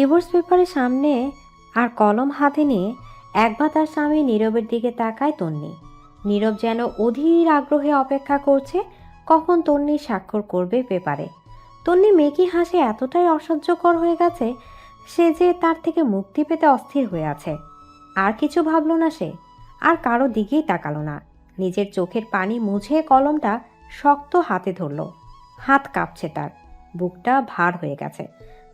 Divorce পেপারের সামনে আর কলম হাতে নিয়ে একবার তার স্বামী নীরবের দিকে তাকায় তন্নি। নীরব যেন অধীর আগ্রহে অপেক্ষা করছে কখন তন্নি স্বাক্ষর করবে পেপারে। তন্নি মেকি হাসি এতটাই অসহ্যকর হয়ে গেছে সে যে তার থেকে মুক্তি পেতে অস্থির হয়ে আছে। আর কিছু ভাবল না সে, আর কারো দিকেই তাকালো না। নিজের চোখের পানি মুছে কলমটা শক্ত হাতে ধরল। হাত কাঁপছে তার, বুকটা ভার হয়ে গেছে।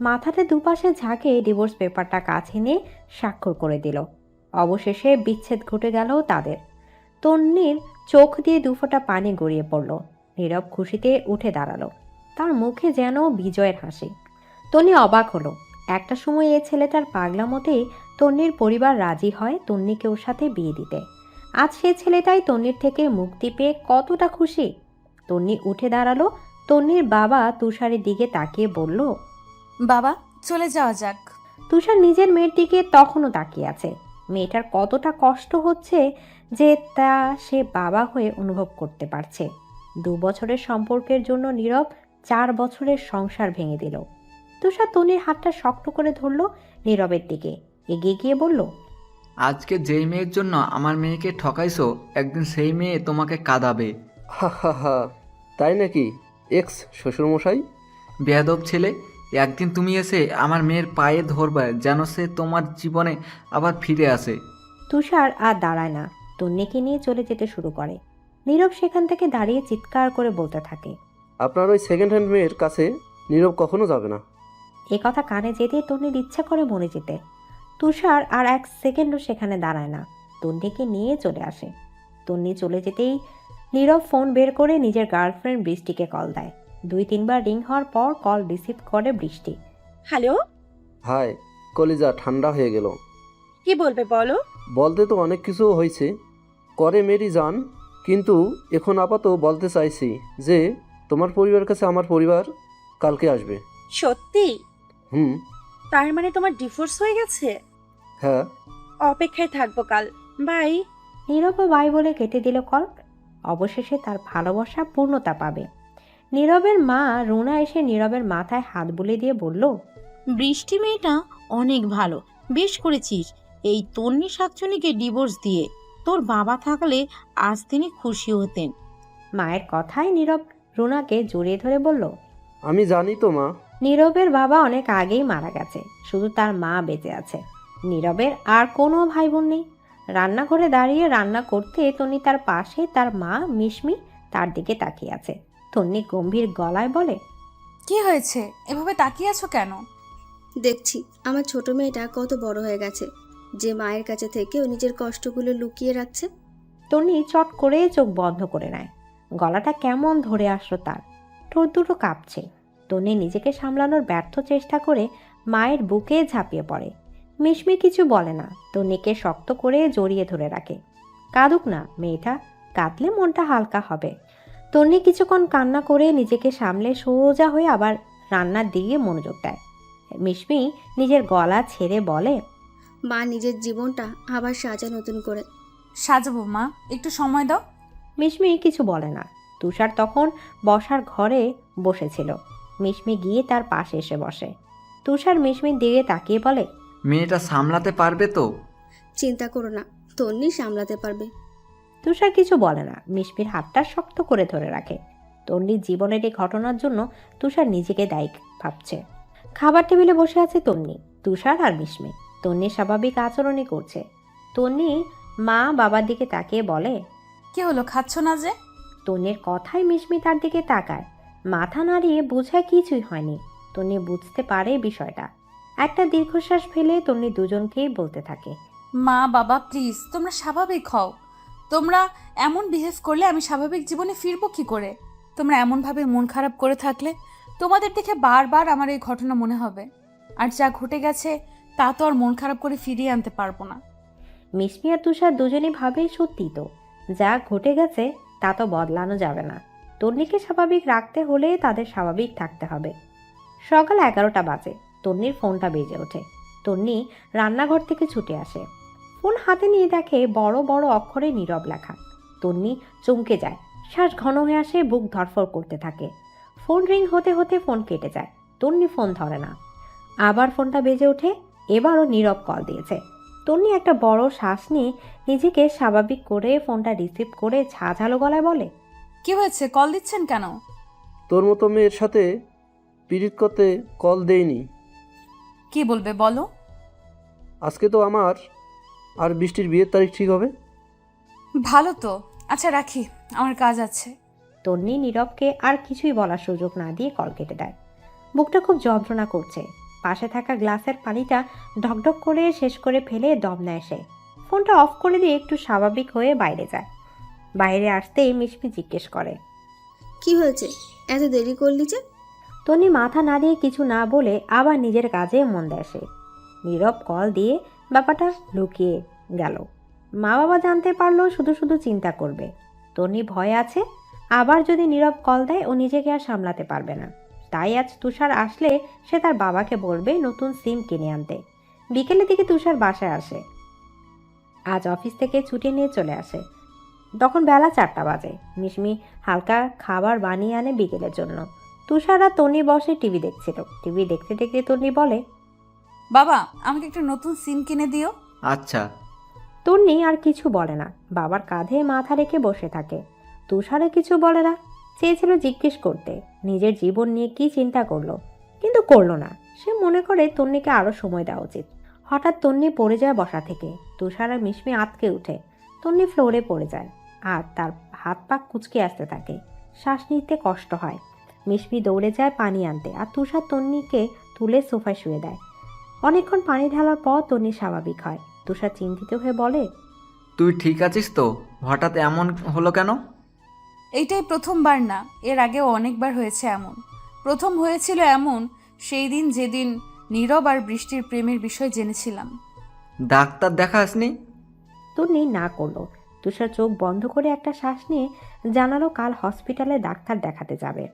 মাথাতে দুপাশে ঝাঁকে ডিভোর্স পেপারটা কাছে নিয়ে স্বাক্ষর করে দিল। অবশেষে বিচ্ছেদ ঘটে গেল তাদের। তন্নির চোখ দিয়ে দুফোঁটা পানি গড়িয়ে পড়ল। নীরব খুশিতে উঠে দাঁড়ালো, তার মুখে যেন বিজয়ের হাসি। তন্নি অবাক হলো। একটা সময় এ ছেলেটার পাগলামতেই তন্নির পরিবার রাজি হয় তন্নিকে ওর সাথে বিয়ে দিতে। আজ সে ছেলেটাই তন্নির থেকে মুক্তি পেয়ে কতটা খুশি। তন্নি উঠে দাঁড়ালো। তন্নির বাবা তুষারের দিকে তাকিয়ে বলল, বাবা চলে যাওয়া যাক। তুষার নিজের মেয়ের দিকে তখনও তাকিয়ে আছে। মেয়েটার কতটা কষ্ট হচ্ছে যে তা সে বাবা হয়ে অনুভব করতে পারছে। 2 বছরের সম্পর্কের জন্য নীরব 4 বছরের সংসার ভেঙে দিল। তুষার তনির হাতটা শক্ত করে ধরল, নীরবের দিকে এগিয়ে গিয়ে বলল, আজকে যেই মেয়ের জন্য আমার মেয়েকে ঠকাইছো, একদিন সেই মেয়ে তোমাকে কাঁদাবে। হা হা হা, তাই নাকি এক্স শ্বশুরমশাই? বেয়াদব ছেলে, একদিন তুমি এসে আমার মেয়ের পায়ে ধরবে যেন সে তোমার জীবনে আবার ফিরে আসে। তুষার আর দাঁড়ায় না, তন্নিকে নিয়ে চলে যেতে শুরু করে। নীরব সেখান থেকে দাঁড়িয়ে চিৎকার করে বলতে থাকে, আপনার ওই সেকেন্ড হ্যান্ড মেয়ের কাছে নীরব কখনো যাবে না। এ কথা কানে যেতে তন্নির ইচ্ছা করে মরে যেতে। তুষার আর 1 সেকেন্ডও সেখানে দাঁড়ায় না, তন্নিকে নিয়ে চলে আসে। তন্নি চলে যেতেই নীরব ফোন বের করে নিজের গার্লফ্রেন্ড বৃষ্টিকে কল দেয়। 2-3 বার রিং হওয়ার পর কল রিসিভ করে বৃষ্টি। হ্যালো, হায়, কলিজা ঠান্ডা হয়ে গেল। কি বলবে বলো? বলতে তো অনেক কিছু হয়েছে করে মেরি জান, কিন্তু এখন আপাতত বলতে চাইছি যে তোমার পরিবারের কাছে আমার পরিবার কালকে আসবে। সত্যি? হুম। তার মানে তোমার ডিভোর্স হয়ে গেছে? হ্যাঁ। অপেক্ষায় থাকবো কাল। বাই। নীরবও বাই বলে কেটে দিল কল। অবশেষে তার ভালোবাসা পূর্ণতা পাবে। নীরবের মা রুনা এসে নীরবের মাথায় হাত বুলিয়ে দিয়ে বলল, বৃষ্টি মেয়েটা অনেক ভালো, বেশ করেছিস এই তন্নি শাকচুনিকে ডিভোর্স দিয়ে। তোর বাবা থাকলে আজ তিনি খুশি হতেন। মায়ের কথায় নীরব রুনাকে জড়িয়ে ধরে বলল, আমি জানি তো মা। নীরবের বাবা অনেক আগেই মারা গেছে, শুধু তার মা বেঁচে আছে। নীরবের আর কোনো ভাই বোন নেই। রান্নাঘরে দাঁড়িয়ে রান্না করতে তন্নি তার পাশে তার মা মিশমি তার দিকে তাকিয়ে আছে। তন্নি গম্ভীর গলায় বলে, কি হয়েছে, এভাবে তাকিয়ে আছো কেন? দেখছি আমার ছোট মেয়েটা কত বড় হয়ে গেছে, যে মায়ের কাছে থেকেও নিজের কষ্টগুলো লুকিয়ে রাখছে। তন্নি চট করে চোখ বন্ধ করে নেয়। গলাটা কেমন ধরে আসলো তার, ঠোঁট দুটো কাঁপছে। তন্নি নিজেকে সামলানোর ব্যর্থ চেষ্টা করে মায়ের বুকে ঝাঁপিয়ে পড়ে। মিশমি কিছু বলে না, তন্নিকে শক্ত করে জড়িয়ে ধরে রাখে। কাঁদুক না মেয়েটা, কাঁদলে মনটা হালকা হবে। তন্নি কিছুক্ষণ কান্না করে নিজেকে সামলে সোজা হয়ে আবার রান্নার দিকে মনোযোগ দেয়। মিশমি নিজের গলা ছেড়ে বলে, মা নিজের জীবনটা আবার সাজা নতুন করে। সাজাবো মা, একটু সময় দাও। মিশমি কিছু বলে না। তুষার তখন বসার ঘরে বসেছিল। মিশমি গিয়ে তার পাশে এসে বসে। তুষার মিশমির দিকে তাকিয়ে বলে, মেয়েটা সামলাতে পারবে তো? চিন্তা করো না, তন্নি সামলাতে পারবে। তুষার কিছু বলে না, মিশমির হাতটা শক্ত করে ধরে রাখে। তন্নির জীবনের এই ঘটনার জন্য তুষার নিজেকে দায়ী ভাবছে। খাবার টেবিলে বসে আছে তন্নি, তুষার আর মিশমি। তন্নি স্বাভাবিক আচরণই করছে। তন্নি মা বাবার দিকে তাকিয়ে বলে, কি হলো, খাচ্ছ না যে? তন্নির কথায় মিশমি তার দিকে তাকায়, মাথা নাড়িয়ে বোঝায় কিছুই হয়নি। তন্নি বুঝতে পারে বিষয়টা। একটা দীর্ঘশ্বাস ফেলে তন্নি দুজনকেই বলতে থাকে, মা বাবা প্লিজ তোমরা স্বাভাবিক হও। তোমরা এমন বিহেভ করলে আমি স্বাভাবিক জীবনে ফিরবো কি করে? তোমরা এমনভাবে মন খারাপ করে থাকলে তোমাদের দেখে বারবার আমার এই ঘটনা মনে হবে। আর যা ঘটে গেছে তা তো আর মন খারাপ করে ফিরিয়ে আনতে পারবো না। মিশমি আর তুষার দুজনেই ভাবে সত্যি তো, যা ঘটে গেছে তা তো বদলানো যাবে না। তন্নিকে স্বাভাবিক রাখতে হলে তাদের স্বাভাবিক থাকতে হবে। সকাল 11টা বাজে। তন্নির ফোনটা বেজে ওঠে। তন্নি রান্নাঘর থেকে ছুটে আসে। ফোন হাতে নিয়ে দেখে বড় বড় অক্ষরে নীরব লেখা। তন্নি চমকে যায়, শ্বাস ঘন হয়ে আসে, বুক ধড়ফড় করতে থাকে। ফোন রিং হতে হতে ফোন কেটে যায়। তন্নি ফোন ধরে না। আবার ফোনটা বেজে ওঠে। এবারও নীরব কল দিয়েছে। তন্নি একটা বড় শ্বাস নিয়ে নিজেকে স্বাভাবিক করে ফোনটা রিসিভ করে ঝাঝালো গলায় বলে, কি হয়েছে, কল দিচ্ছেন কেন? তোর মতো মেয়ের সাথে পিরিত করতে কল দেইনি। কি বলবে বলো। আজকে তো আমার আর বৃষ্টির বিয়ের তারিখ ঠিক হবে। ভালো তো, আচ্ছা রাখি, আমার কাজ আছে। তন্নি নীরবকে আর কিছুই বলার সুযোগ না দিয়ে কল কেটে দেয়। বুকটা খুব যন্ত্রণা করছে। পাশে থাকা গ্লাসের পানিটা ঢকঢক করে শেষ করে ফেলে দম নেয় সে। ফোনটা অফ করে দিয়ে একটু স্বাভাবিক হয়ে বাইরে যায়। বাইরে আসতেই মিশমি জিজ্ঞেস করে, কি হয়েছে, এত দেরি করলি যে? তন্নি মাথা না দিয়ে কিছু না বলে আবার নিজের কাজে মন দেয় সে। নীরব কল দিয়ে ব্যাপারটা লুকিয়ে গেল। মা বাবা জানতে পারলো শুধু শুধু চিন্তা করবে। তন্নি ভয় আছে, আবার যদি নীরব কল দেয় ও নিজেকে আর সামলাতে পারবে না। তাই আজ তুষার আসলে সে তার বাবাকে বলবে নতুন সিম কিনে আনতে। বিকেলের দিকে তুষার বাসায় আসে। আজ অফিস থেকে ছুটি নিয়ে চলে আসে। তখন বেলা 4টা বাজে। মিশমি হালকা খাবার বানিয়ে আনে বিকেলের জন্য। তুষার আর তন্নি বসে টিভি দেখছিল। টিভি দেখতে দেখতে তন্নি বলে, বাবা, আমাকে একটা নতুন সিম কিনে দিও। আচ্ছা। তন্নি আর কিছু বলে না, বাবার কাঁধে মাথা রেখে বসে থাকে। তুষারে কিছু বলে না। চেয়েছিল জিজ্ঞেস করতে নিজের জীবন নিয়ে কি চিন্তা করলো, কিন্তু করলো না। সে মনে করে তন্নিকে আরো সময় দেওয়া উচিত। হঠাৎ তন্নি পড়ে যায় বসা থেকে। তুষার আর মিশমি আঁতকে উঠে। তন্নি ফ্লোরে পড়ে যায় আর তার হাত পা কুঁচকে আসতে থাকে। শ্বাস নিতে কষ্ট হয়। মিশমি দৌড়ে যায় পানি আনতে আর তুষার তন্নিকে তুলে সোফায় শুয়ে দেয়। অনেকক্ষণ পানি ঢালার পর তন্নি স্বাভাবিক হয়। তুষার চিন্তিত হয়ে বলে, তুই ঠিক আছিস তো? হঠাৎ এমন হলো কেন? এইটাই প্রথমবার না, এর আগেও অনেকবার হয়েছে এমন। প্রথম হয়েছিল এমন সেই দিন যেদিন নীরব আর বৃষ্টির প্রেমের বিষয় জেনেছিলাম। ডাক্তার দেখাসনি? তন্নি না করলো। তুষার চোখ বন্ধ করে একটা শ্বাস নিয়ে জানালো কাল হসপিটালে ডাক্তার দেখাতে যাবে।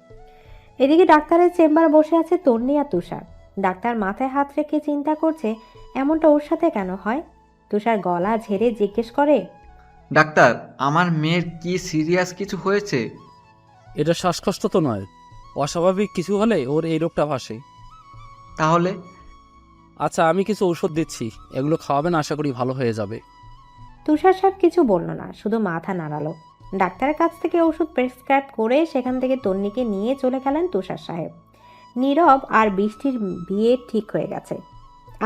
এদিকে ডাক্তারের চেম্বার বসে আছে তন্নি আর তুষার। ডাক্তার মাথায় হাত রেখে চিন্তা করছে এমনটা ওর সাথে কেন হয়। তুষার গলা ঝেড়ে জিজ্ঞেস করে, ডাক্তার, আমার মেয়ের কি সিরিয়াস কিছু হয়েছে? এটা শ্বাসকষ্ট তো নয়, অস্বাভাবিক কিছু হলে ওর এই রোগটা ভাসে। তাহলে? আচ্ছা, আমি কিছু ঔষধ দিচ্ছি, এগুলো খাওয়াবেন, আশা করি ভালো হয়ে যাবে। তুষার সাহেব কিছু বলল না, শুধু মাথা নাড়ালো। ডাক্তারের কাছ থেকে ওষুধ প্রেসক্রাইব করে সেখান থেকে তন্নিকে নিয়ে চলে গেলেন তুষার সাহেব। নীরব আর বৃষ্টির বিয়ে ঠিক হয়ে গেছে।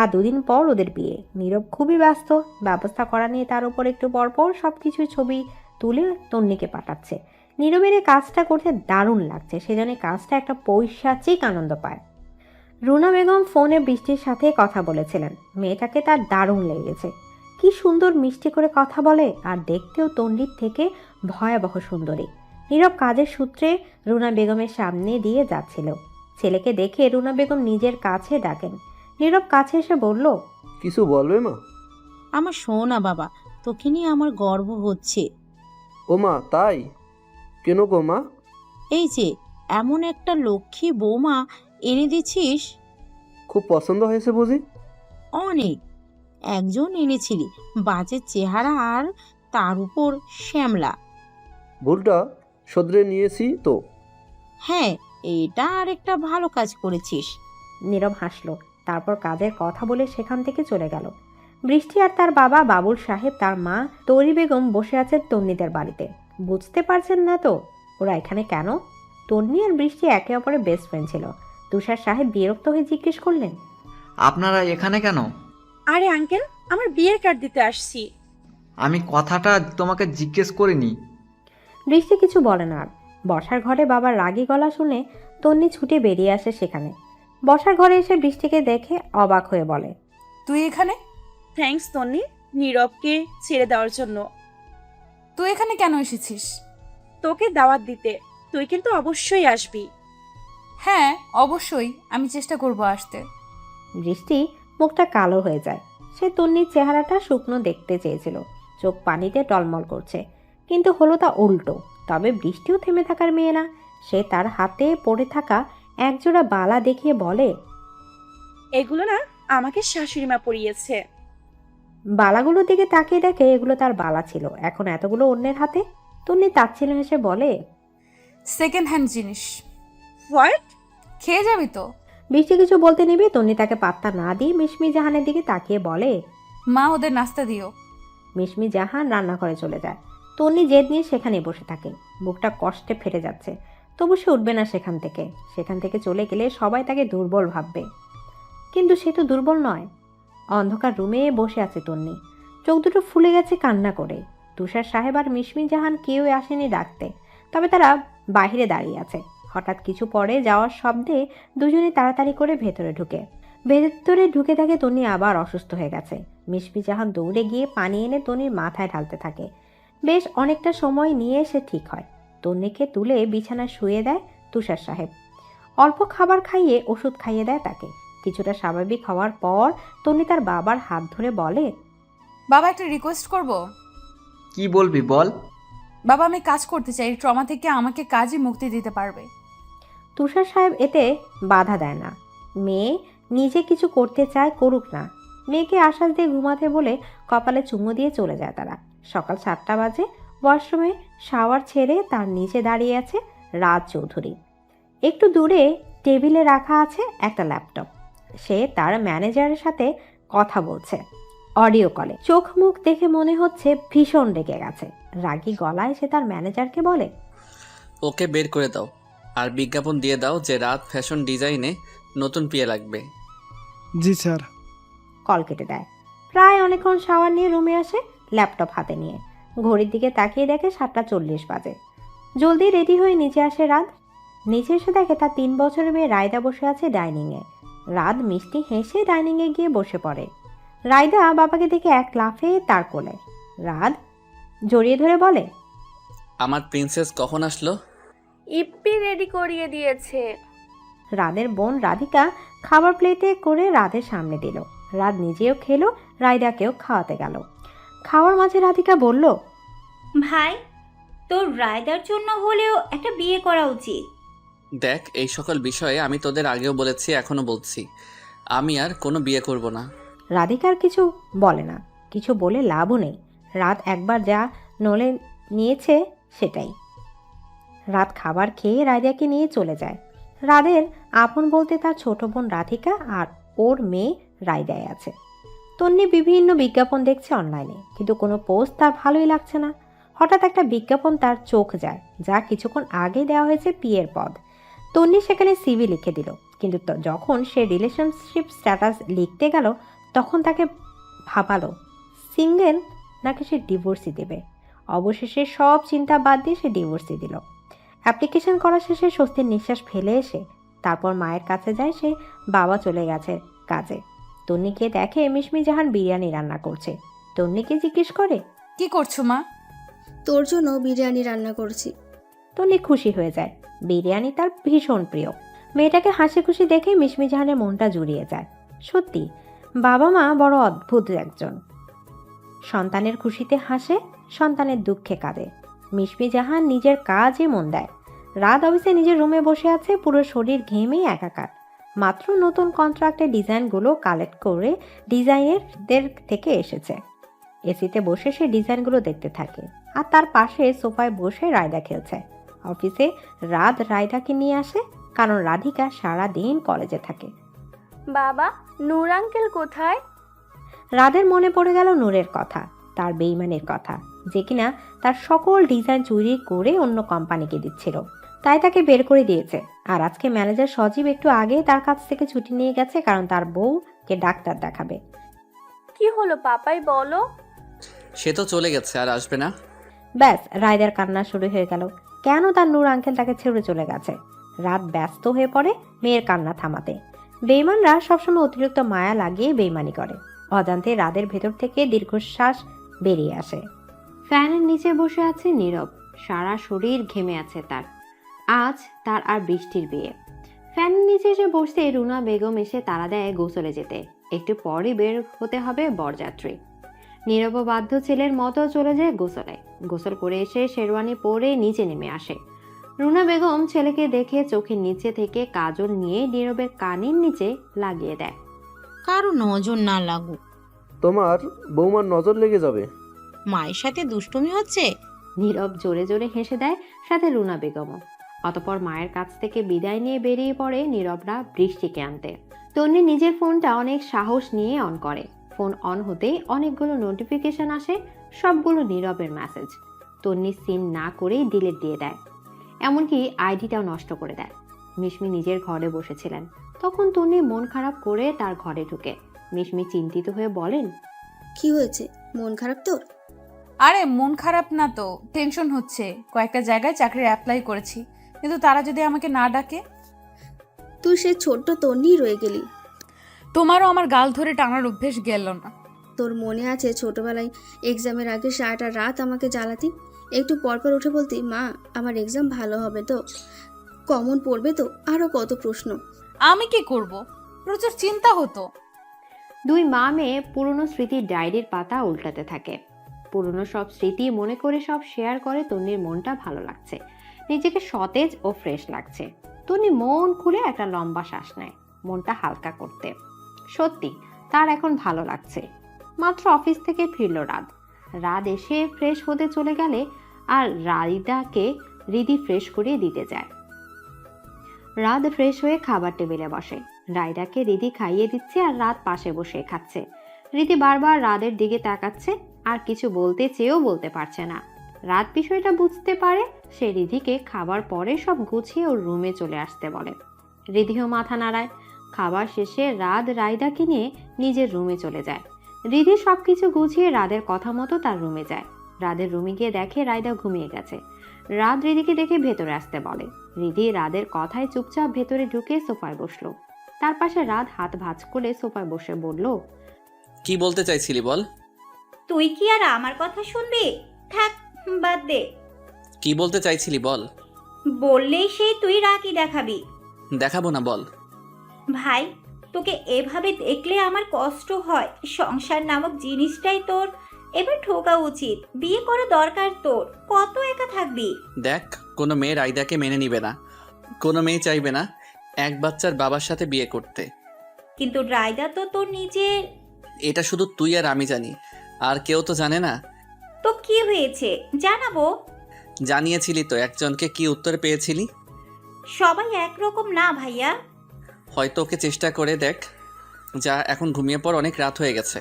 আর 2 দিন পর ওদের বিয়ে। নীরব খুবই ব্যস্ত। ব্যবস্থা করা নিয়ে তার উপর একটু পরপর সব কিছু ছবি তুলে তন্নিকে পাঠাচ্ছে। নীরবের এই কাজটা করতে দারুণ লাগছে, সেজন্য কাজটা একটা পৈশাচিক আনন্দ পায়। রুনা বেগম ফোনে বৃষ্টির সাথে কথা বলেছিলেন। মেয়েটাকে তার দারুণ লেগেছে। কি সুন্দর মিষ্টি করে কথা বলে, আর দেখতেও তন্ডির থেকে ভয়াবহ সুন্দরী। নীরব কাজের সূত্রে রুনা বেগমের সামনে দিয়ে যাচ্ছিল। ছেলেকে দেখে রুনা বেগম নিজের কাছে ডাকেন। নীরব কাছে এসে বলল, কিছু বলবে মা? আমার সোনা বাবা, তোকে নিয়ে আমার গর্ব হচ্ছে। ও মা, তাই? কেন গো মা? এই যে এমন একটা লক্ষ্মী বৌমা এনে দিছিস। খুব পছন্দ হয়েছে বুঝি? অনেক। একজন এনেছিলি, বাজে চেহারা আর তার উপর শ্যামলা। ভুলটা শোধরে নিয়েছি তো। হ্যাঁ, এটা আর একটা ভালো কাজ করেছিস। নীরব হাসলো। তারপর কাজের কথা বলে সেখান থেকে চলে গেল। বৃষ্টি আর তার বাবা বাবুল সাহেব, তার মা তরি বেগম বসে আছেন তন্নিদের বাড়িতে। বুঝতে পারছেন না তো ওরা এখানে কেন? তন্নি আর বৃষ্টি একে অপরের বেস্ট ফ্রেন্ড ছিল। তুষার সাহেব বিরক্ত হয়ে জিজ্ঞেস করলেন, আপনারা এখানে কেন? আরে আঙ্কেল, আমার বিয়ের কার্ড দিতে আসছি। আমি কথাটা তোমাকে জিজ্ঞেস করিনি। বৃষ্টি কিছু বলে না আর। বসার ঘরে বাবার রাগী গলা শুনে তন্নি ছুটে বেরিয়ে আসে সেখানে। বসার ঘরে এসে বৃষ্টিকে দেখে অবাক হয়ে বলে, তুই এখানে? থ্যাঙ্কস তন্নি, নীরবকে ছেড়ে দেওয়ার জন্য। তুই এখানে কেন এসেছিস? তোকে দাওয়াত দিতে। তুই কিন্তু অবশ্যই আসবি। হ্যাঁ অবশ্যই, আমি চেষ্টা করব আসতে। বৃষ্টি মুখটা কালো হয়ে যায়। সে তন্নির চেহারাটা শুকনো দেখতে চেয়েছিল, চোখ পানিতে টলমল করছে, কিন্তু হলো তা উল্টো। তবে বৃষ্টিও থেমে থাকার মেয়ে না। সে তার হাতে পড়ে থাকা একজোড়া বালা দেখিয়ে বলে, এগুলো না আমাকে শাশুড়ি মা পরিয়েছে। বালাগুলোর দিকে তাকিয়ে দেখে এগুলো তার বালা ছিল, এখন এতগুলো অন্যের হাতে। তন্নি তাচ্ছিল্য হেসে বলে, সেকেন্ড হ্যান্ড জিনিস। হোয়াট? খেয়ে যাবি তো? বৃষ্টি কিছু বলতে নেবে তন্নি তাকে পাত্তা না দিয়ে মিশমি জাহানের দিকে তাকিয়ে বলে, মা ওদের নাস্তা দিও। মিশমি জাহান রান্নাঘরে চলে যায়। তন্নি জেদ নিয়ে সেখানে বসে থাকে, বুকটা কষ্টে ফেটে যাচ্ছে। তবু সে উঠবে না সেখান থেকে চলে গেলে সবাই তাকে দুর্বল ভাববে। কিন্তু সে তো দুর্বল নয়। অন্ধকার রুমে বসে আছে তন্নি, চোখ দুটো ফুলে গেছে কান্না করে। তুষার সাহেব আর মিশমি জাহান কেউ আসেনি ডাকতে, তবে তারা বাহিরে দাঁড়িয়ে আছে। হঠাৎ কিছু পরে যাওয়ার শব্দে দুজনে তাড়াতাড়ি করে ভেতরে ঢুকে থাকে তন্নি আবার অসুস্থ হয়ে গেছে। মিশমি জাহান দৌড়ে গিয়ে পানি এনে তন্নির মাথায় ঢালতে থাকে। বেশ অনেকটা সময় নিয়ে সে ঠিক হয়। তন্নিকে তুলে বিছানায় শুয়ে দেয় তুষার সাহেব। অল্প খাবার খাইয়ে ওষুধ খাইয়ে দেয় তাকে। কিছুটা স্বাভাবিক হওয়ার পর তন্নি তার বাবার হাত ধরে বলে, বাবা, একটা রিকোয়েস্ট করব। কি বলবি বল। বাবা, আমি কাজ করতে চাই, ট্রমা থেকে আমাকে কাজই মুক্তি দিতে পারবে। তুষার সাহেব এতে বাধা দেয় না। মেয়ে নিজে কিছু করতে চায়, করুক না। মেয়েকে আশ্বাস দিয়ে ঘুমাতে বলে কপালে চুমু দিয়ে চলে যায় তারা। সকাল 7টা বাজে। ওয়াশরুমে শাওয়ার ছেড়ে তার নিচে দাঁড়িয়ে আছে রাজ চৌধুরী। একটু দূরে টেবিলে রাখা আছে একটা ল্যাপটপ। সে তার ম্যানেজারের সাথে কথা বলছে অডিও কলে। চোখ মুখ দেখে মনে হচ্ছে ভীষণ রেগে গেছে। রাগী গলায় সে তার ম্যানেজারকে বলে, ওকে বের করে দাও আর বিজ্ঞাপন দিয়ে দাও যে রাত ফ্যাশন ডিজাইনে নতুন পিয়ে লাগবে। জি স্যার। কল কেটে দেয়। প্রায় অনেকক্ষণ শাওয়ার নিয়ে রুমে আসে ল্যাপটপ হাতে নিয়ে। ঘড়ির দিকে তাকিয়ে দেখে 7টা 40 বাজে। জলদি রেডি হয়ে নিচে আসে রাত। নিচে এসে দেখে তার 3 বছরের মেয়ে রায়দা বসে আছে ডাইনিংয়ে। রাত মিষ্টি হেসে ডাইনিংয়ে গিয়ে বসে পড়ে। রায়দা বাবাকে দেখে এক লাফে তার কোলে। রাত জড়িয়ে ধরে বলে, আমার প্রিন্সেস কখন আসলো? ইপ্পি রেডি করিয়ে দিয়েছে। রাদের বোন রাধিকা খাবার প্লেটে করে রাদের সামনে দিল। রাত নিজেও খেলো, রায়দাকেও খাওয়াতে গেল। খাওয়ার মাঝে রাধিকা বলল, ভাই, তোর রায়দার জন্য হলেও একটা বিয়ে করা উচিত। দেখ, এই সকল বিষয়ে আমি তোদের আগেও বলেছি, এখনো বলছি, আমি আর কোনো বিয়ে করব না। রাধিকার কিছু বলে না, কিছু বলে লাভও নেই। রাত একবার যা নলে নিয়েছে সেটাই। রাত খাবার খেয়ে রায়দাকে নিয়ে চলে যায়। রাদের আপন বলতে তার ছোট বোন রাধিকা আর ওর মেয়ে রায়দায় আছে। তন্নি বিভিন্ন বিজ্ঞাপন দেখছে অনলাইনে, কিন্তু কোনো পোস্ট তার ভালোই লাগছে না। হঠাৎ একটা বিজ্ঞাপন তার চোখ যায়, যা কিছুক্ষণ আগে দেওয়া হয়েছে পিয়ের পদ। তন্নি সেখানে সিভি লিখে দিল, কিন্তু যখন সে রিলেশনশিপ স্ট্যাটাস লিখতে গেল তখন তাকে ভাবালো সিঙ্গেল নাকি সে ডিভোর্সই দেবে। অবশেষে সব চিন্তা বাদ দিয়ে সে ডিভোর্সই দিল। অ্যাপ্লিকেশন করা শেষে স্বস্তির নিঃশ্বাস ফেলে এসে তারপর মায়ের কাছে যায় সে। বাবা চলে গেছে কাজে। তন্নিকে দেখে মিশমি জাহান বিরিয়ানি রান্না করছে। তন্নিকে জিজ্ঞেস করে, কি করছো মা? তোর জন্য বিরিয়ানি রান্না করছি। তন্নি খুশি হয়ে যায়। বিরিয়ানি তার ভীষণ প্রিয়। মেয়েটাকে হাসি খুশি দেখে মিশমি জাহানের মনটা জুড়িয়ে যায়। সত্যি বাবা মা বড় অদ্ভুত একজন। সন্তানের খুশিতে হাসে, সন্তানের দুঃখে কাঁদে। মিশমি জাহান নিজের কাজে মন দেয়। রাত অফিসে নিজের রুমে বসে আছে, পুরো শরীর ঘেমে একাকার। মাত্র নতুন কন্ট্রাক্টের ডিজাইনগুলো কালেক্ট করে ডিজাইনারদের থেকে এসেছে। এসিতে বসে সে ডিজাইনগুলো দেখতে থাকে, আর তার পাশে সোফায় বসে রায়দা খেলছে। অফিসে রাত রায়দাকে নিয়ে আসে, কারণ রাধিকা সারা দিন কলেজে থাকে। বাবা, নূর আঙ্কেল কোথায়? রাদের মনে পড়ে গেল নূরের কথা, তার বেইমানের কথা, যে কিনা তার সকল ডিজাইন চুরি করে অন্য কোম্পানিকে দিচ্ছিল। তাই তাকে বের করে দিয়েছে। আর আজকে ম্যানেজার সজীব একটু আগে তার কাছ থেকে ছুটি নিয়ে গেছে, কারণ তার বউকে ডাক্তার দেখাবে। কি হলো পাপাই, বলো। সে তো চলে গেছে, আর আসবে না। ব্যাস, রায়দার কান্না শুরু হয়ে গেল। কেন তার নূর আঙ্কেল তাকে ছেড়ে চলে গেছে। রাত ব্যস্ত হয়ে পড়ে মেয়ের কান্না থামাতে। বেইমানরা সবসময় অতিরিক্ত মায়া লাগিয়ে বেইমানি করে। অজান্তে রাদের ভেতর থেকে দীর্ঘশ্বাস বেরিয়ে আসে। ফ্যানের নিচে বসে আছে নীরব। সারা শরীর ঘেমে আছে তার। আজ তার আর বৃষ্টির বিয়ে। ফ্যানের নিচে এসে বসতে রুনা বেগম এসে তাড়া দেয় গোসলে যেতে। একটু পরই বের হতে হবে বরযাত্রী। নীরব বাধ্য ছেলের মতো চলে যায় গোসলে। গোসল করে এসে শেরওয়ানি পরে নিচে নেমে আসে। রুনা বেগম ছেলেকে দেখে চোখের নিচে থেকে কাজল নিয়ে নীরবের কানের নিচে লাগিয়ে দেয়। কারো নজর না লাগুক। তোমার বৌমার নজর লেগে যাবে। মায়ের সাথে দুষ্টুমি হচ্ছে। নীরব জোরে জোরে হেসে দেয়, সাথে রুনা বেগমও। অতপর মায়ের কাছ থেকে বিদায় নিয়ে বেরিয়ে পড়ে নীরবরা বৃষ্টিকে আনতে। তন্নি নিজের ফোনটা অনেক সাহস নিয়ে অন করে। ফোন অন হতেই অনেকগুলো নোটিফিকেশন আসে, সবগুলো নীরবের মেসেজ। তন্নি সিন না করেই ডিলিট দিয়ে দেয়, এমনকি আইডিটাও নষ্ট করে দেয়। মিশমি নিজের ঘরে বসেছিলেন, তখন তন্নি মন খারাপ করে তার ঘরে ঢুকে। মিশমি চিন্তিত হয়ে বলেন, কি হয়েছে, মন খারাপ তোর? আরে মন খারাপ না তো, টেনশন হচ্ছে। কয়েকটা জায়গায় চাকরির অ্যাপ্লাই করেছি, কিন্তু তারা যদি আমাকে না ডাকে? তুই সে ছোট্ট তন্নি রয়ে গেলি। তোমারও আমার গাল ধরে টানার অভ্যেস গেল না। তোর মনে আছে ছোটবেলায় এক্সামের আগে সারাটা রাত আমাকে জ্বালাতি, একটু পরপর উঠে বলতি, মা আমার এক্সাম ভালো হবে তো, কমন পড়বে তো, আরও কত প্রশ্ন। আমি কি করব, প্রচুর চিন্তা হতো। দুই মা মেয়ে পুরনো স্মৃতির ডায়েরির পাতা উল্টাতে থাকে। পুরনো সব স্মৃতি মনে করে সব শেয়ার করে। তন্নির মনটা ভালো লাগছে, নিজেকে সতেজ ও ফ্রেশ লাগছে। তন্নি মন খুলে একটা লম্বা শ্বাস নেয়, মনটা হালকা করতে। সত্যি তার এখন ভালো লাগছে। মাত্র অফিস থেকে ফিরল রাত। রাত এসে ফ্রেশ হতে চলে গেলে আর রাইদাকে রিদি ফ্রেশ করিয়ে দিতে যায়। রাত ফ্রেশ হয়ে খাবার টেবিলে বসে। রাইদাকে রিদি খাইয়ে দিচ্ছে আর রাত পাশে বসে খাচ্ছে। রিদি বারবার রাদের দিকে তাকাচ্ছে, আর কিছু বলতে চেয়েও বলতে পারছে না। রাত বিষয়টা বুঝতে পারে, সে রিধিকে খাবার পরে সব গুছিয়ে ওর রুমে চলে আসতে বলে। রিধিও মাথা নাড়ায়। খাবার শেষে রাত রাইদাকে নিয়ে নিজের রুমে চলে যায়। রিধি সবকিছু গুছিয়ে রাদের কথা মতো তার রুমে যায়। রাদের রুমে গিয়ে দেখে রাইদা ঘুমিয়ে গেছে। রাত রিধিকে দেখে ভেতরে আসতে বলে। রিধি রাদের কথায় চুপচাপ ভেতরে ঢুকে সোফায় বসলো। তার পাশে রাত হাত ভাঁজ করে সোফায় বসে বলল, কি বলতে চাইছিলি বল। তুই কি আর আমার কথা শুনবি? থাক, বাদ দে। কি বলতে চাইছিলি বল। বললেই সেই তুই রাগই দেখাবি। দেখাবো না, বল। ভাই, তোকে এভাবে দেখলে আমার কষ্ট হয়। সংসার নামক জিনিসটাই তোর এবার ঠোকা উচিত। বিয়ে করা দরকার তোর। কত একা থাকবি? দেখ, কোনো মেয়ে রাইদাকে মেনে নিবে না, কোনো মেয়ে চাইবে না এক বাচ্চার বাবার সাথে বিয়ে করতে। কিন্তু রায়দা তো তোর নিজের। এটা শুধু তুই আর আমি জানি, আর কেউ তো জানে না। তো কি হয়েছে জানাবো? জানিয়েছিলি তো, একজনকে কি উত্তর পেয়েছিলি? সবাই একরকম না ভাইয়া। হয়তো ওকে চেষ্টা করে দেখ। যা, এখন ঘুমিয়ে পড়, অনেক রাত হয়ে গেছে।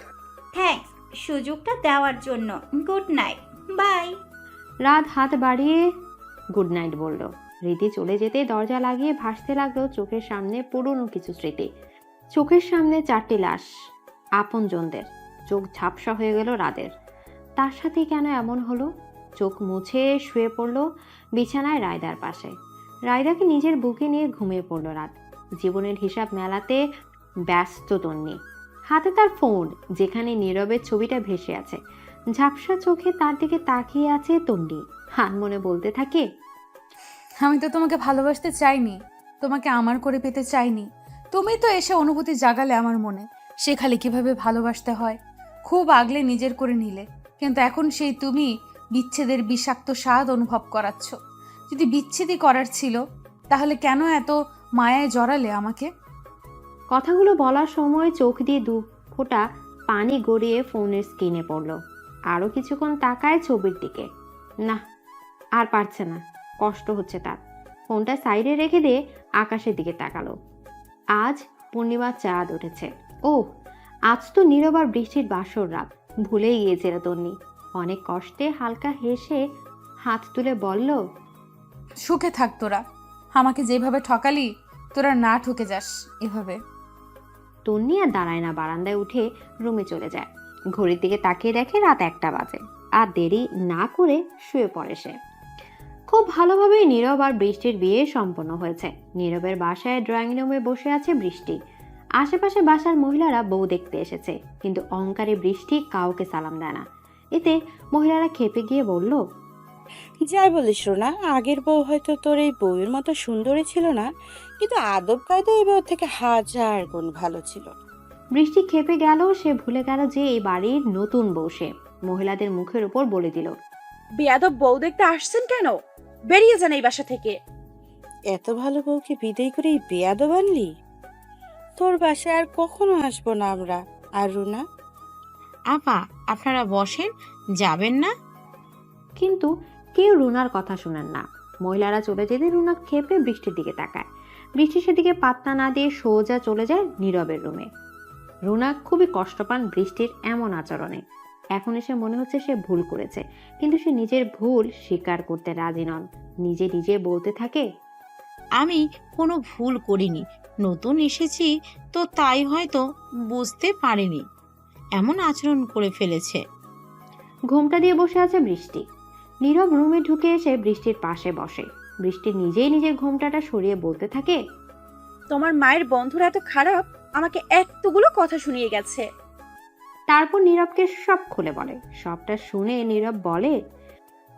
থ্যাঙ্কস সুযোগটা দেওয়ার জন্য। Good night, bye. রাত হাত বাড়িয়ে গুড নাইট বলল। রীতি চলে যেতে দরজা লাগিয়ে ভাসতে লাগলো চোখের সামনে পুরনো কিছু স্মৃতি। চোখের সামনে চারটি লাশ, আপনজনদের। চোখ ঝাপসা হয়ে গেল রাদের। তার সাথে কেন এমন হলো? চোখ মুছে শুয়ে পড়ল বিছানায় রায়দার পাশে। রায়দাকে নিজের বুকে নিয়ে ঘুমিয়ে পড়ল রাত। জীবনের হিসাব মেলাতে ব্যস্ত তন্নি। হাতে তার ফোন, যেখানে নীরবের ছবিটা ভেসে আছে। ঝাপসা চোখে তার দিকে তাকিয়ে আছে তন্নি। মনে বলতে থাকে, আমি তো তোমাকে ভালোবাসতে চাইনি, তোমাকে আমার করে পেতে চাইনি। তুমি তো এসে অনুভূতি জাগালে আমার মনে, শেখালে কিভাবে ভালোবাসতে হয়। খুব আগলে নিজের করে নিলে, কিন্তু এখন সেই তুমি বিচ্ছেদের বিষাক্ত স্বাদ অনুভব করাচ্ছ। যদি বিচ্ছেদই করার ছিল, তাহলে কেন এত মায়ায় জড়ালে আমাকে? কথাগুলো বলার সময় চোখ দিয়ে দু ফোঁটা পানি গড়িয়ে ফোনের স্ক্রিনে পড়ল। আরও কিছুক্ষণ তাকায় ছবির দিকে। না, আর পারছে না, কষ্ট হচ্ছে তার। ফোনটা সাইডে রেখে দিয়ে আকাশের দিকে তাকালো। আজ পূর্ণিমার চাঁদ উঠেছে। ও, আজ তো নীরব আর বৃষ্টির বাসর রাত। ভুলেই গিয়েছিল তন্নি। অনেক কষ্টে হালকা হেসে হাত তুলে বলল, সুখে থাক তোরা। আমাকে যেভাবে ঠকালি, তোরা না ঠকে যাস এভাবে। তন্নি আর দাঁড়ায় না, বারান্দায় উঠে রুমে চলে যায়। ঘড়ির দিকে তাকিয়ে দেখে রাত 1টা বাজে। আর দেরি না করে শুয়ে পড়ে সে। খুব ভালোভাবেই নীরব আর বৃষ্টির বিয়ে সম্পন্ন হয়েছে। নীরবের বাসায় ড্রয়িং রুমে বসে আছে বৃষ্টি। আশেপাশে বাসার মহিলারা বউ দেখতে এসেছে, কিন্তু অহংকারী বৃষ্টি কাউকে সালাম দেয় না। এতে মহিলারা খেপে গিয়ে বলল, যাই বলিস রোনা, আগের বউ হয়তো তোর এই বউয়ের মতো সুন্দরী ছিল না, কিন্তু আদব কায়দা এই বউ থেকে হাজার গুণ ভালো ছিল। বৃষ্টি খেপে গেল। সে ভুলে গেল যে এই বাড়ির নতুন বউ সে। মহিলাদের মুখের উপর বলে দিল, বেয়াদব বউ দেখতে আসছেন কেন? বেরিয়ে যান এই বাসা থেকে। এত ভালো বউকে বিদায় করে এই বেয়াদব আনলি? তোর বাসায় আর কখনো আসবো না আমরা। আর রুনা, আপা আপনারা বসেন, যাবেন না? কিন্তু কেউ রুনার কথা শোনেন না। মহিলারা চলে যেতে রুনা ক্ষেপে বৃষ্টির দিকে তাকায়। বৃষ্টি সেদিকে পাত্তা না দিয়ে সোজা চলে যায় নীরবের রুমে। রুনা খুবই কষ্ট পান বৃষ্টির এমন আচরণে। এখন এসে মনে হচ্ছে সে ভুল করেছে, কিন্তু সে নিজের ভুল স্বীকার করতে রাজি নন। নিজে নিজে বলতে থাকে, আমি কোনো ভুল করিনি, নতুন এসেছি তো তাই হয়তো বুঝতে পারিনি এমন আচরণ করে ফেলেছে। ঘুমটা দিয়ে বসে আছে বৃষ্টি। নীরব রুমে ঢুকে এসে বৃষ্টির পাশে বসে। বৃষ্টি নিজেই নিজের ঘুমটাটা সরিয়ে বলতে থাকে, তোমার মায়ের বন্ধুরা এত খারাপ, আমাকে এতগুলো কথা শুনিয়ে গেছে। তারপর নীরবকে সব খুলে বলে। সবটা শুনে নীরব বলে,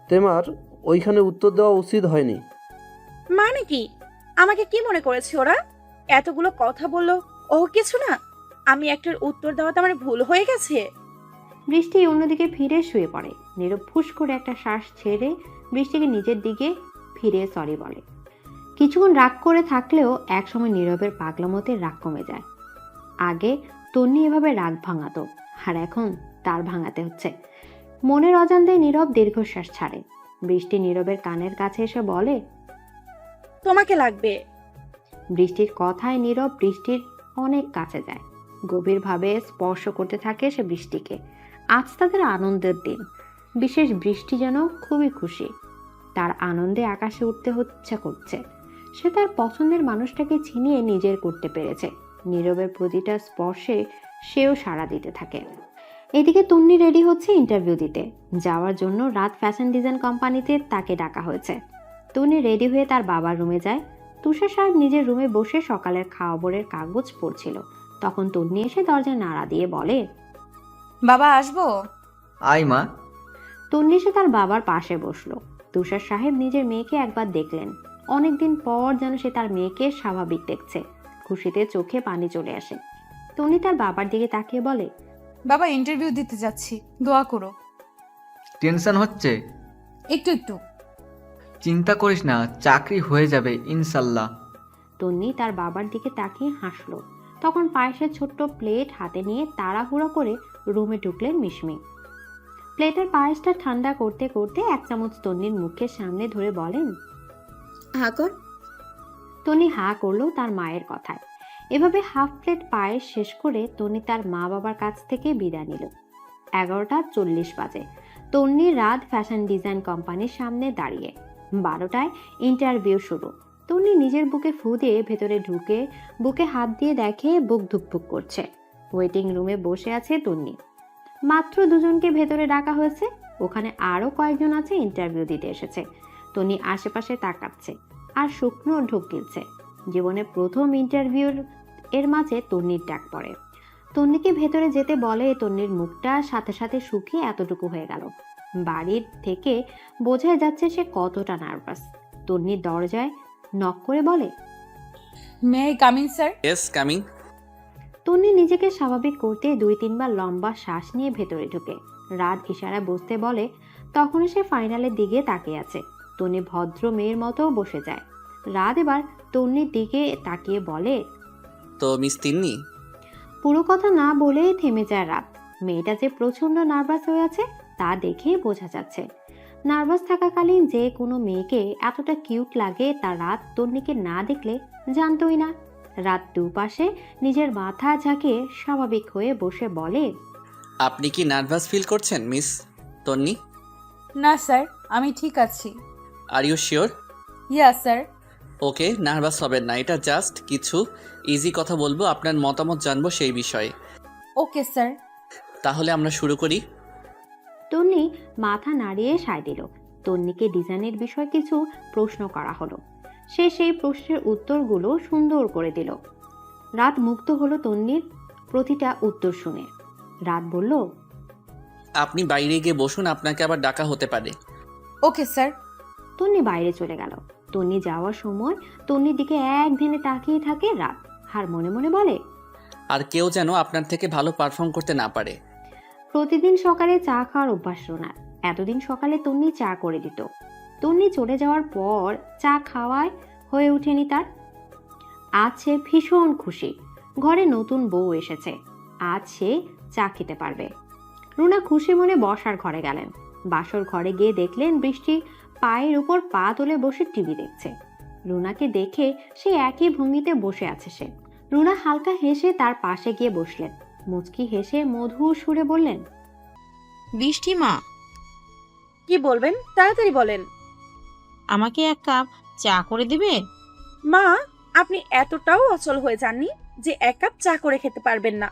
তোমার ওইখানে উত্তর দেওয়া উচিত হয়নি। মানে কি? আমাকে কি মনে করেছে ওরা? এতগুলো কথা বললো, ও কিছু না? আমি একটার উত্তর দেওয়াতে আমার ভুল হয়ে গেছে। বৃষ্টি অন্যদিকে ফিরে শুয়ে পড়ে। নীরব ফুস করে একটা শ্বাস ছেড়ে বৃষ্টিকে নিজের দিকে ফিরে সরি বলে। কিছুক্ষণ রাগ করে থাকলেও একসময় নীরবের পাগলামতে রাগ কমে যায়। আগে তন্নি এভাবে রাগ ভাঙাতো, আর এখন তার ভাঙাতে হচ্ছে। মনের অজান্তে নীরব দীর্ঘশ্বাস ছাড়ে। বৃষ্টি নীরবের কানের কাছে এসে বলে, তোমাকে লাগবে। বৃষ্টির কথায় নীরব বৃষ্টির অনেক কাছে যায়। গভীরভাবে স্পর্শ করতে থাকে সে বৃষ্টিকে। আজ তাদের আনন্দের দিন। বিশেষ বৃষ্টি যেন খুবই খুশি। তার আনন্দে আকাশে উঠতে ইচ্ছা করছে। সে তার পছন্দের মানুষটাকে ছিনিয়ে নিজের করতে পেরেছে। নীরবের প্রতিটা স্পর্শে সেও সাড়া দিতে থাকে। এদিকে তন্নি রেডি হচ্ছে ইন্টারভিউ দিতে যাওয়ার জন্য। রাত ফ্যাশন ডিজাইন কোম্পানিতে তাকে ডাকা হয়েছে। তন্নি রেডি হয়ে তার বাবার রুমে যায়। তুষার সাহেব নিজের রুমে বসে সকালের খাবারের কাগজ পড়ছিল। তখন তন্নি এসে দরজায় নাড়া দিয়ে বলে, বাবা আসবো? আয় মা। তন্নি এসে তার বাবার পাশে বসলো। তুষার সাহেব নিজের মেয়েকে একবার দেখলেন। অনেকদিন পর যেন সে তার মেয়েকে স্বাভাবিক দেখছে। খুশিতে চোখে পানি চলে আসে। তন্নি তার বাবার দিকে তাকিয়ে বলে, বাবা ইন্টারভিউ দিতে যাচ্ছি, দোয়া করো। টেনশন হচ্ছে? একটু একটু। চিন্তা করিস না, চাকরি হয়ে যাবে ইনশাল্লাহ। তন্নি তার বাবার দিকে তাকিয়ে হাসলো। তখন পায়েসের ছোট্ট প্লেট হাতে নিয়ে তাড়াহুড়ো করে রুমে ঢুকলেন মিশমি। প্লেটের পায়েসটা ঠান্ডা করতে করতে এক চামচ তন্নির মুখের সামনে ধরে বলেন, হা কর। তন্নি হা করলো তার মায়ের কথায়। এভাবে হাফ প্লেট পায়েস শেষ করে তন্নি তার মা বাবার কাছ থেকে বিদায় নিল। 11:40 বাজে। তন্নি রাত ফ্যাশন ডিজাইন কোম্পানির সামনে দাঁড়িয়ে। 12টায় ইন্টারভিউ শুরু। তন্নি নিজের বুকে ফু দিয়ে ভেতরে ঢুকে বুকে হাত দিয়ে দেখে বুক ধুকপুক করছে। ওয়েটিং রুমে বসে আছে তন্নি। মাত্র দুজনকে ভেতরে ডাকা হয়েছে। ওখানে আরও কয়েকজন আছে ইন্টারভিউ দিতে এসেছে। তন্নি আশেপাশে তাকাচ্ছে আর শুকনো ঢোক গিলছে। জীবনে প্রথম ইন্টারভিউর এর মাঝে তন্নির ডাক পড়ে। তন্নিকে ভেতরে যেতে বলে। তন্নির মুখটা সাথে সাথে শুকিয়ে এতটুকু হয়ে গেল। বাড়ির থেকে বোঝা যাচ্ছে সে কতটা নার্ভাস। তন্নি দরজায় নক করে বলে, may I come in sir? Yes coming. Tonni নিজেকে স্বাভাবিক করতে 2-3 বার লম্বা শ্বাস নিয়ে ভেতরে ঢুকে রাত ইশারা বসতে বলে। তখন সে ফাইনালের দিকে তাকিয়ে আছে। তন্নি ভদ্র মেয়ের মতো বসে যায়। রাত এবার তন্নির দিকে তাকিয়ে বলে, তো মিস তিন্নি? পুরো কথা না বলে থেমে যায় রাত। মেয়েটা যে প্রচন্ড নার্ভাস হয়ে আছে তা দেখে বোঝা যাচ্ছে। নার্ভাস থাকাকালীন যে কোনো মেয়েকে এতটা কিউট লাগে তা রাত তন্নিকে না দেখলে জানতোই না। রাত দুপাশে নিজের মাথা ঝাঁকিয়ে স্বাভাবিক হয়ে বসে বলে, আপনি কি নার্ভাস ফিল করছেন মিস তন্নি? না স্যার, আমি ঠিক আছি। Are you sure? Yeah sir. Okay, nervous হবেন না, এটা জাস্ট কিছু ইজি কথা বলবো, আপনার মতামত জানবো সেই বিষয়ে। Okay sir. তাহলে আমরা শুরু করি। তন্নি মাথা নাড়িয়ে সায় দিল। তন্নিকে ডিজাইনের বিষয়ে কিছু প্রশ্ন করা হলো। সে সেই প্রশ্নের উত্তরগুলো সুন্দর করে দিল। রাত মুগ্ধ হলো তন্নির প্রতিটা উত্তর শুনে। রাত বলল, আপনি বাইরে গিয়ে বসুন, আপনাকে আবার ডাকা হতে পারে। Okay sir. তন্নি বাইরে চলে গেল। তন্নি যাওয়ার সময় তন্নির দিকে এক ধ্যানে তাকিয়ে থাকে রাত। আর মনে মনে বলে, আর কেউ যেন আপনার থেকে ভালো পারফর্ম করতে না পারে। প্রতিদিন সকালে চা খাওয়ার অভ্যাস রোনার। এতদিন সকালে তন্নি চা করে দিত। তন্নি চলে যাওয়ার পর চা খাওয়ায় হয়ে ওঠেনি তার। আজ সে ভীষণ খুশি। ঘরে নতুন বউ এসেছে। আজ সে চা খেতে পারবে। রুনা খুশি মনে বসার ঘরে গেলেন। বাসর ঘরে গিয়ে দেখলেন বৃষ্টি পায়ের উপর পা তুলে বসে টিভি দেখছে। রুনাকে দেখে সে একই ভঙ্গিতে বসে আছে সে। রুনা হালকা হেসে তার পাশে গিয়ে বসলেন। মুচকি হেসে মধুর সুরে বললেন, বৃষ্টি মা, কি বলবেন তাড়াতাড়ি বলেন। আমাকে এক কাপ চা করে দিবে? মা, আপনি এতটাও অচল হয়ে যাননি যে এক কাপ চা করে খেতে পারবেন না।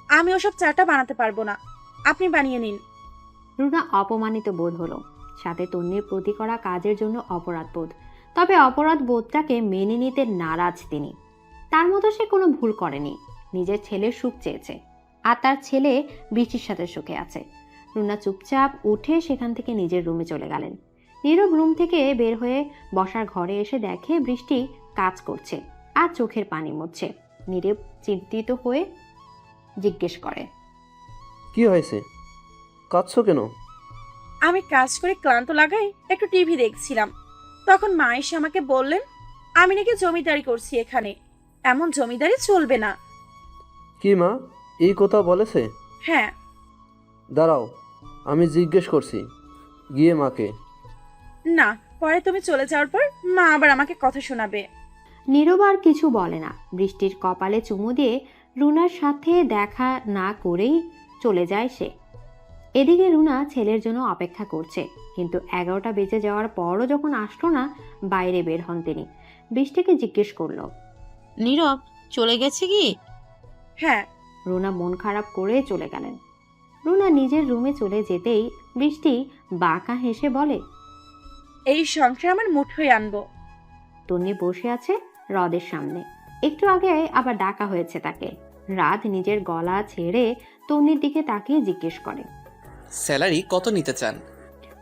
আমি ওসব চাটা বানাতে পারবো না, আপনি বানিয়ে নিন। রুনা অপমানিত বোধ হলো, সাথে তন্নির প্রতি করা কাজের জন্য অপরাধ বোধ। তবে অপরাধ বোধটাকে মেনে নিতে নারাজ তিনি। তার মতো সে কোনো ভুল করেনি, নিজের ছেলের সুখ চেয়েছে, আর তার ছেলে বৃষ্টির সাথে সুখে আছে। রুনা চুপচাপ উঠে সেখান থেকে নিজের রুমে চলে গেলেন। নীরব রুম থেকে বের হয়ে বসার ঘরে এসে দেখে বৃষ্টি কাজ করছে আর চোখের পানি মুছছে। নীরব চিন্তিত হয়ে জিজ্ঞেস করে, কি হয়েছে, কাঁদছো কেন? আমি কাজ করে ক্লান্ত লাগাই একটু টিভি দেখছিলাম, তখন মা এসে আমাকে বললেন আমি নাকি জমিদারি করছি এখানে, এমন জমিদারি চলবে না। কি মা এই কথা বলেছে? হ্যাঁ। দাঁড়াও, আমি জিজ্ঞেস করছি গিয়ে মাকে। না, পরে তুমি চলে যাওয়ার পর মা আবার আমাকে কথা শোনাবে। নীরব আর কিছু বলে না। বৃষ্টির কপালে চুমু দিয়ে রুনার সাথে দেখা না করেই চলে যায় সে। এদিকে রুনা ছেলের জন্য অপেক্ষা করছে, কিন্তু 11টা বেজে যাওয়ার পরও যখন আসলো না, বাইরে বের হন তিনি। বৃষ্টিকে জিজ্ঞেস করলো, নীরব চলে গেছে কি? হ্যাঁ। রুনা মন খারাপ করে চলে গেলেন। রুনা নিজের রুমে চলে যেতেই বৃষ্টি বাঁকা হেসে বলে, এই সংসার আমার মুঠোয় আনবো। তন্নি বসে আছে হ্রদের সামনে। একটু আগে আবার ডাকা হয়েছে তাকে। রাত নিজের গলা ছেড়ে তন্নির দিকে তাকিয়ে জিজ্ঞেস করে, স্যালারি কত নিতে চান?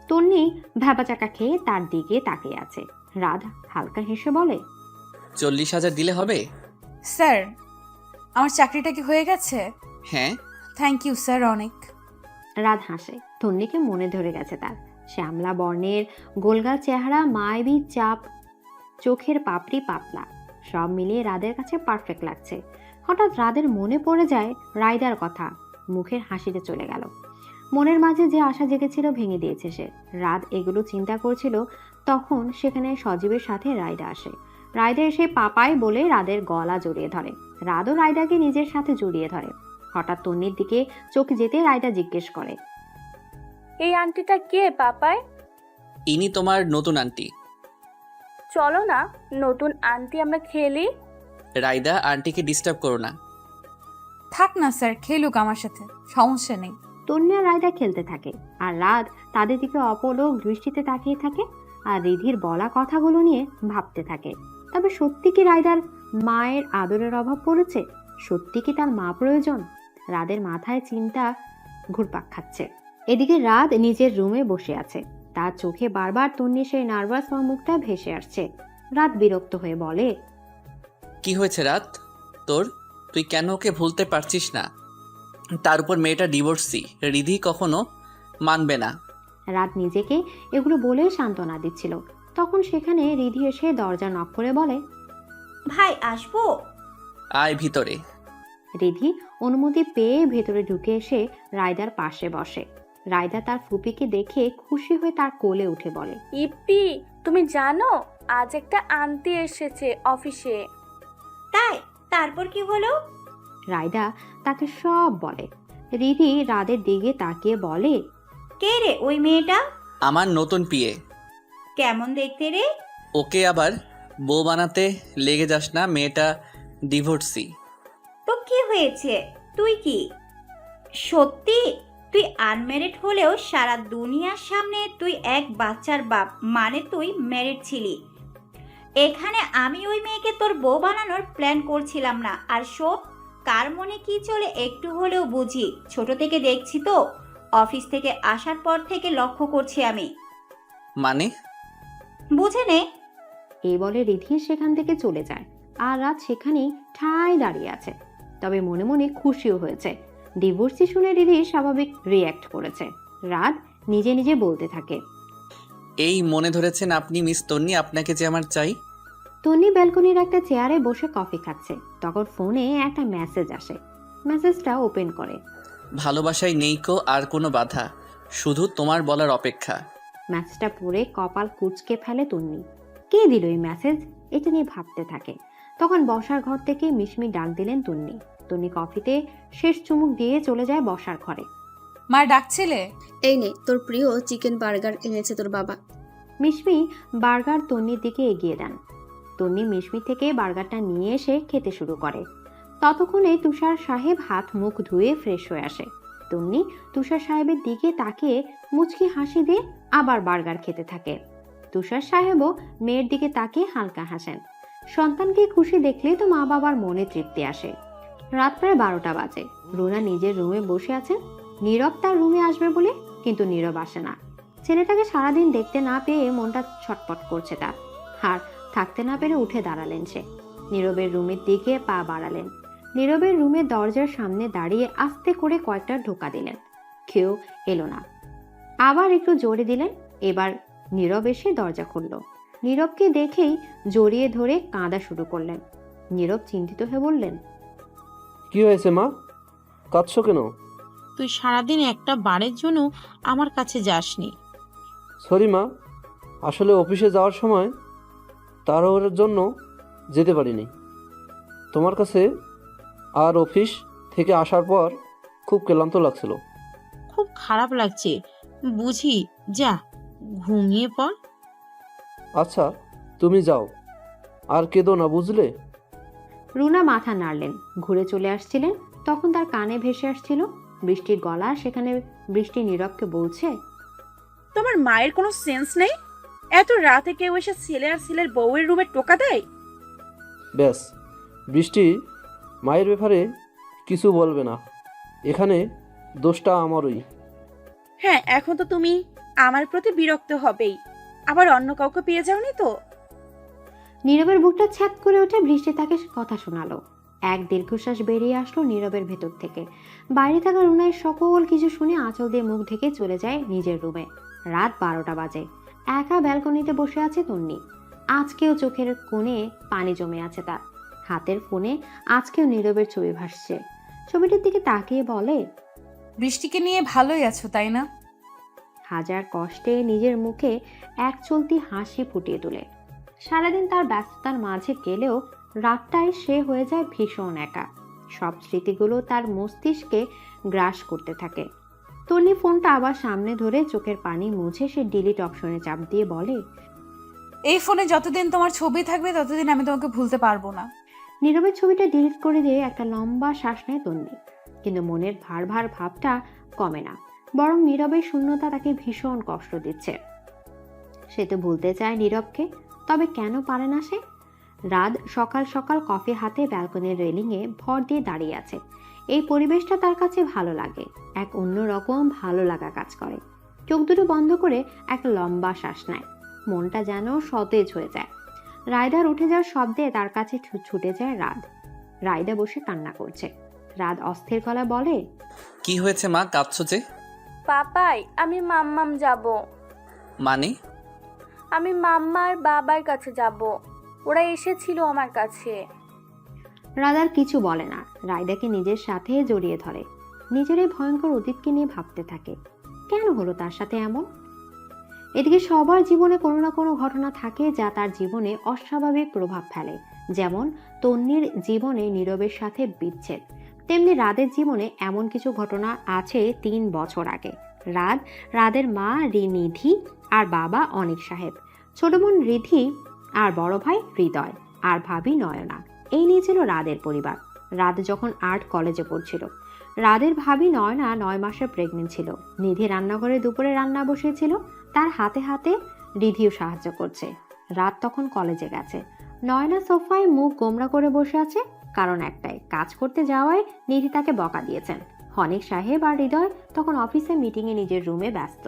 তন্নি ভ্যাবাচাকা খেয়ে তার দিকে তাকিয়ে আছে। রাত হালকা হেসে বলে, 40,000 দিলে হবে? স্যার, আমার চাকরিটা কি হয়ে গেছে? হ্যাঁ। থ্যাংক ইউ স্যার, অনেক। রাত হাসে। তন্নিকে মনে ধরে গেছে তার। শ্যামলা বর্ণের গোলগাল চেহারা, মায়াবী চাপ, চোখের পাপড়ি পাতলা, সব মিলিয়ে রাদের কাছে পারফেক্ট লাগছে। হঠাৎ রাদের মনে পড়ে যায় রায়দার কথা। মুখের হাসিতে চলে গেল। মনের মাঝে যে আশা জেগেছিল ভেঙে দিয়েছে সে। রাত এগুলো চিন্তা করছিল, তখন সেখানে সজীবের সাথে রায়দা আসে। রায়দা এসে পাপাই বলে রাদের গলা জড়িয়ে ধরে। রাদও রায়দাকে নিজের সাথে জড়িয়ে ধরে। হঠাৎ তন্নির দিকে চোখ যেতে রায়দা জিজ্ঞেস করে, এই আন্টিটা কে পাপায়? ইনি তোমার নতুন আন্টি। চলো না নতুন আন্টি আমরা খেলি। রায়দা, আন্টিকে ডিস্টার্ব করো না। থাক না স্যার, খেলুক আমার সাথে, সমস্যা নেই। তন্নি আর রায়দা খেলতে থাকে, আর রাত তাদের দিকে অপলক দৃষ্টিতে তাকিয়ে থাকে আর রিধির বলা কথাগুলো নিয়ে ভাবতে থাকে। তবে সত্যি কি রায়দার মায়ের আদরের অভাব পড়েছে? সত্যি কি তার মা প্রয়োজন? রাদের মাথায় চিন্তা ঘুরপাক খাচ্ছে। এদিকে রাত নিজের রুমে বসে আছে। তার চোখে বারবার তন্নির সেই নার্ভাস মুখটা ভেসে আসছে। রাত বিরক্ত হয়ে বলে, কি হয়েছে রাত তোর? তুই কেন ওকে ভুলতে পারছিস না? তার উপর মেয়েটা ডিভোর্সি, রিধি কখনো মানবে না। রাত নিজেকে এগুলো বলে সান্ত্বনা দিচ্ছিল, তখন সেখানে রিধি এসে দরজা নক করে বলে, ভাই আসবো? আয় ভিতরে। রিধি অনুমতি পেয়ে ভেতরে ঢুকে এসে রায়দার পাশে বসে। রায়দা তার ফুপিকে দেখে খুশি হয়ে তার কোলে উঠে বলে, ইপি, তুমি জানো আজ একটা আন্টি এসেছে অফিসে। তাই? তারপর কি হলো? রায়দা তাকে সব বলে। রিধি রাদের দিকে তাকিয়ে বলে, কে রে ওই মেয়েটা? আমার নতুন পিয়ে। কেমন দেখতে রে? ওকে আবার বউ বানাতে লেগে যাস না, মেয়েটা ডিভোর্সি। তো কি হয়েছে? তুই কি সত্যি তুই আনম্যারিড হলেও সারা দুনিয়ার সামনে তুই এক বাচ্চার বাপ, মানে তুই ম্যারিড ছিলি। এখানে আমি ওই মেয়েকে তোর বউ বানানোর প্ল্যান করছিলাম না। আর শোন, কার মনে কি চলে একটু হলেও বুঝি, ছোট থেকে দেখছি তো, অফিস থেকে আসার পর থেকে লক্ষ্য করছি আমি। মানে? বুঝে নে। এই বলে রিধি সেখান থেকে চলে যায়, আর রাত সেখানেই ঠায় দাঁড়িয়ে আছে। তবে মনে মনে খুশিও হয়েছে। ডিভোর্সি শুনে রিধি স্বাভাবিক রিয়্যাক্ট করেছে। রাত নিজে নিজে বলতে থাকে, এই মনে ধরেছেন আপনি মিস তন্নি, আপনাকে যে আমার চাই। তন্নি ব্যালকনির একটা চেয়ারে বসে কফি খাচ্ছে। তখন ফোনে একটা মেসেজ আসে। মেসেজটা ওপেন করে, ভালোবাসায় নেই কো আর কোনো বাধা, শুধু তোমার বলার অপেক্ষা। মেসেজটা পড়ে কপাল কুঁচকে ফেলে তন্নি। কে দিল এই মেসেজ? এটা নিয়ে ভাবতে থাকে। তখন বসার ঘর থেকে মিশমি ডাক দিলেন তন্নি। তন্নি কফিতে শেষ চুমুক দিয়ে চলে যায় বসার ঘরে। মা ডাকছিলে? এই নে তোর প্রিয় চিকেন বার্গার এনেছে তোর বাবা। মিশমি বার্গার তন্নির দিকে এগিয়ে দেন। তন্নি মিশমি থেকে বার্গারটা নিয়ে এসে খেতে শুরু করে। ততক্ষণে তুষার সাহেব হাত মুখ ধুয়ে ফ্রেশ হয়ে আসে। তন্নি তুষার সাহেবের দিকে তাকিয়ে মুচকি হাসি দিয়ে আবার বার্গার খেতে থাকে। তুষার সাহেবও মেয়ের দিকে তাকিয়ে হালকা হাসেন। সন্তানকে খুশি দেখলেই তো মা বাবার মনে তৃপ্তি আসে। রাত প্রায় 12টা বাজে। রুনা নিজের রুমে বসে আছেন। নীরব তার রুমে আসবে বলে, কিন্তু নীরব আসে না। ছেলেটাকে সারাদিন দেখতে না পেয়ে মনটা ছটপট করছে তার। আর থাকতে না পেরে উঠে দাঁড়ালেন সে। নীরবের রুমের দিকে পা বাড়ালেন। নীরবের রুমের দরজার সামনে দাঁড়িয়ে আস্তে করে কয়েকটা ঢোকা দিলেন। কেউ এলো না। আবার একটু জোরে দিলেন। এবার নীরব এসে দরজা খুলল। নীরবকে দেখেই জড়িয়ে ধরে কাঁদা শুরু করলেন। নীরব চিন্তিত হয়ে বললেন, কি হয়েছে মা, কাঁদছো কেন? তুই সারাদিন একটা বারের জন্য আমার কাছে যাসনি। সরি মা, আসলে অফিসে যাওয়ার সময় তাড়াহুড়োর জন্য যেতে পারিনি তোমার কাছে। আর অফিস থেকে আসার পর খুব ক্লান্ত লাগছিল। খুব খারাপ লাগছে বুঝি, যা ঘুমিয়ে পড়। আচ্ছা তুমি যাও, আর কেঁদো না বুঝলে। রুনা মাথা নাড়লেন। ঘুরে চলে আসছিলেন, তখন তার কানে ভেসে আসছিল বৃষ্টির গলা। সেখানে বৃষ্টি নীরবকে বলছে, তোমার মায়ের কোনো সেন্স নেই? এত রাতে কেউ এসে ছেলে আর ছেলের বউয়ের রুমে টোকা দেয়? ব্যাস, বৃষ্টি মায়ের ব্যাপারে কিছু বলবে না। এখানে দোষটা আমারই। হ্যাঁ, এখন তো তুমি আমার প্রতি বিরক্ত হবেই। আবার অন্য কাউকে পেয়ে যাওনি তো? নীরবের বুকটা ছ্যাদ করে উঠে বৃষ্টি তাকে কথা শোনালো। এক দীর্ঘশ্বাস বেরিয়ে আসলো নীরবের ভেতর থেকে। বাইরে থাকা রুনার সকল কিছু শুনে আঁচল দিয়ে মুখ ঢেকে চলে যায় নিজের রুমে। রাত 12টা বাজে। একা ব্যালকনিতে বসে আছে তন্নি। আজকেও চোখের কোণে পানি জমে আছে তার। হাতের ফোনে আজকেও নীরবের ছবি ভাসছে। ছবিটির দিকে তাকিয়ে বলে, বৃষ্টিকে নিয়ে ভালোই আছো তাই না? হাজার কষ্টে নিজের মুখে এক চলতি হাসি ফুটিয়ে তোলে। সারাদিন তার ব্যস্ততার মাঝে গেলেও রাতটায় সে হয়ে যায় ভীষণ একা। সব স্মৃতিগুলো তার মস্তিষ্কে গ্রাস করতে থাকে। তন্নি ফোনটা আবার সামনে ধরে চোখের পানি মুছে সে ডিলিট অপশনে চাপ দিয়ে বলে, এই ফোনে যতদিন তোমার ছবি থাকবে ততদিন আমি তোমাকে ভুলতে পারবো না। নীরবের ছবিটা ডিলিট করে দিয়ে একটা লম্বা শ্বাস নেয় তন্নি। কিন্তু মনের ভার ভার ভাবটা কমে না, বরং নীরবের শূন্যতা তাকে ভীষণ কষ্ট দিচ্ছে। সে তো ভুলতে চায় নীরবকে, তবে কেন পারে না সে? রাত সকাল সকাল কফি হাতে ব্যালকনির রেলিংয়ে ভর দিয়ে দাঁড়িয়ে আছে। এই পরিবেশটা তার কাছে ভালো লাগে। এক অন্যরকম ভালো লাগা কাজ করে। চোখ দুটো বন্ধ করে একটা লম্বা শ্বাস নেয়। মনটা যেন সতেজ হয়ে যায়। রায়দার উঠে যাওয়ার শব্দে তার কাছে ছুটে যায় রাত। রায়দা বসে কান্না করছে। রাত অস্থির গলায় বলে, কি হয়েছে মা, কাঁদছো যে? পাপাই, আমি মাম্মাম যাব। মানে? আমি মাম্মার বাবার কাছে যাব। ওরা এসেছিল আমার কাছে। রাত আর কিছু বলে না। রায়দাকে নিজের সাথে জড়িয়ে ধরে। নিজের এই ভয়ঙ্কর অতীতকে নিয়ে ভাবতে থাকে, কেন হলো তার সাথে এমন। এদিকে সবার জীবনে কোনো না কোনো ঘটনা থাকে যা তার জীবনে অস্বাভাবিক প্রভাব ফেলে। যেমন তন্নির জীবনে নীরবের সাথে বিচ্ছেদ, তেমনি রাদের জীবনে এমন কিছু ঘটনা আছে 3 বছর আগে। রাদের মা নিধি আর বাবা অনিক সাহেব, ছোট বোন রিধি আর বড় ভাই হৃদয় আর ভাবি নয়না, এই নিয়ে ছিল রাদের পরিবার। রাত যখন আর্ট কলেজে পড়ছিল। রাদের ভাবি নয়না 9 মাসে প্রেগনেন্ট ছিল। নিধি রান্নাঘরে দুপুরে রান্না বসিয়েছিল। তার হাতে হাতে রিধিও সাহায্য করছে। রাত তখন কলেজে গেছে। নয়না সোফায় মুখ গোমড়া করে বসে আছে, কারণ একটাই, কাজ করতে যাওয়ায় নিধি তাকে বকা দিয়েছেন। অনিক সাহেব আর হৃদয় তখন অফিসে মিটিংয়ে নিজের রুমে ব্যস্ত।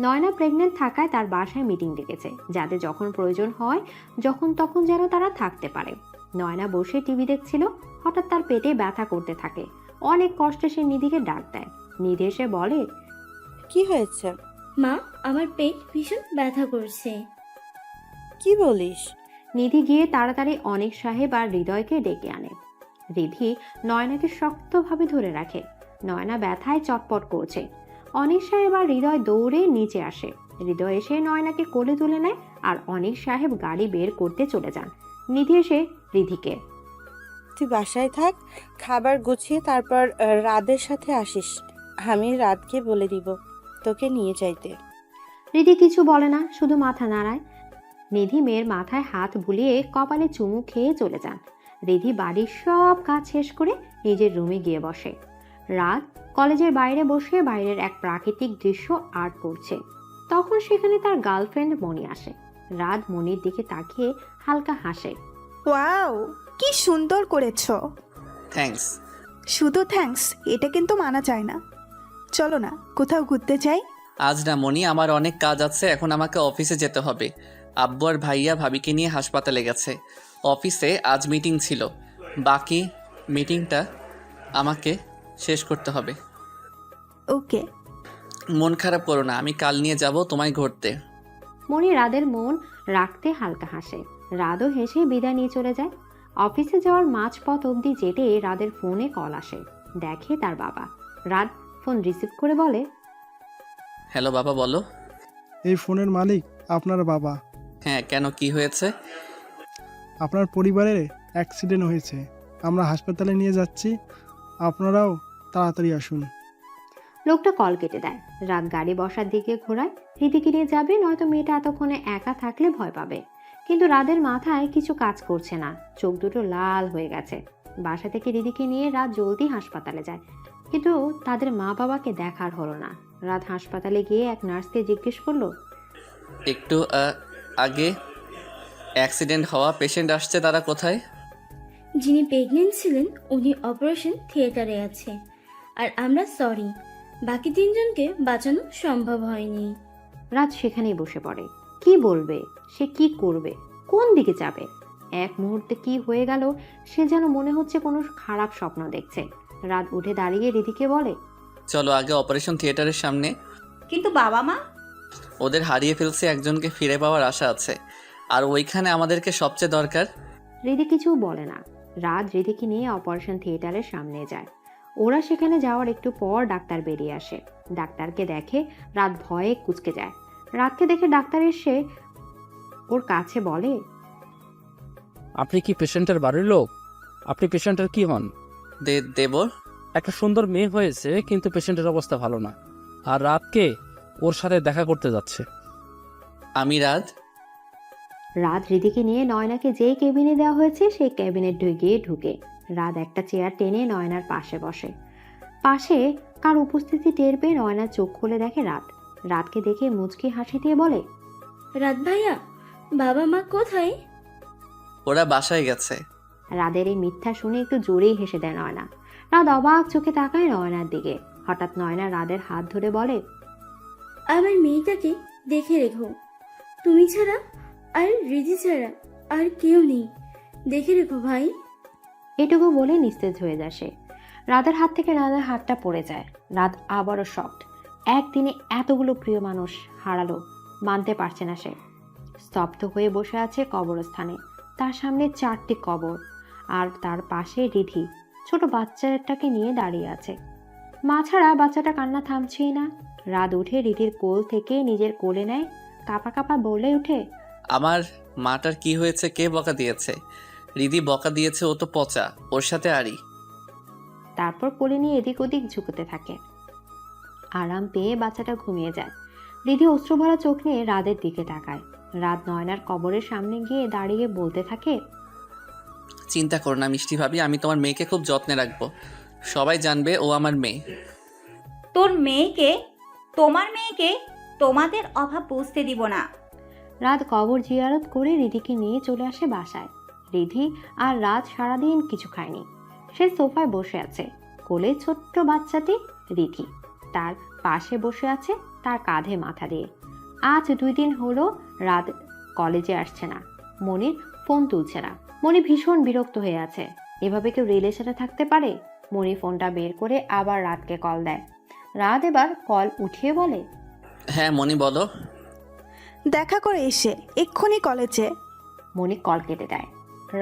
নয়না প্রেগনেন্ট থাকায় তার বাসায় মিটিং ডেকেছে, যাতে যখন প্রয়োজন হয় যখন তখন যেন তারা থাকতে পারে। নয়না বসে টিভি দেখছিল। হঠাৎ তার পেটে ব্যথা করতে থাকে। অনেক কষ্টে সে নিধিকে ডাক দেয়। নিধি এসে বলে, কি হয়েছে মা? আমার পেট ভীষণ ব্যথা করছে। কি বলিস? নিধি গিয়ে তাড়াতাড়ি অনিক সাহেব আর হৃদয়কে ডেকে আনে। রিধি নয়নাকে শক্তভাবে ধরে রাখে। নয়না ব্যথায় চটপট করছে। অনিক সাহেব আর হৃদয় দৌড়ে নিচে আসে। হৃদয় এসে নয়নাকে কোলে তুলে নেয় আর অনিক সাহেব গাড়ি বের করতে চলে যান। নিধি এসে রিধিকে, তুই বাসায় থাক, খাবার গুছিয়ে তারপর রাতের সাথে আসিস। আমি রাতকে বলে দিব তোকে নিয়ে যাইতে। রিধি কিছু বলে না, শুধু মাথা নাড়ায়। নিধি মেয়ের মাথায় হাত বুলিয়ে কপালে চুমু খেয়ে চলে যান। রিধি বাড়ির সব কাজ শেষ করে নিজের রুমে গিয়ে বসে। রাত কলেজের বাইরে বসে বাইরের এক প্রাকৃতিক দৃশ্য আর্ট করছে। তখন সেখানে তার গার্লফ্রেন্ড মনি আসে। রাত মনির দিকে তাকিয়ে হালকা হাসে। ওয়াও, কি সুন্দর করেছো। থ্যাঙ্কস। শুধু থ্যাঙ্কস এটা কিন্তু মানা যায় না। চলো না কোথাও ঘুরতে যাই। আজ না মনি, আমার অনেক কাজ আছে, এখন আমাকে অফিসে যেতে হবে। আব্বু আর ভাইয়া ভাবিকে নিয়ে হাসপাতালে গেছে। অফিসে আজ মিটিং ছিল, বাকি মিটিংটা আমাকে শেষ করতে হবে। ওকে। মন খারাপ করো না, আমি কাল নিয়ে যাব তোমায় ঘুরতে। মনি রাদের মন রাখতে হালকা হাসে। রাদও হেসে বিদায় নিয়ে চলে যায়। অফিসে যাওয়ার মাঝপথ অবধি যেতে রাদের ফোনে কল আসে। দেখে তার বাবা। রাত ফোন রিসিভ করে বলে, হ্যালো বাবা, বলো। এই ফোনের মালিক আপনার বাবা। হ্যাঁ, কেন, কি হয়েছে? আপনার পরিবারের অ্যাক্সিডেন্ট হয়েছে, আমরা হাসপাতালে নিয়ে যাচ্ছি, আপনারাও তাড়াতাড়ি আসুন। লোকটা কল কেটে দেয়। রাত গাড়ি বসার দিকে ঘোরায়। হৃদিকে নিয়ে যাবে, নয়তো মেয়েটা এতক্ষণে একা থাকলে ভয় পাবে। কিন্তু রাদের মাথায় কিছু কাজ করছে না, চোখ দুটো লাল হয়ে গেছে। বাসা থেকে হৃদিকে নিয়ে রাত জলদি হাসপাতালে যায়, কিন্তু তাদের মা বাবাকে দেখার হলো না। রাত হাসপাতালে গিয়ে এক নার্সকে জিজ্ঞেস করলো, একটু আগে অ্যাক্সিডেন্ট হওয়া পেশেন্ট আসছে, তারা কোথায়? যিনি প্রেগনেন্ট ছিলেন উনি অপারেশন থিয়েটারে আছে, আর আমরা সরি বাকি তিনজনকে বাঁচানো সম্ভব হয়নি। রাত সেখানেই বসে পড়ে। কি বলবে, সে কি করবে, কোন দিকে যাবে? এক মুহূর্তে কি হয়ে গেল সে যেন মনে হচ্ছে কোনো খারাপ স্বপ্ন দেখছে। রাত উঠে দাঁড়িয়ে রিধিকে বলে, চলো আগে অপারেশন থিয়েটারের সামনে। কিন্তু বাবা মা? ওদের হারিয়ে ফেলছে, একজনকে ফিরে পাওয়ার আশা আছে, আর ওইখানে আমাদেরকে সবচেয়ে দরকার। রিধি কিছু বলে না। রাত রিধিকে নিয়ে অপারেশন থিয়েটারের সামনে যায়। ওরা সেখানে যাওয়ার একটু পর ডাক্তার বেরিয়ে আসে। ডাক্তারকে দেখে রাত ভয়ে কুঁচকে যায়। রাতকে দেখে ডাক্তার এসে ওর কাছে বলে, আপনি কি পেশেন্টের বাড়ির লোক? আপনি পেশেন্টের কি হন? দেবর। একটা সুন্দর মেয়ে হয়েছে, কিন্তু পেশেন্টের অবস্থা ভালো না, আর রাতকে ওর সাথে দেখা করতে যাচ্ছে। আমি রাত। রাত রিধিকে নিয়ে নয়নাকে যেই কেবিনে দেওয়া হয়েছে সেই কেবিনে ঢুকে রাত একটা চেয়ার টেনে নয়নার পাশে বসে। পাশে কার উপস্থিতি টের পেয়ে নয়না চোখ খুলে দেখে রাত। রাতকে দেখে মুচকি হাসি দিয়ে বলে, রাত ভাইয়া, বাবা মা কোথায়? ওরা বাসায় গেছে। রাদের এই মিথ্যা শুনে একটু জোরেই হেসে দেয় নয়না। রাত অবাক চোখে তাকায় নয়নার দিকে। হঠাৎ নয়না রাদের হাত ধরে বলে, আমার মেয়েটাকে দেখে রেখো, তুমি ছাড়া আর রিধি ছাড়া আর কেউ নেই, দেখে রেখো ভাই। এটুকু বলে নিস্তেজ হয়ে যায় সে। রাতের হাত থেকে রাতের হাতটা পড়ে যায়। রাত আবারও শকড। একদিনে এতগুলো প্রিয় মানুষ হারালো, মানতে পারছে না সে। স্তব্ধ হয়ে বসে আছে কবরস্থানে। তার সামনে 4টি কবর, আর তার পাশে রিধি ছোট বাচ্চাটাকে নিয়ে দাঁড়িয়ে আছে। মা ছাড়া বাচ্চাটা কান্না থামছেই না। রাত উঠে রিধির কোল থেকে নিজের কোলে নেয়। কাঁপা কাঁপা বলে উঠে, আমার মাটার কি হয়েছে, কে বকা দিয়েছে? রিধি বকা দিয়েছে, ও তো পচা, ওর সাথে আরি। তারপর কোলে নিয়ে এদিক ওদিক ঝুঁকতে থাকে। আরাম পেয়ে বাচ্চাটা ঘুমিয়ে যায়। রিধি অশ্রুভরা চোখ নিয়ে রাদের দিকে তাকায়। রাত নয়নার কবরের সামনে গিয়ে দাঁড়িয়ে বলতে থাকে, চিন্তা করো না মিষ্টি ভাবি, আমি তোমার মেয়েকে খুব যত্নে রাখবো, সবাই জানবে ও আমার মেয়ে। তোর মেয়েকে, তোমার মেয়েকে তোমাদের অভাব বুঝতে দিব না। রাত কবর জিয়ারত করে রিধিকে নিয়ে চলে আসে বাসায়। রিধি আর রাত সারাদিন কিছু খায়নি। সে সোফায় বসে আছে, কোলে ছোট্ট বাচ্চাটি রিধি তার পাশে বসে আছে, তার কাঁধে মাথা দিয়ে। আজ 2 দিন হলো রাত কলেজে আসছে না। মনির ফোন তুলছে না। মনি ভীষণ বিরক্ত হয়ে আছে। এভাবে কেউ রিলেশনে থাকতে পারে? মনি ফোনটা বের করে আবার রাতকে কল দেয়। রাত এবার কল উঠিয়ে বলে, হ্যাঁ মনি, বলো। দেখা করে এসে এক্ষুনি কলেজে। মনি কল কেটে দেয়।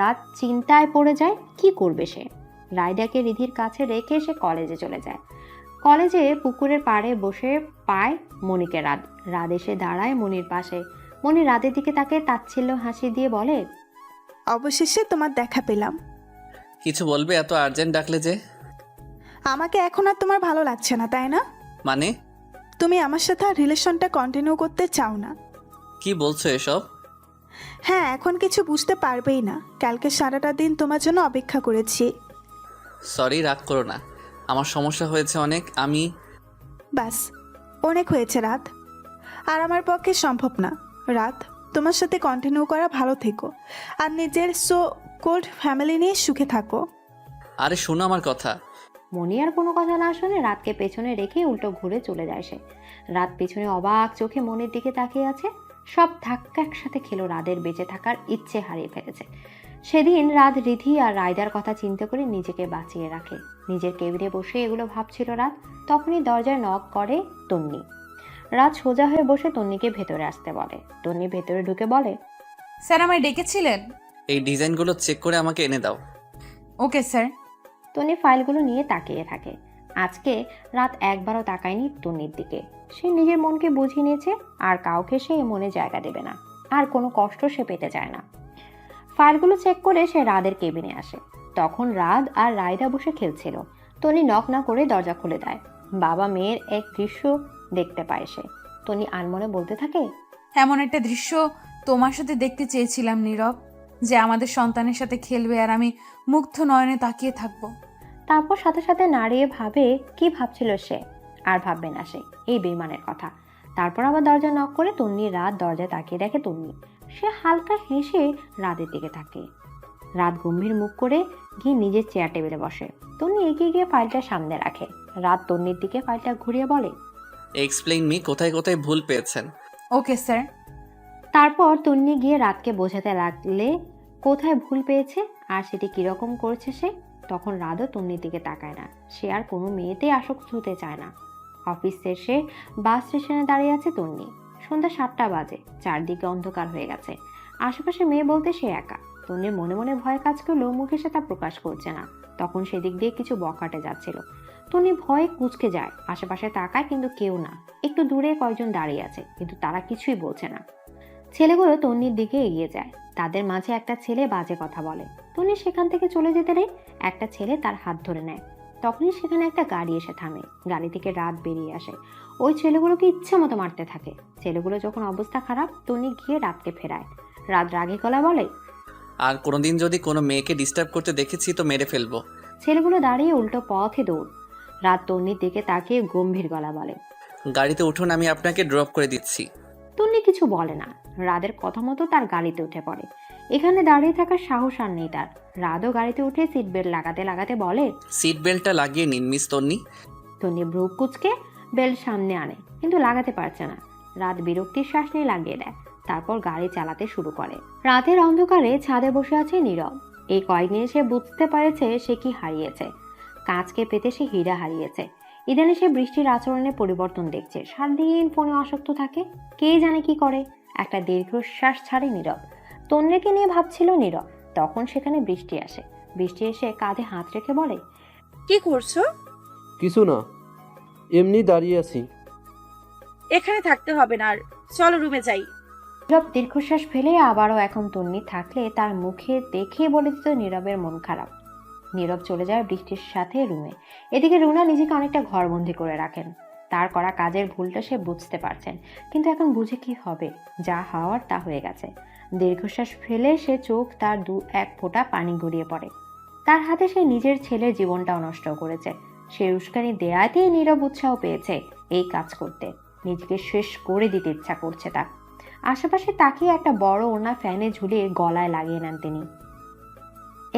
রাত চিন্তায় পড়ে যায়, কি করবে সে। রায়দাকে রিধির কাছে রেখে সে কলেজে চলে যায়। কলেজে পুকুরের পাড়ে বসে পায় মনিকে রাত। রাত এসে দাঁড়ায় মনির পাশে। মনি রাতের দিকে তাকে তাচ্ছিল্য হাসি দিয়ে বলে, অবশেষে তোমার দেখা পেলাম। কিছু বলবে? এত আর্জেন্ট ডাকলে যে? আমাকে এখন আর তোমার ভালো লাগছে না, তাই না? মানে? তুমি আমার সাথে আর রিলেশনটা কন্টিনিউ করতে চাও না। কি বলছো এসব? হ্যাঁ, এখন কিছু বুঝতে পারবেই না। কালকে সারাটা দিন তোমার জন্য অপেক্ষা করেছি। সরি, রাগ করো না। আমার সমস্যা হয়েছে অনেক। বাস, অনেক হয়েছে রাত। আর আমার পক্ষে সম্ভব না। রাত, তোমার সাথে কন্টিনিউ করা। ভালো থেকো আর নিজের সো কোল্ড ফ্যামিলি নিয়ে সুখে থাকো। আরে শোনো আমার কথা। মনি আর কোনো কথা না শুনে রাতকে পেছনে রেখে উল্টো ঘুরে চলে যায় সে। রাত পেছনে অবাক চোখে মনির দিকে তাকিয়ে আছে। সব ধাক্কা একসাথে খেলো, রাদের বেঁচে থাকার ইচ্ছে হারিয়ে ফেলেছে। সেদিন রাত রিধি আর রায়দার কথা চিন্তা করে নিজেকে বাঁচিয়ে রাখে। নিজের কেবিনে বসে এগুলো ভাবছিল রাত। তখনই দরজায় নক করে তন্নি। রাত সোজা হয়ে বসে তন্নিকে ভেতরে আসতে বলে। তন্নি ভেতরে ঢুকে বলে, স্যার আমায় ডেকেছিলেন? এই ডিজাইনগুলো চেক করে আমাকে এনে দাও। Okay sir. তন্নি ফাইলগুলো নিয়ে তাকিয়ে থাকে। আজকে রাত একবারও তাকায়নি তন্নির দিকে। সে নিজের মনকে বুঝিয়ে নিয়েছে আর কাউকে সে মনে জায়গা দেবে না, আর কোনো কষ্ট সে পেতে চায় না। ফাইলগুলো চেক করে সে রাদের কেবিনে আসে। তখন রাত আর রায়দা বসে খেলছিল। তন্নি নক না করে দরজা খুলে দেয়। বাবা মেয়ের এক দৃশ্য দেখতে পায় সে। তন্নি আনমনে বলতে থাকে, এমন একটা দৃশ্য তোমার সাথে দেখতে চেয়েছিলাম নীরব, যে আমাদের সন্তানের সাথে খেলবে আর আমি মুগ্ধ নয়নে তাকিয়ে থাকবো। তারপর সাথে সাথে নাড়িয়ে ভাবে কি ভাবছিল সে, আর ভাববে না সে এই বেইমানের কথা। তারপর আবার দরজা নক করে তন্নি। রাত দরজায় তাকিয়ে দেখে তন্নি। সে হালকা হেসে রাতের দিকে থাকে। রাত গম্ভীর মুখ করে গিয়ে নিজের চেয়ার টেবিলে বসে। তন্নি এগিয়ে গিয়ে ফাইলটা সামনে রাখে। রাত তন্নির দিকে ফাইলটা ঘুরিয়ে বলে, এক্সপ্লেইন মি, কোথায় কোথায় ভুল পেয়েছেন। Okay sir. তারপর তন্নি গিয়ে রাতকে বোঝাতে লাগলে কোথায় ভুল পেয়েছে আর সেটি কিরকম করছে সে। তখন রাতও তন্নির দিকে তাকায় না। সে আর কোনো মেয়েতেই আসক্ত হতে চায় না। অফিস শেষে বাস স্টেশনে দাঁড়িয়ে আছে তন্নি। সন্ধ্যা 7টা বাজে। চারদিকে অন্ধকার হয়ে গেছে। আশেপাশে মেয়ে বলতে সে একা। তন্নির মনে মনে ভয় কাজ করলেও মুখে সেটা প্রকাশ করছে না। তখন সেদিক দিয়ে কিছু বখাটে যাচ্ছিল। তন্নি ভয়ে কুঁচকে যায়। আশেপাশে তাকায় কিন্তু কেউ না। একটু দূরে কয়েকজন দাঁড়িয়ে আছে কিন্তু তারা কিছুই বলছে না। ছেলেগুলো তন্নির দিকে এগিয়ে যায়। তাদের মাঝে একটা ছেলে বাজে কথা বলে। তন্নি সেখান থেকে চলে যেতে নেই। একটা ছেলে তার হাত ধরে নেয়। তখনই সেখানে একটা গাড়ি এসে থামে। গাড়ি থেকে রাত বেরিয়ে আসে। ওই ছেলেগুলোকে ইচ্ছে মতো মারতে থাকে। ছেলেগুলো যখন অবস্থা খারাপ, তন্নি গিয়ে রাতকে ফেরায়। রাত রাগে গলা বলে, আর কোনোদিন যদি কোনো মেয়েকে ডিস্টার্ব করতে দেখেছি তো মেরে ফেলবো। ছেলেগুলো দাঁড়িয়ে উল্টো পথে দৌড়। রাত তন্নির দিকে তাকিয়ে গম্ভীর গলা বলে, গাড়িতে উঠুন, আমি আপনাকে ড্রপ করে দিচ্ছি। তন্নি কিছু বলে না। রাদের কথা মতো তার গাড়িতে উঠে পড়ে। এখানে দাঁড়িয়ে থাকার সাহস আর নেই তার। রাতও গাড়িতে উঠে সিট বেল্ট লাগাতে লাগাতে বলে, সিট বেল্টটা লাগিয়ে নিন মিস তন্নি। তন্নি ভ্রু কুচকে বেল্ট সামনে আনে কিন্তু লাগাতে পারছে না। রাত বিরক্তির শ্বাস নিয়ে লাগিয়ে দেয়। তারপর গাড়ি চালাতে শুরু করে। রাতের অন্ধকারে ছাদে বসে আছে নীরব। এই কয়েকদিনে সে বুঝতে পারেছে সে কি হারিয়েছে। কাঁচকে পেতে সে হীরা হারিয়েছে। ইদানে সে বৃষ্টির আচরণে পরিবর্তন দেখছে। সারাদিন ফোনে আসক্ত থাকে। কে জানে কি করে। একটা দীর্ঘশ্বাস ছাড়ে নীরব। তন্নিকে নিয়ে ভাবছিল নীরব। তখন সেখানে বৃষ্টি আসে। বৃষ্টি এসে কাঁধে হাত রেখে বলে, কি করছো? কিছু না, এমনি দাঁড়িয়ে আছি। এখানে থাকতে হবে না আর, চলো রুমে যাই। নীরব দীর্ঘশ্বাস ফেলে আবারও এখন তন্নি থাকলে তার মুখে দেখে বলে দিত নীরবের মন খারাপ। নীরব চলে যায় বৃষ্টির সাথে রুমে। এদিকে রুনা নিজেকে অনেকটা ঘরবন্দি করে রাখেন। তার করা কাজের ভুলটা সে বুঝতে পারছেন, কিন্তু এখন বুঝে কি হবে। যা হওয়ার তা হয়ে গেছে। দীর্ঘশ্বাস ফেলে সে চোখ তার 2-1 ফোঁটা পানি গড়িয়ে পড়ে। তার হাতে সে নিজের ছেলের জীবনটাও নষ্ট করেছে। সে উস্কানি দেয়াতেই নীরব উৎসাহ পেয়েছে এই কাজ করতে। নিজেকে শেষ করে দিতে ইচ্ছা করছে তার। আশেপাশে তাকিয়ে একটা বড় ওড়না ফ্যানে ঝুলিয়ে গলায় লাগিয়ে নেন তিনি।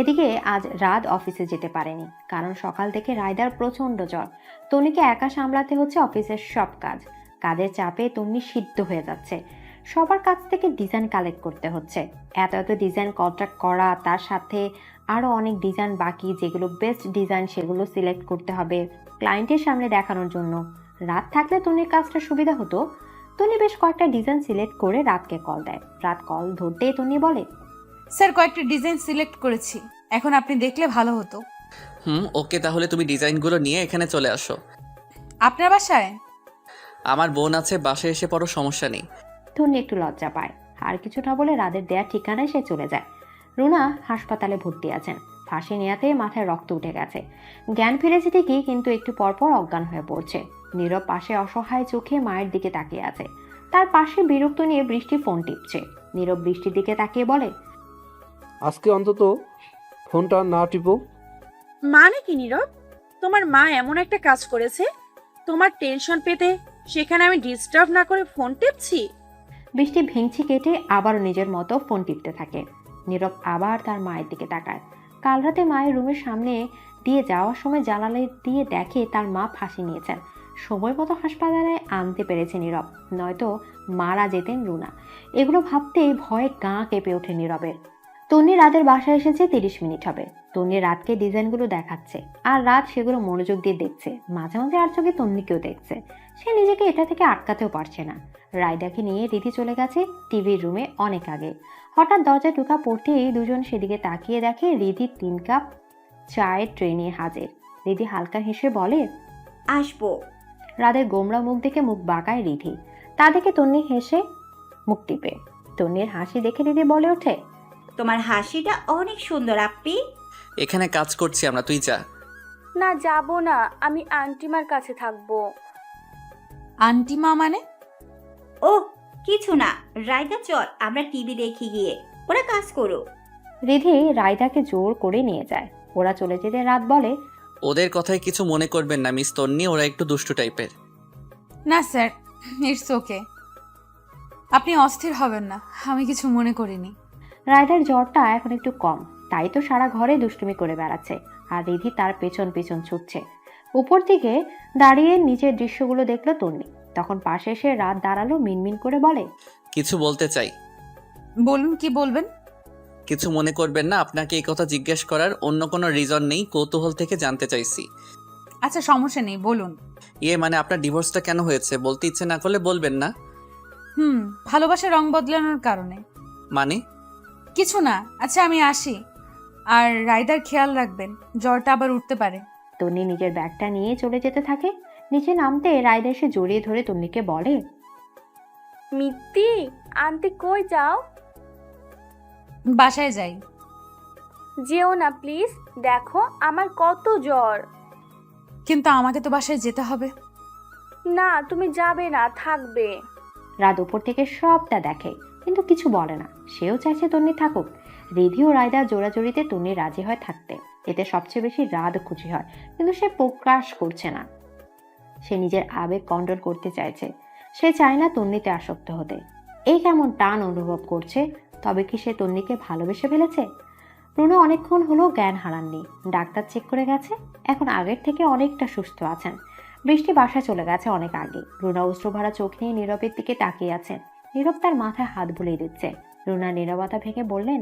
এদিকে আজ রাত অফিসে যেতে পারেনি, কারণ সকাল থেকে রায়দার প্রচন্ড জ্বর। তন্নিকে একা সামলাতে হচ্ছে অফিসের সব কাজ। কাজের চাপে তন্নি সিদ্ধ হয়ে যাচ্ছে। সবার কাছ থেকে ডিজাইন কালেক্ট করতে হচ্ছে। এত এত ডিজাইন কন্ট্রাক্ট করা, তার সাথে আরও অনেক ডিজাইন বাকি, যেগুলো বেস্ট ডিজাইন সেগুলো সিলেক্ট করতে হবে ক্লায়েন্টের সামনে দেখানোর জন্য। রাত থাকলে তন্নির কাজটা সুবিধা হতো। তন্নি বেশ কয়েকটা ডিজাইন সিলেক্ট করে রাতকে কল দেয়। রাত কল ধরতেই তন্নি বলে, স্যার কয়েকটা ডিজাইন সিলেক্ট করেছি, এখন আপনি দেখলে ভালো হতো। ওকে, তাহলে তুমি ডিজাইনগুলো নিয়ে এখানে চলে আসো। আপনার বাসায়? আমার বোন আছে, বাসায় এসে পড়ো, সমস্যা নেই। তন্নি একটু লজ্জা পায়, আর কিছু না বলে রাদের দেয়া ঠিকানায় সে চলে যায়। রুনা হাসপাতালে ভর্তি আছেন। ফাঁসি নেয়াতে মাথায় রক্ত উঠে গেছে। জ্ঞান ফিরেছে ঠিকই, কিন্তু একটু পরপর অজ্ঞান হয়ে পড়ছে। নীরব পাশে অসহায় চোখে মায়ের দিকে তাকিয়ে আছে। তার পাশে বিরক্ত নিয়ে বৃষ্টি ফোন টিপছে। নীরব বৃষ্টির দিকে তাকিয়ে বলে, আজকে অন্তত ফোনটা না টিপো। মানে কি নীরব? তোমার মা এমন একটা কাজ করেছে তোমার টেনশন পেতে, সেখানে আমি ডিস্টার্ব না করে ফোন টিপছি? বৃষ্টি ভেঙচি কেটে আবারও নিজের মতো ফোন টিপতে থাকে। নীরব আবার তার মায়ের দিকে তাকায়। কাল রাতে মায়ের রুমের সামনে দিয়ে যাওয়ার সময় জানালা দিয়ে দেখে তার মা ফাঁসি নিয়েছেন। সময় মতো হাসপাতালে আনতে পেরেছে নীরব, নয়তো মারা যেতেন রুনা। এগুলো ভাবতেই ভয়ে গা কেঁপে ওঠে নীরবের। তন্নি রাতের বাসায় এসেছে 30 মিনিট হবে। তন্নি রাতকে ডিজাইনগুলো দেখাচ্ছে, আর রাত সেগুলো মনোযোগ দিয়ে দেখছে। মাঝে মাঝে আর চোখে তন্নিকেও দেখছে। সে নিজেকে এটা থেকে আটকাতেও পারছে না। রায়দাকে নিয়ে রীতি চলে গেছে টিভির রুমে অনেক আগে। হঠাৎ দরজায় ঢোকা পড়তেই দুজন সেদিকে তাকিয়ে দেখে রিধি 3 কাপ চায়ের ট্রে নিয়ে হাজির। রিধি হালকা হেসে বলে, আসবো। রাদের গোমড়া মুখ দেখে মুখ বাঁকায় রিধি। তা দেখে তন্নি হেসে মুখ টিপে। তন্নির হাসি দেখে রিধি বলে ওঠে, তোমার হাসিটা অনেক সুন্দর আপি। এখানে কাজ করছি আমরা, তুই যা। না, যাব না, আমি আন্টিমার কাছে থাকবো। আন্টিমা মানে? ও কিছু না, রায়দা চল আমরা টিভি দেখি গিয়ে, ওরা কাজ করো। রিধি রায়দাকে জোর করে নিয়ে যায়। ওরা চলে যেতে রাত বলে, ওদের কথায় কিছু মনে করবেন না মিস তন্নি, ওরা একটু দুষ্টু টাইপের। না স্যার, ইটস ওকে, আপনি অস্থির হবেন না, আমি কিছু মনে করিনি। রায়দার জ্বরটা এখন একটু কম, তাই তো সারা ঘরে দুষ্টুমি করে বেড়াচ্ছে। আর রিধি তার পেছন পেছন ছুটছে। উপর দিকে দাঁড়িয়ে নিচের দৃশ্যগুলো দেখলো তন্নি। তখন পাশে এসে রাত দাঁড়ালো, মিনমিন করে বলে, কিছু বলতে চাই। বলুন, কি বলবেন? কিছু মনে করবেন না, আপনাকে এই কথা জিজ্ঞেস করার অন্য কোনো রিজন নেই, কৌতূহল থেকে জানতে চাইছি। আচ্ছা, সমস্যা নেই, বলুন। মানে আপনার ডিভোর্সটা কেন হয়েছে? বলতে ইচ্ছে না করলে বলবেন না। ভালোবাসার রং বদলানোর কারণে। মানে? কিছু না। আচ্ছা, আমি আসি। আর রায়দার খেয়াল রাখবেন, জ্বরটা আবার উঠতে পারে। তন্নি নিজের ব্যাগটা নিয়ে চলে যেতে থাকে। নিচে নামতে রায়দা এসে জড়িয়ে ধরে তন্নিকে বলে, মিত্তি, আন্টি কই যাও? বাসায় যাই। যেও না প্লিজ, দেখো আমার কত জ্বর। কিন্তু আমাকে তো বাসায় যেতে হবে। না, তুমি যাবে না, থাকবে। রাত উপর থেকে সবটা দেখে, কিন্তু কিছু বলে না। সেও চাইছে তন্নি থাকুক। রিধি ও রায়দা জোড়াজড়িতে তন্নি রাজি হয় থাকতে। এতে সবচেয়ে বেশি রাত খুশি হয়, কিন্তু সে প্রকাশ করছে না। সে নিজের আবেগ কন্ট্রোল করতে চাইছে। সে চায় না তন্নিতে আসক্ত হতে। এই কেমন টান অনুভব করছে। তবে কি সে তন্নিকে ভালোবেসে ফেলেছে? রুনা অনেকক্ষণ হলো জ্ঞান হারাননি। ডাক্তার চেক করে গেছে, এখন আগের থেকে অনেকটা সুস্থ আছেন। বৃষ্টি বাসায় চলে গেছে অনেক আগে। রুনা অশ্রুভরা চোখ নিয়ে নীরবের দিকে তাকিয়ে আছেন। নীরব তার মাথায় হাত বুলিয়ে দিচ্ছে। রুনা নীরবতা ভেঙে বললেন,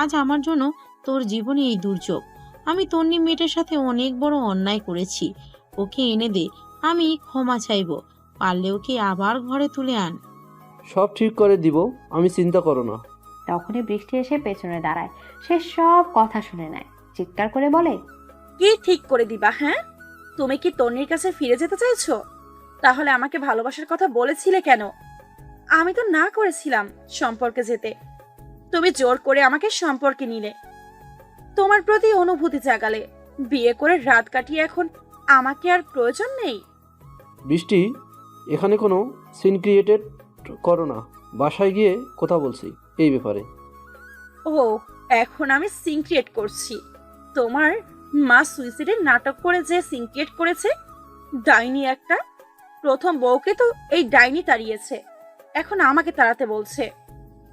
আজ আমার জন্য তোর জীবনে এই দুর্যোগ। আমি তন্নি মেয়েটার সাথে অনেক বড় অন্যায় করেছি। ওকে এনে দে, আমি ক্ষমা চাইব। পারলে ওকে আবার ঘরে তুলে আন। সব ঠিক করে দিব, আমি চিন্তা করো না। তখনই বৃষ্টি এসে পেছনে দাঁড়ায়। সে সব কথা শুনে নেয়। চিৎকার করে বলে, কি ঠিক করে দিবা? হ্যাঁ, তুমি কি তন্নির কাছে ফিরে যেতে চাইছো? তাহলে আমাকে ভালোবাসার কথা বলেছিলে কেন? আমি তো না করেছিলাম সম্পর্কে যেতে। তুমি জোর করে আমাকে সম্পর্কে নিলে, তোমার প্রতি অনুভূতি জাগালে। বিয়ে করে রাত কাটিয়ে এখন আমাকে আর প্রয়োজন নেই। বৃষ্টি, এখানে কোনো সিন ক্রিয়েটেড করো না। বাসায় গিয়ে কথা বলছি এই ব্যাপারে। ও, এখন আমি সিন ক্রিয়েট করছি? তোমার মা সুইসাইডের নাটক করে যে সিন ক্রিয়েট করেছে, ডাইনি একটা। প্রথম বউকে তো এই ডাইনি তাড়িয়েছে, এখন আমাকে তাড়াতে বলছে।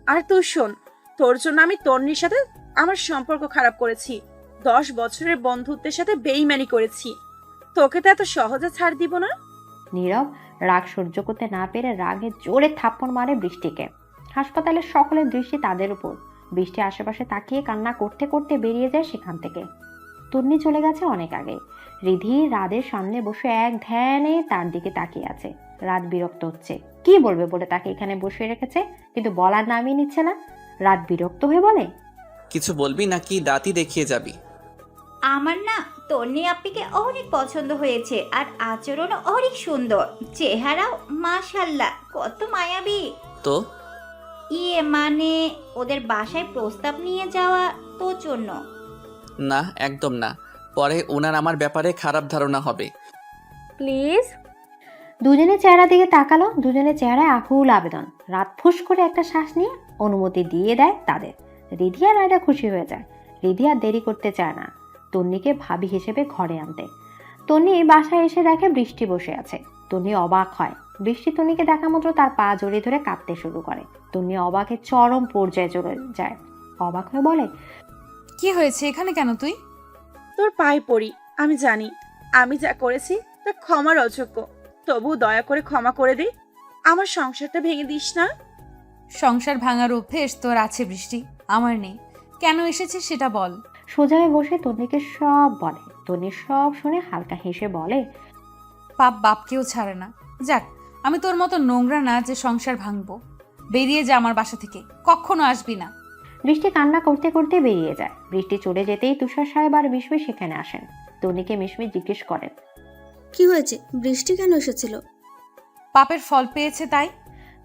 আর তুই শোন, তোর জন্য আমি তন্নির সাথে আমার সম্পর্ক খারাপ করেছি। 10 বছরের বন্ধুত্বের সাথে বেইমানি করেছি। তোকে তো এত সহজে ছাড় দিব না। নীরব রাগ সহ্য করতে না পেরে রাগে জোরে থাপ্পড় মারে বৃষ্টিকে। হাসপাতালের সকলের দৃষ্টি তাদের উপর। বৃষ্টি আশেপাশে তাকিয়ে কান্না করতে করতে বেরিয়ে যায় সেখান থেকে। তন্নি চলে গেছে অনেক আগে। রিধি রাদের সামনে বসে এক ধ্যানে তার দিকে তাকিয়ে আছে। রাত বিরক্ত হচ্ছে, কি বলবে বলে তাকে এখানে বসিয়ে রেখেছে, কিন্তু বলার নামই নিচ্ছে না। রাত বিরক্ত হয়ে বলে, কিছু বলবি নাকি দাঁতই দেখিয়ে যাবি? আমার না তন্নি আপ্পিকে অনেক পছন্দ হয়েছে, আর আচরণও অনেক সুন্দর, চেহারাও মাশাল্লাহ কত মায়াবী। তো মানে ওদের বাসায় প্রস্তাব নিয়ে যাওয়া তোর জন্য? না, একদম না। পরে ওনার আমার ব্যাপারে খারাপ ধারণা হবে। প্লিজ। দুজনের চেহারা দিকে তাকালো, দুজনের চেহারায় আকুল আবেদন। রাত ফুস করে একটা শ্বাস নিয়ে অনুমতি দিয়ে দেয় তাদের। রিধি আর রায়দা খুশি হয়ে যায়। রিধি আর দেরি করতে চায় না তন্নিকে ভাবি হিসেবে ঘরে আনতে। তন্নি বাসায় এসে দেখে বৃষ্টি বসে আছে। তন্নি অবাক হয়। বৃষ্টি তন্নিকে দেখা মাত্র তার পা জড়িয়ে ধরে কাঁদতে শুরু করে। তন্নি অবাকের চরম পর্যায়ে চলে যায়। অবাক হয়ে বলে, কি হয়েছে? এখানে কেন তুই? তোর পায়ে পড়ি, আমি জানি আমি যা করেছি তা ক্ষমার অযোগ্য, তবু দয়া করে ক্ষমা করে দে, আমার সংসারটা ভেঙে দিস না। সংসার ভাঙার অভ্যেস তোর আছে বৃষ্টি, আমার নেই। কেন এসেছিস সেটা বল। সোজা হয়ে বসে তন্নিকে সব বলে। তন্নি সব শুনে হালকা হেসে বলে, পাপ বাপকেও ছাড়ে না। যাক, আমি তোর মতো নোংরা না যে সংসার ভাঙবো। বেরিয়ে যা আমার বাসা থেকে, কখনো আসবি না। বৃষ্টি কান্না করতে করতে বেরিয়ে যায়। বৃষ্টি চলে যেতেই তুষার সাহেব আর মিশমি সেখানে আসেন। তন্নিকে মিশমি জিজ্ঞেস করেন, কি হয়েছে? বৃষ্টি কেন এসেছিল? পাপের ফল পেয়েছে তাই।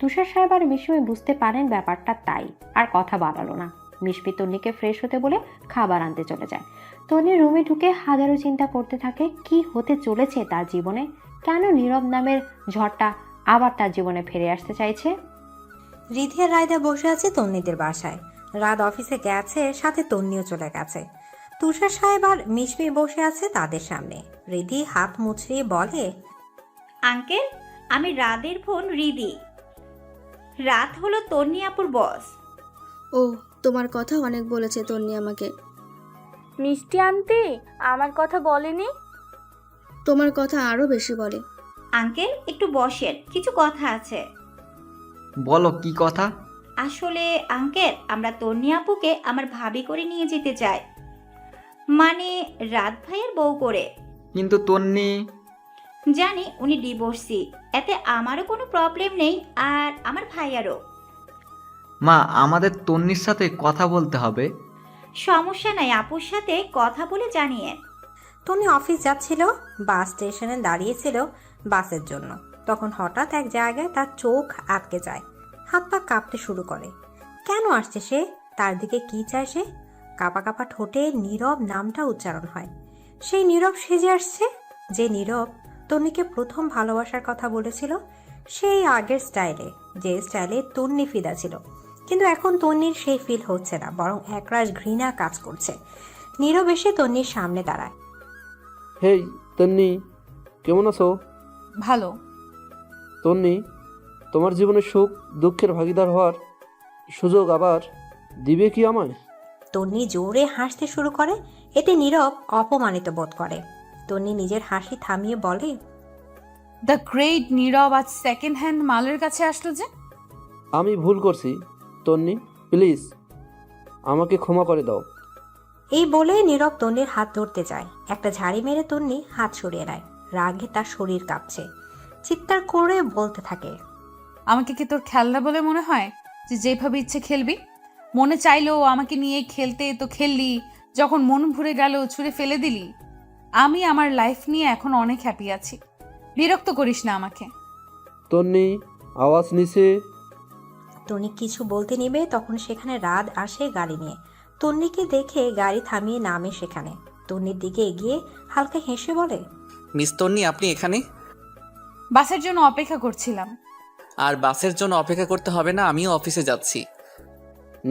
তুষার সাহেব আর মিশমি বুঝতে পারেন ব্যাপারটা তাই, আর কথা বাড়ালো না। মিশমি তন্নিকে ফ্রেশ হতে বলে খাবার আনতে চলে যায়। তন্নি রুমে ঢুকে হাজারো চিন্তা করতে থাকে কি হতে চলেছে তার জীবনে। কেন নীরব নামের ঝড়টা আবার তার জীবনে ফিরে আসতে চাইছে। রিধি আর রায়দা বসে আছে তন্নিদের বাসায়। রাত অফিসে গেছে, সাথে তন্নিও চলে গেছে। তুষার সাহেব আর মিশমি বসে আছে তাদের সামনে। রিধি হাত মুচড়িয়ে বলে, আঙ্কেল, আমি রাদের বোন রিদি। রাত হলো তন্নি আপুর বস। ও, তোমার কথা অনেক বলেছে তন্নি আমাকে। মিষ্টি আনতে আমার কথা বলেনি? তোমার কথা আরো বেশি বলে। আঙ্কেল একটু বসেন, কিছু কথা আছে। বলো কি কথা? আসলে আঙ্কেল, আমরা তন্নি আপুকে আমার ভাবি করে নিয়ে যেতে চাই, মানে রাত ভাইয়ের বউ করে। কিন্তু তন্নি। জানি উনি ডিভোর্সি, এতে আমারও কোনো প্রবলেম নেই, আর আমার ভাইয়ারও। মা, আমাদের তন্নির সাথে কথা বলতে হবে। সমস্যা নাই, আপুর সাথে কথা বলে জানিয়ে। তন্নি অফিস যাচ্ছিল, বাস স্টেশনে দাঁড়িয়েছিল বাসের জন্য। তখন হঠাৎ এক জায়গায় তার চোখ আটকে যায়, হাত পা কাঁপতে শুরু করে। কেন আসছে সে? তার দিকে কি চায় সে? কাঁপা কাঁপা ঠোঁটে নীরব নামটা উচ্চারণ হয়। সেই নীরব সেজে আসছে, যে নীরব তন্নিকে প্রথম ভালোবাসার কথা বলেছিল, সেই আগের স্টাইলে, যে স্টাইলে তন্নি ফিদা ছিল। কিন্তু এখন তন্নির সেই ফিল হচ্ছে না, বরং একরাশ ঘৃণা কাজ করছে। নীরব এসে তন্নির সামনে দাঁড়ায়। হেই তন্নি, কেমন আছো? ভালো। তন্নি, তোমার জীবনে সুখ দুঃখের ভাগিদার হওয়ার সুযোগ আবার দিবে কি আমায়? তন্নি জোরে হাসতে শুরু করে। এতে নীরব অপমানিত বোধ করে। তন্নি নিজের হাসি থামিয়ে বলে, দ্য গ্রেট নীরব আজ সেকেন্ড হ্যান্ড মালের কাছে আসলো যে। আমি ভুল করছি তন্নি, প্লিজ আমাকে ক্ষমা করে দাও। এই বলে নীরব তন্নির হাত ধরতে যায়। একটা ঝাড়ি মেরে তন্নি হাত সরিয়ে নেয়। রাগে তার শরীর কাঁপছে। চিৎকার করে বলতে থাকে, আমাকে কি তোর খেলনা বলে মনে হয় যে যেভাবে ইচ্ছে খেলবি? মনে চাইলো আমাকে নিয়ে খেলতে তো খেললি, যখন মন ভরে গেল ছুঁড়ে ফেলে দিলি। আমি আমার লাইফ নিয়ে এখন অনেক হ্যাপি আছি, বিরক্ত করিস না আমাকে। তন্নি আওয়াজ নিচে। তন্নি কিছু বলতে নিবে, তখন সেখানে রাত আসে গাড়ি নিয়ে। তন্নিকে দেখে গাড়ি থামিয়ে নামে সেখানে। তন্নির দিকে এগিয়ে হালকা হেসে বলে, মিস তন্নি, আপনি এখানে? বাসের জন্য অপেক্ষা করছিলাম। আর বাসের জন্য অপেক্ষা করতে হবে না, আমিও অফিসে যাচ্ছি।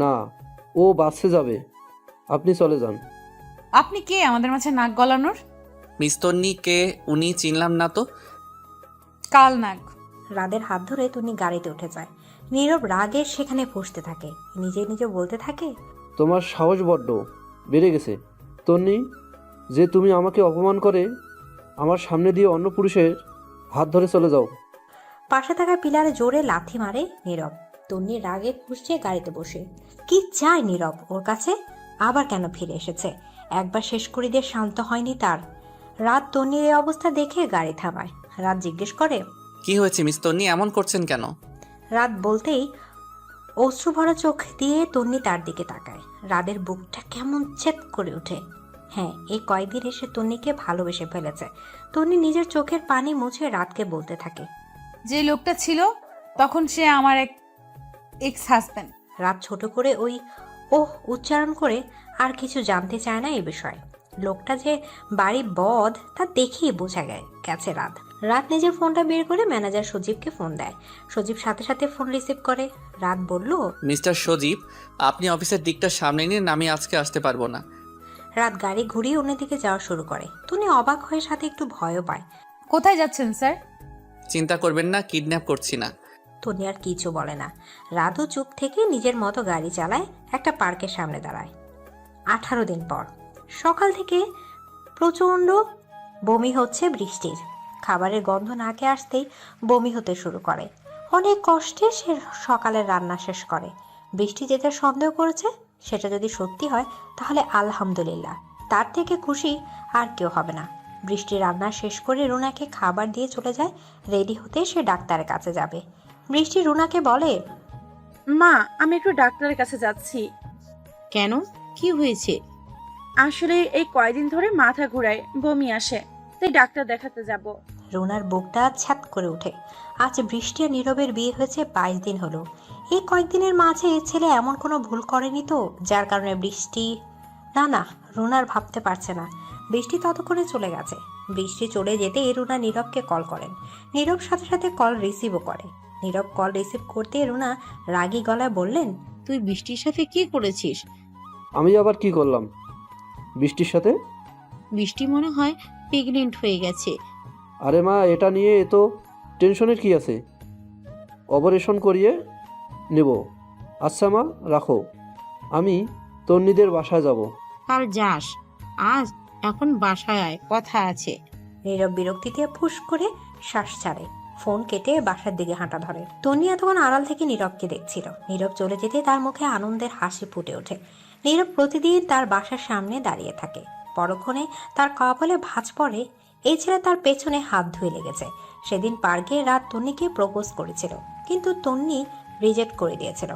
না, ও বাসে যাবে, আপনি চলে যান। আপনি কে আমাদের মাঝে নাক গলানোর? মিস তন্নি কে উনি চিনলাম না তো। কাল নাগ। রাদের হাত ধরে তন্নি গাড়িতে উঠে যায়। নীরব রাগে সেখানে বসতে থাকে, নিজে নিজে বলতে থাকে, তোমার সাহস বড্ড বেড়ে গেছে তন্নি, যে তুমি আমাকে অপমান করে আমার সামনে দিয়ে অন্য পুরুষের হাত ধরে চলে যাও। পাশে থাকা পিলারে জোরে লাথি মারে নীরব। তন্নি রাগে ফুঁসছে গাড়িতে বসে। কি চায় নীরব ওর কাছে? আবার কেন ফিরে এসেছে? একবার শেষ করে দিয়ে শান্ত হয়নি তার। রাত তন্নির এই অবস্থা দেখে গাড়ি থামায়। রাত জিজ্ঞেস করে, কি হয়েছে মিস তন্নি, এমন করছেন কেন? রাত বলতেই অশ্রু ভরা চোখ দিয়ে তন্নি তার দিকে তাকায়। রাদের বুকটা কেমন চেত করে ওঠে। হ্যাঁ, এই কয়েকদিন এসে তন্নিকে ভালোবেসে ফেলেছে। তন্নি নিজের চোখের পানি মুছে রাতকে বলতে থাকে, যে লোকটা ছিল তখন সে আমার এক এক্স হাজব্যান্ড। রাত ছোট করে ওই ওহ উচ্চারণ করে আর কিছু জানতে চায় না এ বিষয়ে। লোকটা যে বাড়ি বদ তা দেখেই বোঝা গেছে রাত। রাত নিজের ফোনটা বের করে ম্যানেজার সজীবকে ফোন দেয়। সজীব সাথে সাথে ফোন রিসিভ করে। রাত বলল, মিস্টার সজীব, আপনি অফিসের দিকটা সামনে নিন, আমি আজকে আসতে পারবো না। রাত গাড়ি ঘুরিয়ে অন্যদিকে যাওয়া শুরু করে। তুমি অবাক হয়ে সাথে একটু ভয়ও পায়। কোথায় যাচ্ছেন স্যার? চিন্তা করবেন না, কিডন্যাপ করছি না। তনি আর কিছু বলে না। রাতও চুপ থেকে নিজের মতো গাড়ি চালায়, একটা পার্কের সামনে দাঁড়ায়। 18 দিন পর সকাল থেকে প্রচণ্ড বমি হচ্ছে বৃষ্টির। খাবারের গন্ধ নাকে আসতেই বমি হতে শুরু করে। অনেক কষ্টে সে সকালের রান্না শেষ করে। বৃষ্টি যেটা সন্দেহ করেছে সেটা যদি সত্যি হয় তাহলে আলহামদুলিল্লাহ, তার থেকে খুশি আর কেউ হবে না। বৃষ্টি রান্না শেষ করে রুনাকে খাবার দিয়ে চলে যায়। রেডি হতে সে ডাক্তারের কাছে যাবে। বৃষ্টি রুনাকে বলে, মা, আমি একটু ডাক্তারের কাছে যাচ্ছি। কেন, কি হয়েছে? আসলে এই কয়দিন ধরে মাথা ঘুরায়, বমি আসে, তাই ডাক্তার দেখাতে যাব। রুনার বুকটা ছ্যাত করে ওঠে। আজ বৃষ্টি আর নীরবের বিয়ে হয়েছে 22 দিন হলো। এই কয়েকদিনের মাঝে ছেলে এমন কোনো ভুল করেনি তো যার কারণে বৃষ্টি... না, রুনার ভাবতে পারছে না। বৃষ্টি ততক্ষণে চলে গেছে। বৃষ্টি চলে যেতে রুনা নীরবকে কল করেন। নীরব সাথে সাথে কল রিসিভও করে। নীরব কল রিসিভ করতে রুনা রাগী গলায় বললেন, তুই বৃষ্টির সাথে কি করেছিস? আমি আবার কি করলাম বৃষ্টির সাথে? বৃষ্টি মনে হয় প্রেগনেন্ট হয়ে গেছে। আরে মা, এটা নিয়ে এত টেনশনের কি আছে? অপারেশন করিয়ে নেব। আচ্ছা মা, রাখো, আমি তন্নিদের বাসায় যাব। কাল যাস, আজ এখন বাসায় আয়, কথা আছে। নীরব বিরক্তিতে ফুস করে শ্বাস ছাড়ে। ফোন কেটে বাসার দিকে হাঁটা ধরে। তন্নি এতক্ষণ আড়াল থেকে নীরবকে দেখছিল। নীরব চলে যেতে তার মুখে আনন্দের হাসি ফুটে ওঠে। নীরব প্রতিদিন তার বাসার সামনে দাঁড়িয়ে থাকে। পরক্ষণে তার কপালে ভাঁজ পড়ে, এই ছেলে তার পেছনে হাত ধুয়ে লেগেছে। সেদিন পার্কে রাত তন্নিকে প্রপোজ করেছিল, কিন্তু তন্নি রিজেক্ট করে দিয়েছিল।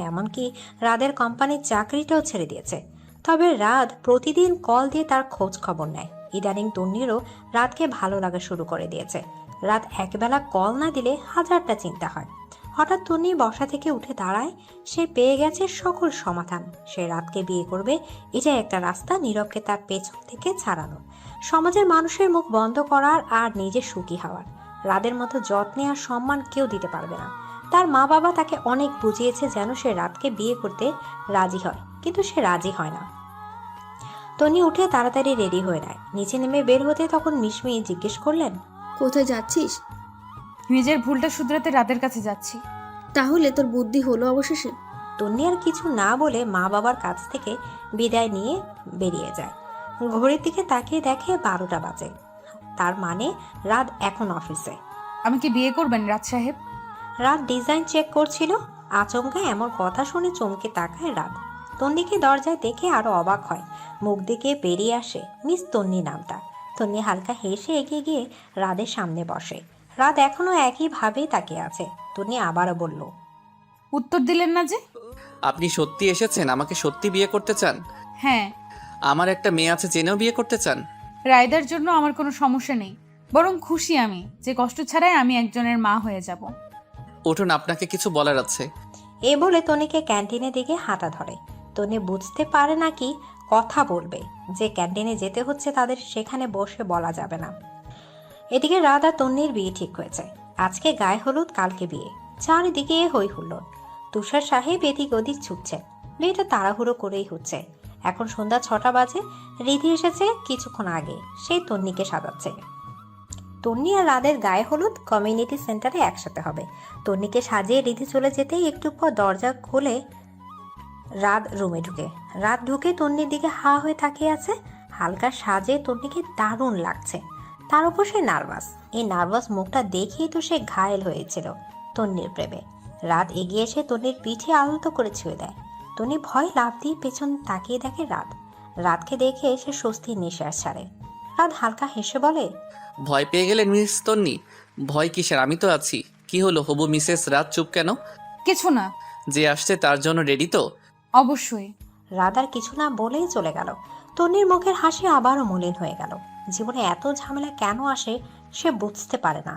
এমনকি রাদের কোম্পানির চাকরিটাও ছেড়ে দিয়েছে। তবে রাত প্রতিদিন কল দিয়ে তার খোঁজ খবর নেয়। ইদানিং তন্নিরও রাতকে ভালো লাগা শুরু করে দিয়েছে। রাত একবেলা কল না দিলে হাজারটা চিন্তা হয়। হঠাৎ তন্নি বসা থেকে উঠে দাঁড়ায়। সে পেয়ে গেছে সকল সমাধান। সে রাতকে বিয়ে করবে। এটাই একটা রাস্তা নীরবকে তার পেছন থেকে ছাড়ানো, সমাজের মানুষের মুখ বন্ধ করার আর নিজে সুখী হওয়ার। রাদের মতো যত্নে আর সম্মান কেউ দিতে পারবে না। তার মা বাবা তাকে অনেক বুঝিয়েছে যেন সে রাতকে বিয়ে করতে রাজি হয়, কিন্তু সে রাজি হয় না। তন্নি উঠে তাড়াতাড়ি রেডি হয়ে নেয়। নিচে নেমে বের হতে তখন মিশমি জিজ্ঞেস করলেন, কোথায় যাচ্ছিস? নিজের ভুলটা শুধরাতে রাতের কাছে যাচ্ছি। তাহলে তোর বুদ্ধি হলো অবশেষে? তন্নি আর কিছু না বলে মা বাবার কাছ থেকে বিদায় নিয়ে বেরিয়ে যায়। ঘড়ির দিকে তাকিয়ে দেখে 12টা বাজে। তার মানে রাত এখন অফিসে। আমি কি বিয়ে করবেন রাত সাহেব? রাত ডিজাইন চেক করছিল। আচমকা এমন কথা শুনে চমকে তাকায় রাত। তন্নিকে দরজায় দেখে আরো অবাক হয়। মুখ দিকে বেরিয়ে আসে মিস তন্নি নামটা। তন্নি হালকা হেসে এগিয়ে গিয়ে রাদের সামনে বসে। রাত এখনো একইভাবেই তাকিয়ে আছে। তন্নি আবারও বলল, উত্তর দিলেন না যে? আপনি সত্যি এসেছেন? আমাকে সত্যি বিয়ে করতে চান? হ্যাঁ। আমার একটা মেয়ে আছে, জেনেও বিয়ে করতে চান? রায়দার জন্য আমার কোনো সমস্যা নেই, বরং খুশি আমি যে কষ্ট ছাড়াই আমি একজনের মা হয়ে যাব। উঠুন, আপনাকে কিছু বলার আছে। এ বলে তনিকে ক্যান্টিনের দিকে হাঁটা ধরে। তনি বুঝতে পারে না কি কথা বলবে। যে ক্যান্টিনে যেতে হচ্ছে তাদের সেখানে বসে বলা যাবে না। এদিকে রাত আর তন্নির বিয়ে ঠিক হয়েছে। আজকে গায়ে হলুদ, কালকে বিয়ে। চারিদিকে হই হুল্লোড়। তুষার সাহেব এদিক ওদিক ছুটছে। বিয়েটা তাড়াহুড়ো করেই হচ্ছে। এখন সন্ধ্যা 6টা বাজে। রিধি এসেছে কিছুক্ষণ আগে। সেই তন্নিকে সাজাচ্ছে। তন্নি আর রাদের গায়ে হলুদ কমিউনিটি সেন্টারে একসাথে হবে। তন্নিকে সাজিয়ে রিধি চলে যেতেই একটু পর দরজা খুলে রাত রুমে ঢুকে। রাত ঢুকে তন্নির দিকে হা হয়ে তাকিয়ে আছে। হালকা সাজে তন্নিকে দারুণ লাগছে। তার উপর সে নার্ভাস। এই নার্ভাস মুখটা দেখেই তো সে ঘায়েল হয়েছিল তন্নির প্রেমে। রাত এগিয়ে এসে তন্নির পিঠে আলতো করে ছুঁয়ে দেয়। তন্নি ভয় লাফ দিয়ে পেছন তাকিয়ে দেখে রাত। রাতকে দেখে সে স্বস্তির নিঃশ্বাস ছাড়ে। রাত হালকা হেসে বলে, ভয় পেয়ে গেলেন মিস তন্নি? ভয় কিসের, আমি তো আছি। কি হলো হবু মিসেস রাত, চুপ কেন? কিছু না। যে আসছে তার জন্য রেডি তো? অবশ্যই। রাত আর কিছু না বলেই চলে গেল। তন্নির মুখের হাসি আবারও মলিন হয়ে গেল। জীবনে এত ঝামেলা কেন আসে সে বুঝতে পারে না।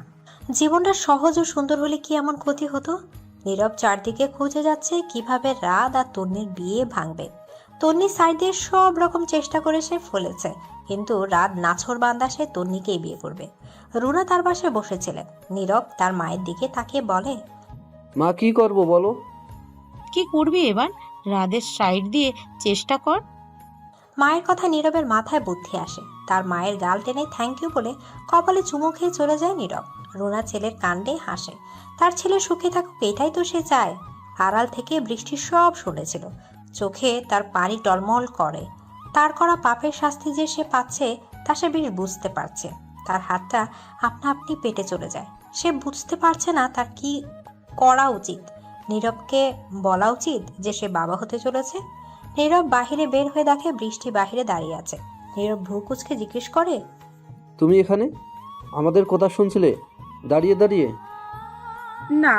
জীবনটা সহজ ও সুন্দর হলে কি এমন ক্ষতি হতো? নীরব চারদিকে খুঁজে যাচ্ছে কিভাবে রাত আর তন্নির বিয়ে ভাঙবে। তন্নির সাইড দিয়ে সব রকম চেষ্টা করে সে ফলেছে, কিন্তু রাত নাছর বান্দা সে তন্নিকেই বিয়ে করবে। রুনা তার পাশে বসেছিলেন। নীরব তার মায়ের দিকে তাকিয়ে বলে, মা কি করব বলো? কি করবি এবার? রাদের সাইড দিয়ে চেষ্টা কর। মায়ের কথা নীরবের মাথায় বুদ্ধি আসে। তার মায়ের গাল টেনে থ্যাংক ইউ বলে কপালে চুমু খেয়ে চলে যায় নীরব। রুনা ছেলের কাণ্ডে হাসে। তার ছেলে সুখে থাকুক এটাই তো সে চায়। আড়াল থেকে বৃষ্টি সব শুনেছিল। চোখে তার পানি টলমল করে। তার করা পাপের শাস্তি যে সে পাচ্ছে তা সে বেশ বুঝতে পারছে। তার হাতটা আপনা আপনি পেটে চলে যায়। সে বুঝতে পারছে না তার কি করা উচিত। নীরবকে বলা উচিত যে সে বাবা হতে চলেছে। নীরব বাহিরে বের হয়ে দেখে বৃষ্টি বাহিরে দাঁড়িয়ে আছে। নীরব ভ্রু কুঁচকে জিজ্ঞেস করে, তুমি এখানে আমাদের কথা শুনছিলে দাঁড়িয়ে দাঁড়িয়ে? না,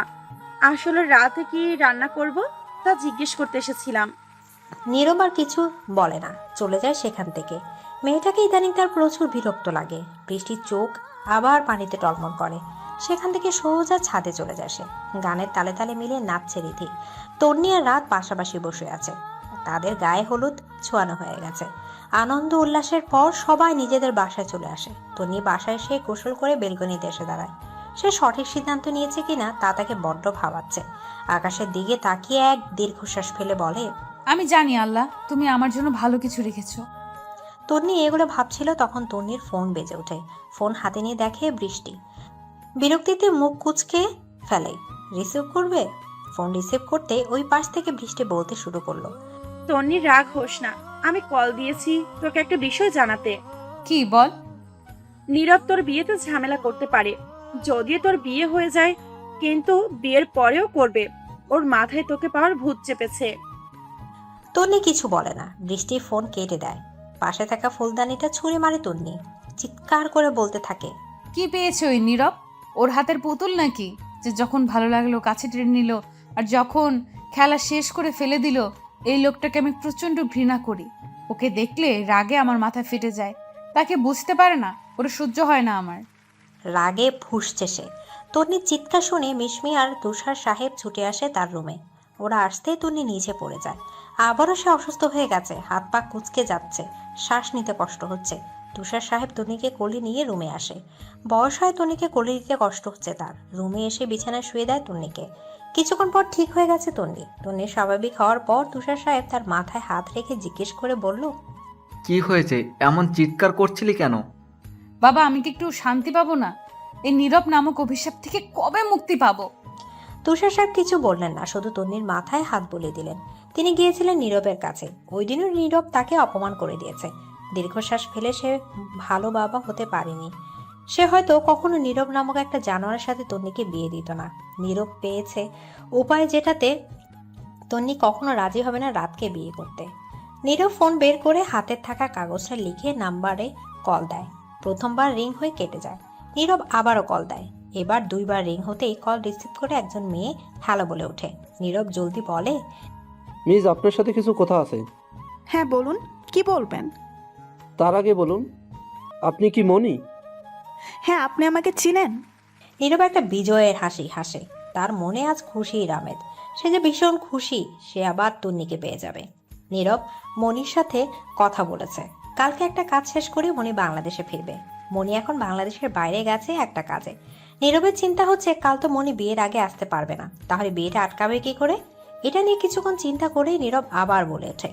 আসলে রাতে কি রান্না করব তা জিজ্ঞেস করতে এসেছিলাম। নীরব আর কিছু বলে না, চলে যায় সেখান থেকে। মেয়েটাকে ইদানিং তার প্রচুর বিরক্ত লাগে। বৃষ্টির চোখ আবার পানিতে টলমল করে। সেখান থেকে সোজা ছাদে চলে যায় সে। গানের তালে তালে মিলে নাচছে রিধি। তন্নি আর রাত পাশাপাশি বসে আছে। তাদের গায়ে হলুদ ছোঁয়ানো হয়ে গেছে। আনন্দ উল্লাসের পর সবাই নিজেদের বাসায় চলে আসে। তন্নি বাসায় এসে গোসল করে বেলকনিতে এসে দাঁড়ায়। সে সঠিক সিদ্ধান্ত নিয়েছে কিনা তা তাকে বড্ড ভাবাচ্ছে। আকাশের দিকে তাকিয়ে এক দীর্ঘশ্বাস ফেলে বলে, আমি জানি আল্লাহ তুমি আমার জন্য ভালো কিছু রেখেছো। তন্নি এগুলো ভাবছিল তখন তন্নির ফোন বেজে ওঠে। ফোন হাতে নিয়ে দেখে বৃষ্টি। বিরক্তিতে মুখ কুঁচকে ফেলে। রিসিভ করবে? ফোন রিসিভ করতে ওই পাশ থেকে বৃষ্টি বলতে শুরু করলো, তন্নি রাগ হোস না, আমি কল দিয়েছি তোকে একটা বিষয় জানাতে। কি বল? নীরব তোর বিয়েতে ঝামেলা করতে পারে। যদিও তোর বিয়ে হয়ে যায়, কিন্তু বিয়ের পরেও করবে। ওর মাথায় তোকে পাওয়ার ভূত চেপেছে। তন্নি কিছু বলে না। বৃষ্টি ফোন কেটে দেয়। পাশে থাকা ফুলদানিটা ছুঁড়ে মারে তন্নি। চিৎকার করে বলতে থাকে, কি পেয়েছে ওই নীরব? ওর হাতের পুতুল নাকি, যে যখন ভালো লাগলো কাছে টেনে নিল আর যখন খেলা শেষ করে ফেলে দিল? এই লোকটাকে আমি প্রচন্ড ঘৃণা করি। ওকে দেখলে রাগে আমার মাথা ফেটে যায়। তাকে বুঝতে পারে না, ওরা সহ্য হয় না আমার। রাগে ফুঁসছে সে। তন্নির চিৎকার শুনে মিশমি আর তুষার সাহেব ছুটে আসে তার রুমে। ওরা আসতেই তন্নি নিচে পড়ে যায়। আবারও সে অসুস্থ হয়ে গেছে। হাত পা কুঁচকে যাচ্ছে, শ্বাস নিতে কষ্ট হচ্ছে। তুষার সাহেব তন্নিকে কোলে নিয়ে রুমে আসে। বয়স হয় তন্নিকে কোলে দিতে কষ্ট হচ্ছে তার। রুমে এসে বিছানায় শুয়ে দেয় তন্নিকে। কিছুক্ষণ পর ঠিক হয়ে গেছে তন্নি। তন্নির স্বাভাবিক হওয়ার পর তুষার সাহেব তার মাথায় হাত রেখে জিজ্ঞেস করে বলল, কি হয়েছে? এমন চিৎকার করছিলি কেন? বাবা আমি কি একটু শান্তি পাবো না? এই নীরব নামক অভিশাপ থেকে কবে মুক্তি পাবো? তুষার সাহেব কিছু বললেন না, শুধু তন্নির মাথায় হাত বুলিয়ে দিলেন। তিনি গিয়েছিলেন নীরবের কাছে। ওই দিনও নীরব তাকে অপমান করে দিয়েছে। দীর্ঘশ্বাস ফেলে সে ভালো বাবা হতে পারেনি। সে হয়তো কখনো নীরব নামক একটা জানোয়ারের সাথে তন্নিকে বিয়ে দিত না। নীরব পেয়েছে উপায় যেটাতে তন্নি কখনো রাজি হবে না রাতকে বিয়ে করতে। নীরব ফোন বের করে হাতের থাকা কাগজটা লিখে নাম্বারে কল দেয়। প্রথমবার রিং হয়ে কেটে যায়। নীরব আবারও কল দেয়। এবার দুইবার রিং হতেই কল রিসিভ করে একজন মেয়ে হ্যালো বলে ওঠে। নীরব জলদি বলে, মিস আপনার সাথে কিছু কথা আছে। হ্যাঁ বলুন, কি বলবেন? তার আগে বলুন, আপনি কি মনি? হ্যাঁ, আপনি আমাকে চিনেন? নীরব একটা বিজয়ের হাসি হাসে। তার মনে আজ খুশির আমেজ। সে যে ভীষণ খুশি সে আবার তন্নিকে পেয়ে যাবে। নীরব মনির সাথে কথা বলেছে। কালকে একটা কাজ শেষ করে মনি বাংলাদেশে ফিরবে। মনি এখন বাংলাদেশের বাইরে গেছে একটা কাজে। নীরবের চিন্তা হচ্ছে কাল তো মনি বিয়ের আগে আসতে পারবে না, তাহলে বিয়েটা আটকাবে কি করে? এটা নিয়ে কিছুক্ষণ চিন্তা করে নীরব আবার বলে ওঠে,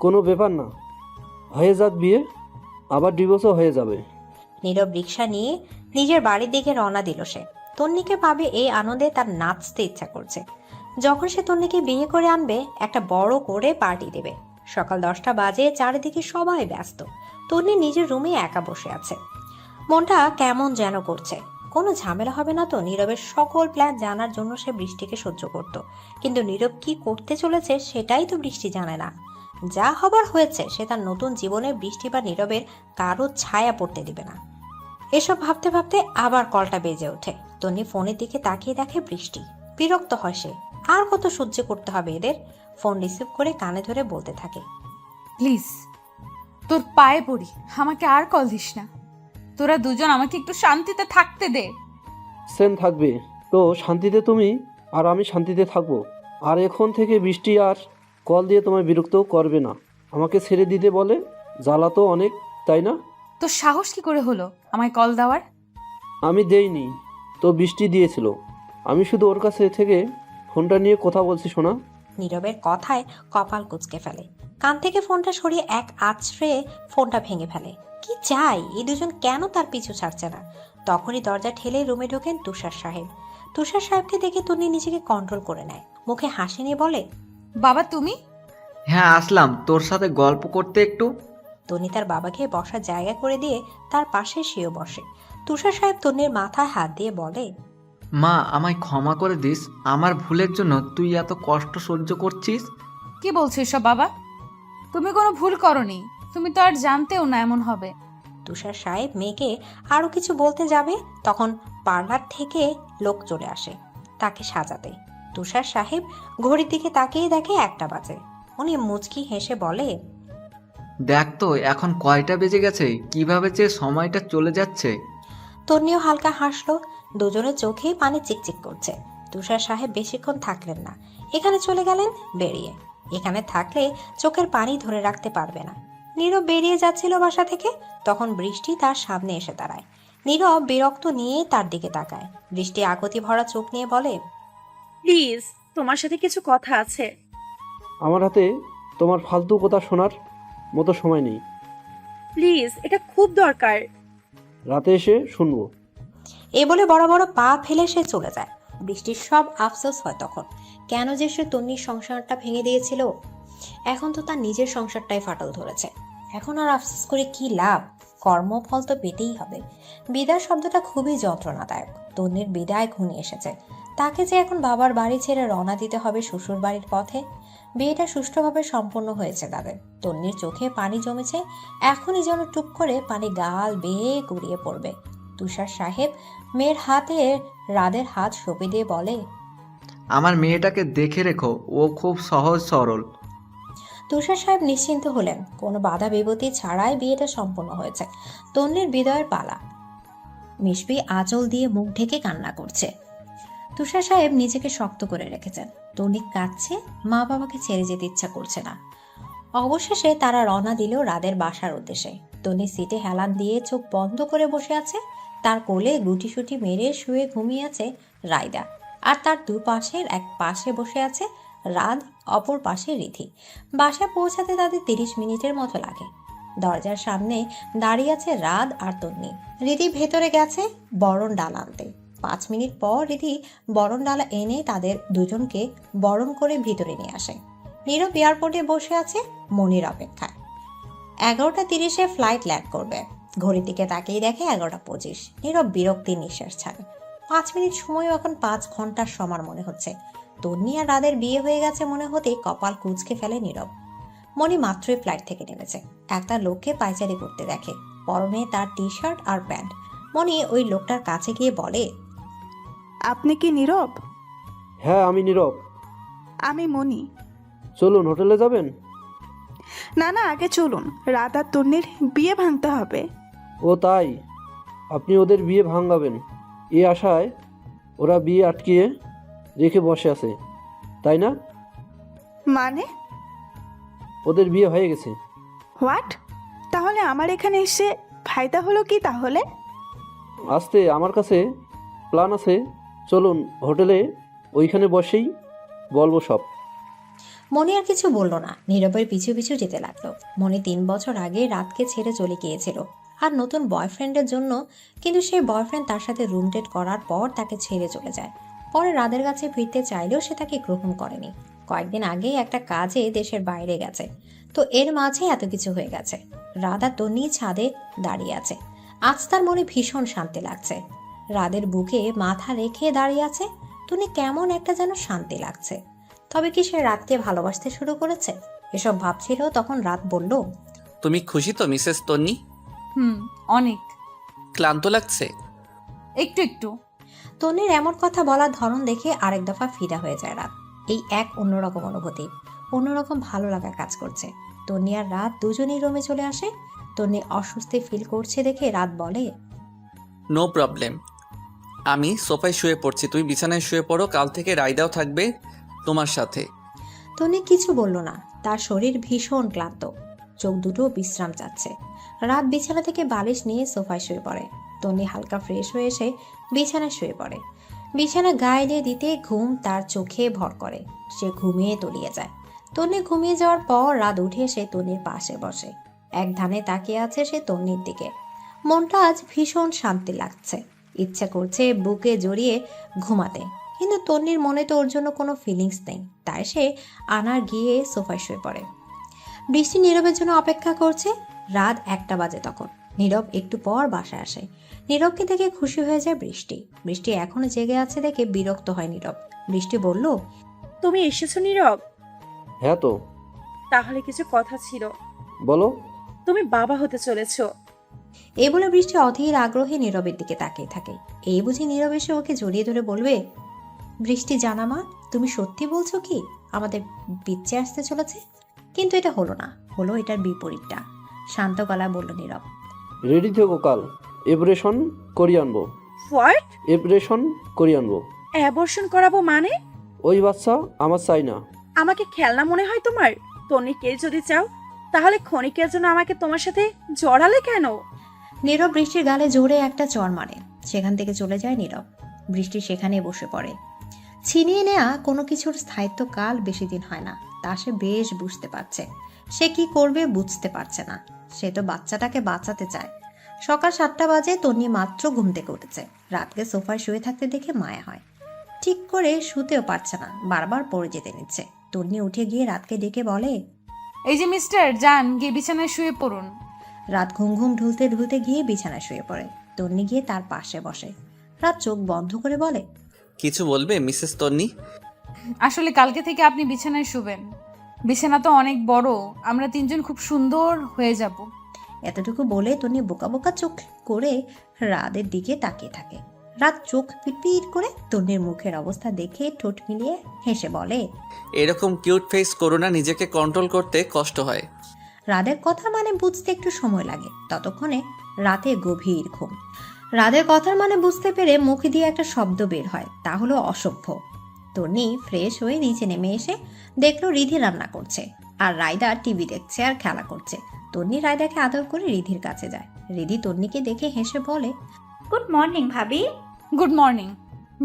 কোনো ব্যাপার না, হয়ে যাক বিয়ে, আবার ডিভোর্সও হয়ে যাবে। নীরব রিক্সা নিয়ে নিজের বাড়ির দিকে রওনা দিল সে। তন্নিকে পাবে এই আনন্দে তার নাচতে ইচ্ছা করছে। যখন সে তন্নিকে বিয়ে করে আনবে একটা বড় করে পার্টি দেবে। সকাল 10টা বাজে, চারিদিকে সবাই ব্যস্ত। তন্নি নিজের রুমে একা বসে আছে। মনটা কেমন যেন করছে। কোনো ঝামেলা হবে না তো? নীরবের সকল প্ল্যান জানার জন্য সে বৃষ্টিকে সহ্য করত, কিন্তু নীরব কি করতে চলেছে সেটাই তো বৃষ্টি জানে না। যা হবার হয়েছে, সে তার নতুন জীবনে বৃষ্টি বা নীরবের কারো ছায়া পড়তে দিবে না। এসব ভাবতে ভাবতে আবার কলটা বেজে ওঠে। তন্নি ফোনের দিকে তাকিয়ে দেখে বৃষ্টি। বিরক্ত হয় সে। আর কত সহ্য করতে হবে এদের? ফোন রিসিভ করে কানে ধরে বলতে থাকে, প্লিজ তোর পায়ে পড়ি, আমাকে আর কল দিস না। তোরা দুজন আমাকে একটু শান্তিতে থাকতে দে। সেন থাকবে তো শান্তিতে তুমি, আর আমি শান্তিতে থাকবো। আর এখন থেকে বৃষ্টি আর কল দিয়ে তোমায় বিরক্ত করবে না। আমাকে ছেড়ে দিতে বলে, জ্বালা তো অনেক, তাই না? তোর সাহস কি করে হলো আমায় কল দেওয়ার? আমি দেইনি তো, বৃষ্টি দিয়েছিল। আমি শুধু ওর কাছে থেকে ফোনটা নিয়ে কথা বলছি শোনা। নীরবের কথায় কপাল কুঁচকে ফেলে। কান থেকে ফোনটা সরিয়ে এক আছড়ে ফোনটা ভেঙে ফেলে। কি চাই এই দুজন, কেন তার পিছু ছাড়ছে না? তখনই দরজা ঠেলে রুমে ঢোকেন তুষার সাহেব। তুষার সাহেবকে দেখে তন্নি নিজেকে কন্ট্রোল করে নেয়, মুখে হাসি নিয়ে বলে, বাবা তুমি? হ্যাঁ আসলাম তোর সাথে গল্প করতে একটু। তন্নি তার বাবাকে বসার জায়গা করে দিয়ে তার পাশে সেও বসে। তুষার সাহেব তন্নির মাথায় হাত দিয়ে বলে, মা আমায় ক্ষমা করে দিস, আমার ভুলের জন্য তুই এত কষ্ট সহ্য করছিস। কি বলছো এসব বাবা? তুমি কোনো ভুল করনি, তুমি তো আর জানতেও না এমন হবে। তুষার সাহেব মেয়েকে আরো কিছু বলতে যাবে, তখন পার্লার থেকে লোক চলে আসে তাকে সাজাতে। তুষার সাহেব ঘড়ির দিকে তাকিয়ে দেখে 1টা বাজে। উনি মুচকি হেসে বলে, দেখ তো এখন কয়টা বেজে গেছে, কিভাবে যে সময়টা চলে যাচ্ছে। তন্নিও হালকা হাসলো। দুজনের চোখেই পানি চিকচিক করছে। তুষার সাহেব বেশিক্ষণ থাকলেন না, এখানে চলে গেলেন বেরিয়ে। এখানে থাকলে চোখের পানি ধরে রাখতে পারবে না। নীরব বেরিয়ে যাচ্ছিল বাসা থেকে, তখন বৃষ্টি তার সামনে এসে দাঁড়ায়। নীরব বিরক্ত নিয়ে তার দিকে তাকায়। বৃষ্টি আকতি ভরা চোখ নিয়ে বলে, প্লিজ, তোমার সাথে কিছু কথা আছে। আমার হাতে তোমার ফালতু কথা শোনার মতো সময় নেই। প্লিজ, এটা খুব দরকার। রাতে এসে শুনবো। এই বলে বড় বড় পা ফেলে সে চলে যায়। বৃষ্টির সব আফসোস হয় তখন, কেন যে সে তন্নির সংসারটা ভেঙে দিয়েছিল। এখন তো তার নিজের সংসারটাই ফাটল ধরেছে, এখন আর আফসোস করে কি লাভ? কর্মফল তো পেতেই হবে। বিদায় শব্দটা খুবই যন্ত্রণাদায়ক। তন্নির বিদায় ঘনিয়ে এসেছে, তাকে যে এখন বাবার বাড়ি ছেড়ে রওনা দিতে হবে শ্বশুর বাড়ির পথে। বিয়েটা সুষ্ঠুভাবে সম্পন্ন হয়েছে তাদের। তন্নির চোখে পানি জমেছে, এখনই যেন টুপ করে পানি গাল বেয়ে গড়িয়ে পড়বে। তুষার সাহেব মেয়ের হাতে রাদের হাত সঁপে দিয়ে বলে, আমার মেয়েটাকে দেখে রেখো, ও খুব সহজ সরল। তুষার সাহেব নিশ্চিন্ত হলেন, কোনো বাধা বিপত্তি ছাড়াই বিয়েটা সম্পন্ন হয়েছে। তন্নির বিদায়ের পালা। মিশবি আঁচল দিয়ে মুখ ঢেকে কান্না করছে। তুষার সাহেব নিজেকে শক্ত করে রেখেছেন। তন্নি কাঁদছে, মা বাবাকে ছেড়ে যেতে ইচ্ছা করছে না। অবশেষে তারা রওনা দিল রাদের বাসার উদ্দেশ্যে। তন্নি সিটে হেলান দিয়ে চোখ বন্ধ করে বসে আছে। তার কোলে গুটিসুটি মেরে শুয়ে ঘুমিয়ে আছে রায়দা, আর তার দুপাশের এক পাশে বসে আছে রাত, অপর পাশে রিধি। বাসায় পৌঁছাতে তাদের 30 মিনিটের মতো লাগে। দরজার সামনে দাঁড়িয়ে আছে রাত আর তন্নি। রিধি ভেতরে গেছে বরণ ডালা আনতে। 5 মিনিট পর রিধি বরণ ডালা এনে তাদের দুজনকে বরণ করে ভিতরে নিয়ে আসে। নীরব এয়ারপোর্টে বসে আছে মনির অপেক্ষায়। 11:30 ফ্লাইট ল্যান্ড করবে। ঘড়ির দিকে তাকিয়ে দেখে 11:25। নীরব বিরক্তির নিঃশ্বাস ছাড়ে। 5 মিনিট সময়ও এখন 5 ঘন্টার সমান মনে হচ্ছে। তন্নি আর রাদের বিয়ে হয়ে গেছে মনে হতেই কপাল কুঁচকে ফেলে নীরব। মনি মাত্রই ফ্লাইট থেকে নেমেছে। একটা লোককে পায়চারি করতে দেখে, পরনে তার টি-শার্ট আর প্যান্ট। মনি ওই লোকটার কাছে গিয়ে বলে, আপনি কি নীরব? হ্যাঁ আমি নীরব। আমি মনি। চলুন হোটেলে যাবেন। না না, আগে চলুন, রাত আর তন্নির বিয়ে ভাঙতে হবে। ও তাই, আপনি ওদের বিয়ে ভাঙাবেন এই আশায় ওরা বিয়ে আটকিয়ে রেখে বসে আছে, তাই না? মানে? ওদের বিয়ে হয়ে গেছে। হোয়াট? তাহলে আমার এখানে এসে ফায়দা হলো কি তাহলে? আসতে আমার কাছে প্ল্যান আছে, চলুন হোটেলে, ওইখানে বসেই বলবো সব। মনি আর কিছু বলল না, নীরবের পিছু পিছু যেতে লাগলো। মনি 3 বছর আগে রাতকে ছেড়ে চলে গিয়েছিল আর নতুন বয়ফ্রেন্ডের জন্য, কিন্তু সেই বয়ফ্রেন্ড তার সাথে রুম ডেট করার পর তাকে ছেড়ে চলে যায়। পরে রাদের কাছে ফিরতে চাইলেও সে তাকে গ্রহণ করেনি। কয়েকদিন আগে একটা কাজে দেশের বাইরে গেছে, তো এর মাঝে এত কিছু হয়ে গেছে। রাধা তন্নি ছাদে দাঁড়িয়ে আছে। আজ তার মনে ভীষণ শান্তি লাগছে। রাদের বুকে মাথা রেখে দাঁড়িয়ে আছে। তন্নি কেমন একটা যেন শান্তি লাগছে। তবে কি সে রাতকে ভালোবাসতে শুরু করেছে? এসব ভাবছিল তখন রাত বলল, তুমি খুশি তো মিসেস তন্নি? অনেক। ক্লান্ত লাগছে? একটু একটু। তন্নির এমন কথা বলার ধরন দেখে আরেক দফা ফিদা হয়ে যায় রাত। এই এক অন্যরকম অনুভূতি, অন্যরকম ভালো লাগা কাজ করছে। তন্নি আর রাত দুজনেই রুমে চলে আসে। তন্নি অস্বস্তি ফিল করছে দেখে রাত বলে, নো প্রবলেম, আমি সোফায় শুয়ে পড়ছি, তুই বিছানায় শুয়ে পড়ো, কাল থেকে রাইদাও থাকবে তোমার সাথে। তন্নি কিছু বলল না, তার শরীর ভীষণ ক্লান্ত, চোখ দুটো বিশ্রাম চাচ্ছে। রাত বিছানা থেকে বালিশ নিয়ে সোফায় শুয়ে পড়ে। তন্নি হালকা ফ্রেশ হয়ে এসে বিছানায় শুয়ে পড়ে। বিছানা গায়ে দিয়ে দিতে ঘুম তার চোখে ভর করে, সে ঘুমিয়ে তলিয়ে যায়। তন্নি ঘুমিয়ে যাওয়ার পর রাত উঠে এসে তন্নির পাশে বসে, এক ধানে তাকিয়ে আছে সে তন্নির দিকে। মনটা আজ ভীষণ শান্তি লাগছে, ইচ্ছা করছে বুকে জড়িয়ে ঘুমাতে, কিন্তু তন্নির মনে তো ওর জন্য কোনো ফিলিংস নেই, তাই সে আনার গিয়ে সোফায় শুয়ে পড়ে। বৃষ্টি নীরবের জন্য অপেক্ষা করছে। রাত 1টা বাজে তখন। নীরব একটু পর বাসায় আসে। নীরবকে দেখে খুশি হয়ে যায় বৃষ্টি। বৃষ্টি এখনো জেগে আছে দেখে বিরক্ত হয় নীরব। বৃষ্টি বলল, তুমি এসেছো নীরব? হ্যাঁ তো, তাহলে কিছু কথা ছিল। বলো। তুমি বাবা হতে চলেছো। এই বলে বৃষ্টি অধীর আগ্রহে নীরবের দিকে তাকিয়ে থাকে। এই বুঝি নীরব এসে ওকে জড়িয়ে ধরে বলবে, বৃষ্টি জানা মা, তুমি সত্যি বলছো কি আমাদের বিচ্ছে আসতে চলেছে? কিন্তু এটা হলো না, হলো এটার বিপরীতটা। শান্ত গলায় বলল নীরব। রেডি থেকো, কাল এপারেশন করিয়ে আনবো। হোয়াট? এপারেশন করিয়ে আনবো। অ্যাবর্শন করাবো মানে? ওই বাচ্চা আমার চাই না। আমাকে খেলনা মনে হয় তোমার? তনিকে যদি চাও তাহলে ক্ষণিকের জন্য আমাকে তোমার সাথে জড়ালে কেন? নীরব বৃষ্টির গালে জোরে একটা চড় মারে, সেখান থেকে চলে যায় নীরব। বৃষ্টি সেখানে বসে পড়ে। ছিনিয়ে নেওয়া কোনো কিছুর স্থায়িত্ব কাল বেশি দিন হয় না, তা সে বেশ বুঝতে পারছে। সে কি করবে বুঝতে পারছে না। সে তো বাচ্চাটাকে বাঁচাতে চায়। সকাল 7টা বাজে, তন্নি মাত্র ঘুম থেকে উঠেছে। রাতকে সোফায় শুয়ে থাকতে দেখে মায়া হয়। ঠিক করে শুতেও পারছে না, বারবার পড়ে যেতে নিচ্ছে। তন্নি উঠে গিয়ে রাতকে ডেকে বলে, এই যে মিস্টার, যান গিয়ে বিছানায় শুয়ে পড়ুন। রাত ঘুম ঘুম ঢুলতে ঢুলতে গিয়ে বিছানায় শুয়ে পড়ে। তন্নি গিয়ে তার পাশে বসে। রাত চোখ বন্ধ করে বলে, কিছু বলবে মিসেস তন্নি? আসলে কালকে থেকে আপনি বিছানায় শুবেন। বিছানা তো অনেক বড়, আমরা 3জন খুব সুন্দর হয়ে যাব। এতটুকু বলে তন্নি বোকা বোকা চোখ করে রাতের দিকে তাকিয়ে থাকে। রাত চোখ পিটপিট করে তন্নির মুখের অবস্থা দেখে ঠোঁট মিলিয়ে হেসে বলে, এরকম কিউট ফেস করো না, নিজেকে কন্ট্রোল করতে কষ্ট হয়। রাদের কথা মানে বুঝতে একটু সময় লাগে, ততক্ষণে রাতে গভীর ঘুম। রাদের কথার মানে বুঝতে পেরে মুখ দিয়ে একটা শব্দ বের হয়, তা হলো অসভ্য। তন্নি ফ্রেশ হয়ে নিচে নেমে এসে দেখলো রিধি রান্না করছে আর রায়দা টিভি দেখছে আর খেলা করছে। তন্নি রায়দাকে আদর করে রিধির কাছে যায়। রিধি তন্নিকে দেখে হেসে বলে, গুড মর্নিং ভাবি। Good morning.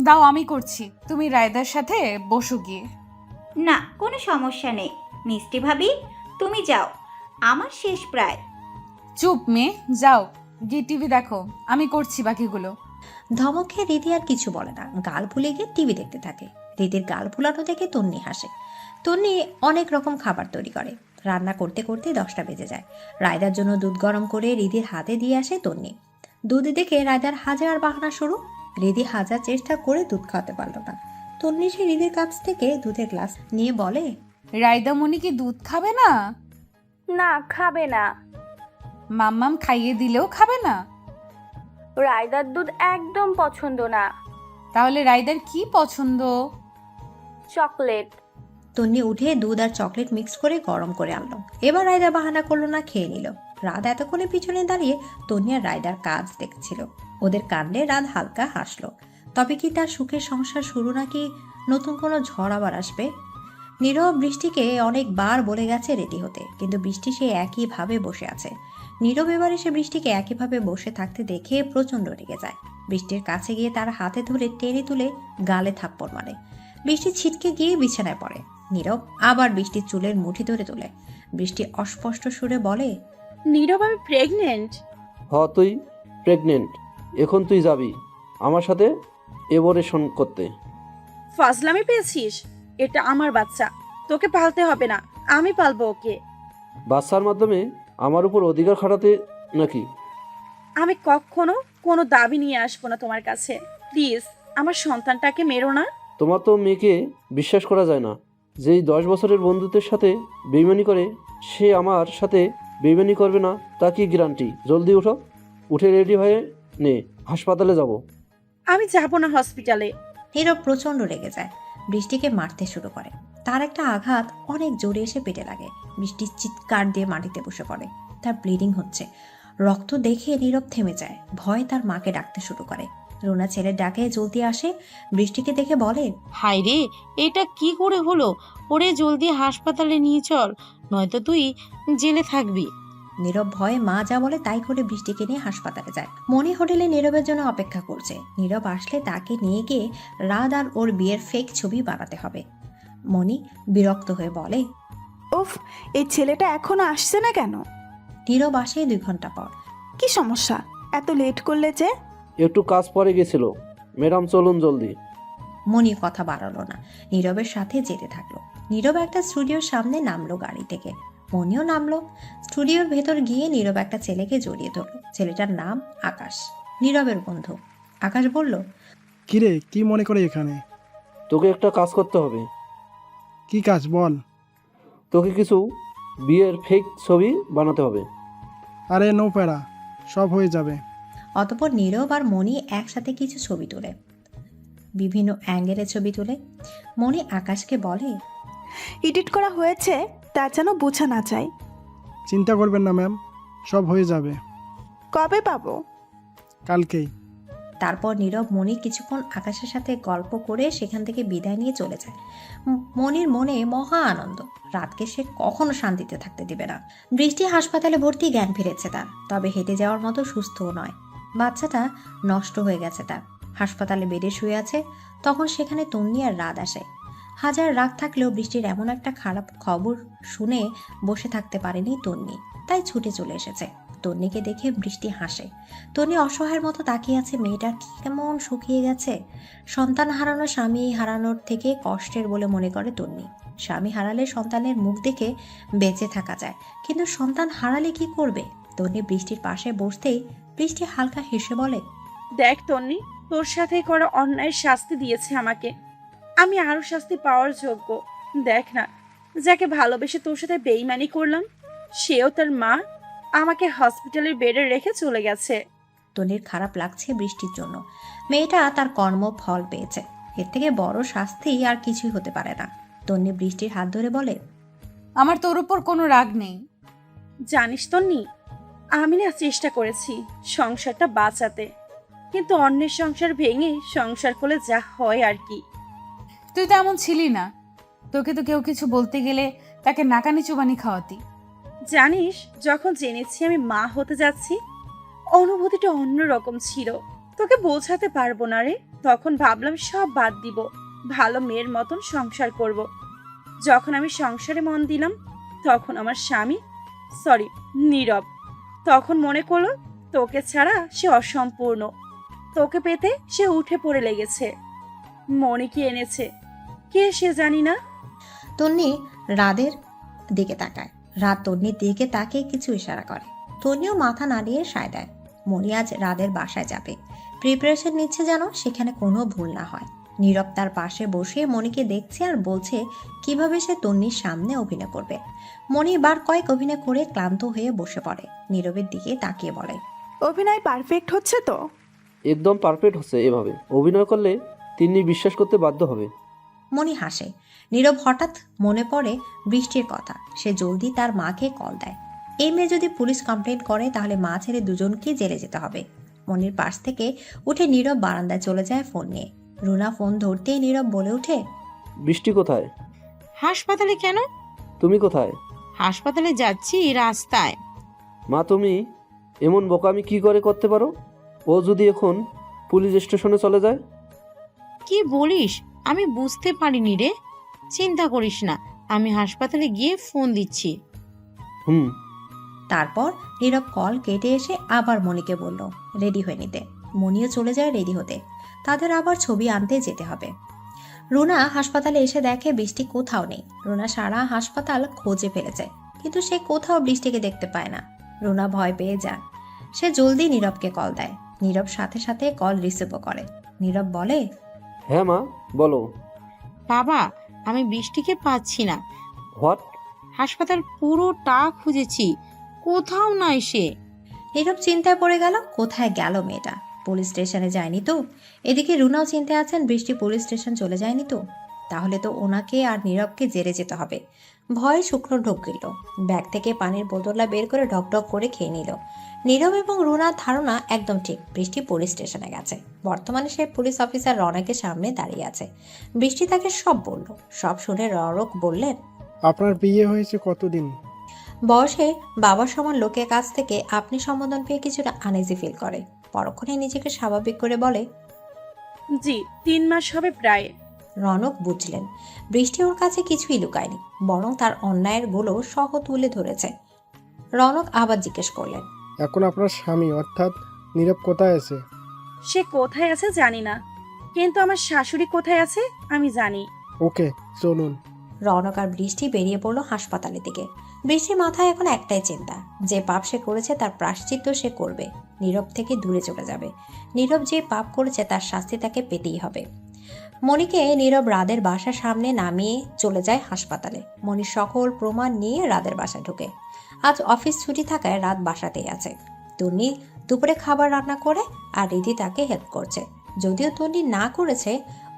দাও আমি করছি, তুমি রায়দার সাথে বসো গিয়ে। না, কোনো সমস্যা নেই মিষ্টি ভাবি, তুমি যাও, আমার শেষ প্রায়। চুপ মেয়ে, যাও গিয়ে টিভি দেখো, আমি করছি বাকিগুলো। ধমক খেয়ে রিধি আর কিছু বলে না, গাল ফুলে গিয়ে টিভি দেখতে থাকে। রিধির গাল ফুলানো দেখে তন্নি হাসে। তন্নি অনেক রকম খাবার তৈরি করে। রান্না করতে করতে 10টা বেজে যায়। রায়দার জন্য দুধ গরম করে রিধির হাতে দিয়ে আসে তন্নি। দুধ দেখে রায়দার হাজার বাহানা শুরু। রিধি হাজার চেষ্টা করে দুধ খাওয়াতে পারল না। তন্নি সে রিধির কাছ থেকে দুধের গ্লাস নিয়ে বলে, রায়দা মনি কি দুধ খাবে না? না, খাবে না। মাম্মাম খাইয়ে দিলেও খাবে না? রায়দার দুধ একদম পছন্দ না। তাহলে রায়দার কি পছন্দ? চকলেট। তন্নি উঠে দুধ আর চকলেট মিক্স করে গরম করে আনলো। এবার রায়দা বাহানা করলো না, খেয়ে নিল। রাত এতক্ষণে পিছনে দাঁড়িয়ে তন্নি আর রায়দার কাজ দেখছিল। ওদের কাণ্ডে রাত হালকা হাসলো। তবে কি তার সুখের সংসার শুরু, নাকি নতুন কোনো ঝড় আবার আসবে? নীরব বৃষ্টিকে অনেকবার বলে গেছে রেডি হতে, কিন্তু বৃষ্টি সে একইভাবে বসে আছে। নীরব এবার এসে বৃষ্টিকে একইভাবে বসে থাকতে দেখে প্রচণ্ড রেগে যায়। বৃষ্টির কাছে গিয়ে তার হাতে ধরে টেনে তুলে গালে থাপ্পড় মারে। বৃষ্টি ছিটকে গিয়ে বিছানায় পড়ে। নীরব আবার বৃষ্টির চুলের মুঠি ধরে তোলে। বৃষ্টি অস্পষ্ট সুরে বলে, নীরব, আমি প্রেগনেন্ট। তুই প্রেগনেন্ট, এখন তুই যাবি আমার সাথে এবারেশন করতে। ফাজলামি পেয়েছিস? এটা আমার বাচ্চা, তোকে পালতে হবে না, আমি পালবো ওকে। বাচ্চার মাধ্যমে আমার উপর অধিকার খাটাতে নাকি? আমি কখনো কোনো দাবি নিয়ে আসবো না তোমার কাছে। প্লিজ আমার সন্তানটাকে মেরো না। তোমার তো মেয়েকে বিশ্বাস করা যায় না। যেই 10 বছরের বন্ধুত্বের সাথে বেইমানি করে, সে আমার সাথে বেইমানি করবে না তা কি গ্যারান্টি? জলদি উঠো, উঠে রেডি হয়ে নে, হাসপাতালে যাব। আমি যাব না হসপিটালে। নীরব প্রচণ্ড রেগে যায়, বৃষ্টিকে মারতে শুরু করে। তার একটা আঘাত অনেক জোরে এসে পেটে লাগে। বৃষ্টি চিৎকার দিয়ে মাটিতে বসে পড়ে। তার ব্লিডিং হচ্ছে। রক্ত দেখে নীরব থেমে যায়। ভয় তার মাকে ডাকতে শুরু করে। রুনা ছেলের ডাকে জলদি আসে। বৃষ্টিকে দেখে বলে, হায় রে, এটা কি করে হলো? ওরে জলদি হাসপাতালে নিয়ে চল, নয়তো তুই জেলে থাকবি। নীরব ভয়ে মা যা বলে তাই করে বৃষ্টিকে নিয়ে হাসপাতালে যায়। মনি হোটেলে নীরবের জন্য অপেক্ষা করছে। নীরব আসলে তাকে নিয়ে গিয়ে রাত আর ওর বিয়ের ফেক ছবি বানাতে হবে। মনি বিরক্ত হয়ে বলে, উফ, এই ছেলেটা এখনো আসছে না কেন? নীরব আসে 2 ঘন্টা পর। কি সমস্যা, এত লেট করলে যে? একটু কাজ পড়ে গেছিল। ম্যাডাম চলুন জলদি। মনি কথা বাড়ালো না, নীরবের সাথে যেতে থাকলো। নীরব একটা স্টুডিওর সামনে নামলো গাড়ি থেকে। মনিও নামলো। স্টুডিওর ভেতর গিয়ে নীরব একটা ছেলেকে জড়িয়ে ধরলো। ছেলেটার নাম আকাশ, নীরবের বন্ধু। আকাশ বলল, কিরে, কি মনে করে এখানে? তোকে একটা কাজ করতে হবে। কি কাজ বল? তোকে কিছু বিয়ের ফেক ছবি বানাতে হবে। আরে নো প্যারা, সব হয়ে যাবে। অতঃপর নীরব আর মনি একসাথে কিছু ছবি তোলে, বিভিন্ন অ্যাঙ্গেলের ছবি তুলে। মনি আকাশকে বলে, এডিট করা হয়েছে তা যেন বোঝা না যায়। চিন্তা করবেন না ম্যাম, সব হয়ে যাবে। কবে পাবো? কালকেই। তারপর নীরব মনি কিছুক্ষণ আকাশের সাথে গল্প করে সেখান থেকে বিদায় নিয়ে চলে যায়। মনির মনে মহা আনন্দ। রাতকে সে কখনো শান্তিতে থাকতে দিবে না। বৃষ্টি হাসপাতালে ভর্তি, জ্ঞান ফিরেছে তার, তবে হেঁটে যাওয়ার মতো সুস্থও নয়। বাচ্চাটা নষ্ট হয়ে গেছে তার। হাসপাতালে বেডে শুয়ে আছে। তখন সেখানে তন্নি আর রাত আসে। হাজার রাগ থাকলেও বৃষ্টির এমন একটা খারাপ খবর শুনে বসে থাকতে পারেনি তন্নি, তাই ছুটে চলে এসেছে। তন্নিকে দেখে বৃষ্টি হাসে। তন্নি অসহায়ের মতো তাকিয়ে আছে। মেয়েটার কেমন শুকিয়ে গেছে। সন্তান হারানো স্বামী হারানোর থেকে কষ্টের বলে মনে করে তন্নি। স্বামী হারালে সন্তানের মুখ দেখে বেঁচে থাকা যায়, কিন্তু সন্তান হারালে কি করবে? তন্নি বৃষ্টির পাশে বসতেই বৃষ্টি হালকা হেসে বলে, দেখ তন্নি, তোর সাথে করা অন্যায় শাস্তি দিয়েছে আমাকে। আমি আরো শাস্তি পাওয়ার যোগ্য। দেখ না, যাকে ভালোবেসে তোর সাথে বেইমানি করলাম, সেও তার মা আমাকে হসপিটালের বেডে রেখে চলে গেছে। তন্নির খারাপ লাগছে বৃষ্টির জন্য। মেয়েটা তার কর্ম ফল পেয়েছে। এর থেকে বড় শাস্তি আর কিছুই হতে পারে না। তন্নি বৃষ্টির হাত ধরে বলে, আমার তোর উপর কোনো রাগ নেই। জানিস তন্নি, আমি না চেষ্টা করেছি সংসারটা বাঁচাতে, কিন্তু অন্যের সংসার ভেঙে সংসার করলে যা হয় আর কি। তুই তো এমন ছিলি না। তোকে তো কেউ কিছু বলতে গেলে তাকে নাকানি চুবানি খাওয়াতি। জানিস, যখন জেনেছি আমি মা হতে যাচ্ছি, অনুভূতিটা অন্যরকম ছিল। তোকে বোঝাতে পারবো না রে। তখন ভাবলাম সব বাদ দিব, ভালো মেয়ের মতন সংসার করব। যখন আমি সংসারে মন দিলাম, তখন আমার স্বামী, নীরব, তখন মনে করলো তোকে ছাড়া সে অসম্পূর্ণ। তোকে পেতে সে উঠে পড়ে লেগেছে। মনে কি এনেছে কে সে জানি না। তন্নি রাদের দিকে তাকায়। রাত তন্নির দিকে তাকিয়ে কিছু ইশারা করে। তন্নিও মাথা নাড়িয়ে সায় দেয়। মনি আজ রাদের বাসায় যাবে। প্রিপারেশন নিচ্ছে যেন সেখানে কোনো ভুল না হয়। নীরব তার পাশে বসে মনিকে দেখছে আর বলছে কিভাবে সে তন্নির সামনে অভিনয় করবে। মনি বার কয়েক অভিনয় করে ক্লান্ত হয়ে বসে পড়ে। নীরবের দিকে তাকিয়ে বলে, অভিনয় পারফেক্ট হচ্ছে তো? একদম পারফেক্ট হচ্ছে। এভাবে অভিনয় করলে তিনি বিশ্বাস করতে বাধ্য হবে। মনি হাসে। নীরব হঠাৎ মনে পড়ে বৃষ্টির কথা। সে জলদি তার মাকে কল দেয়। এই মেয়ে যদি পুলিশ কমপ্লেন করে তাহলে মা ছেলে দুজনকে জেলে যেতে হবে। মনির পাশ থেকে উঠে নীরব বারান্দায় চলে যায় ফোন নিয়ে। রুনা ফোন ধরতেই নীরব বলে ওঠে, বৃষ্টি কোথায়? হাসপাতালে কেন? তুমি কোথায়? হাসপাতালে যাচ্ছি রাস্তায়। মা, তুমি এমন বোকামি কি করে করতে পারো? ও যদি এখন পুলিশ স্টেশনে চলে যায়? কি বলিস? আমি বুঝতে পারিনি রে। চিন্তা করিস না, আমি হাসপাতালে গিয়ে ফোন দিচ্ছি। তারপর নীরব কল কেটে এসে আবার মনিকে বলল রেডি হয়ে নিতে। মনিও চলে যায় রেডি হতে। তাদের আবার ছবি আনতে যেতে হবে। রুনা হাসপাতালে এসে দেখে বৃষ্টি কোথাও নেই। রুনা সারা হাসপাতাল খোঁজে ফেলেছে, কিন্তু সে কোথাও বৃষ্টিকে দেখতে পায় না। রুনা ভয় পেয়ে যায়। সে জলদি নীরবকে কল দেয়। নীরব সাথে সাথে কল রিসিভও করে। নীরব বলে, হ্যাঁ মা, বলো। বাবা, আমি বৃষ্টিকে পাচ্ছি না। হোয়াট? হাসপাতাল পুরোটা খুঁজেছি, কোথাও নাই সে। নীরব চিন্তায় পড়ে গেল, কোথায় গেল মেয়েটা? পুলিশ স্টেশনে যায়নি তো? এদিকে রুনাও চিন্তায় আছেন, বৃষ্টি পুলিশ স্টেশন চলে যায়নি তো? তাহলে তো ওনাকে আর নীরবকে জেলে যেতে হবে। ভয়ে শুকনো ঢোক গেল। ব্যাগ থেকে পানির বোতলটা বের করে ঢকঢক করে খেয়ে নিল। নীরব এবং রুনার ধারণা একদম ঠিক, বৃষ্টি পুলিশ স্টেশনে গেছে। বর্তমানে সে পুলিশ অফিসার রনকের সামনে দাঁড়িয়ে আছে। বৃষ্টি তাকে সব বলল। সব শুনে রনক বললেন, আপনার বিয়ে হয়েছে কতদিন? বয়সে বাবার সমান লোকের কাছ থেকে আপনি সম্বোধন পেয়ে কিছুটা আনইজি ফিল করে। পরক্ষণে নিজেকে স্বাভাবিক করে বলে, জি 3 মাস হবে প্রায়। রনক বুঝলেন বৃষ্টি ওর কাছে কিছুই লুকায়নি, বরং তার অন্যায়ের গুলো সহ তুলে ধরেছে। রনক আবার জিজ্ঞেস করলেন, এখন আপনার স্বামী অর্থাৎ নীরব কোথায় আছে? সে কোথায় আছে জানি না, কিন্তু আমার শাশুড়ি কোথায় আছে আমি জানি। ওকে, চলুন। রনক আর বৃষ্টি বেরিয়ে পড়লো হাসপাতালের দিকে। বৃষ্টির মাথায় এখন একটাই চিন্তা, যে পাপ সে করেছে তার প্রায়শ্চিত্ত সে করবে, নীরব থেকে দূরে চলে যাবে। নীরব যে পাপ করেছে তার শাস্তি তাকে পেতেই হবে। মণিকে নীরব রাদের বাসার সামনে নামিয়ে চলে যায় হাসপাতালে। মণি সকল প্রমাণ নিয়ে রাদের বাসায় ঢুকে। আজ অফিস ছুটি থাকায় রাত বাসাতেই আছে। তন্নি দুপুরে খাবার রান্না করে আর রিধি তাকে হেল্প করছে, যদিও তন্নি না করেছে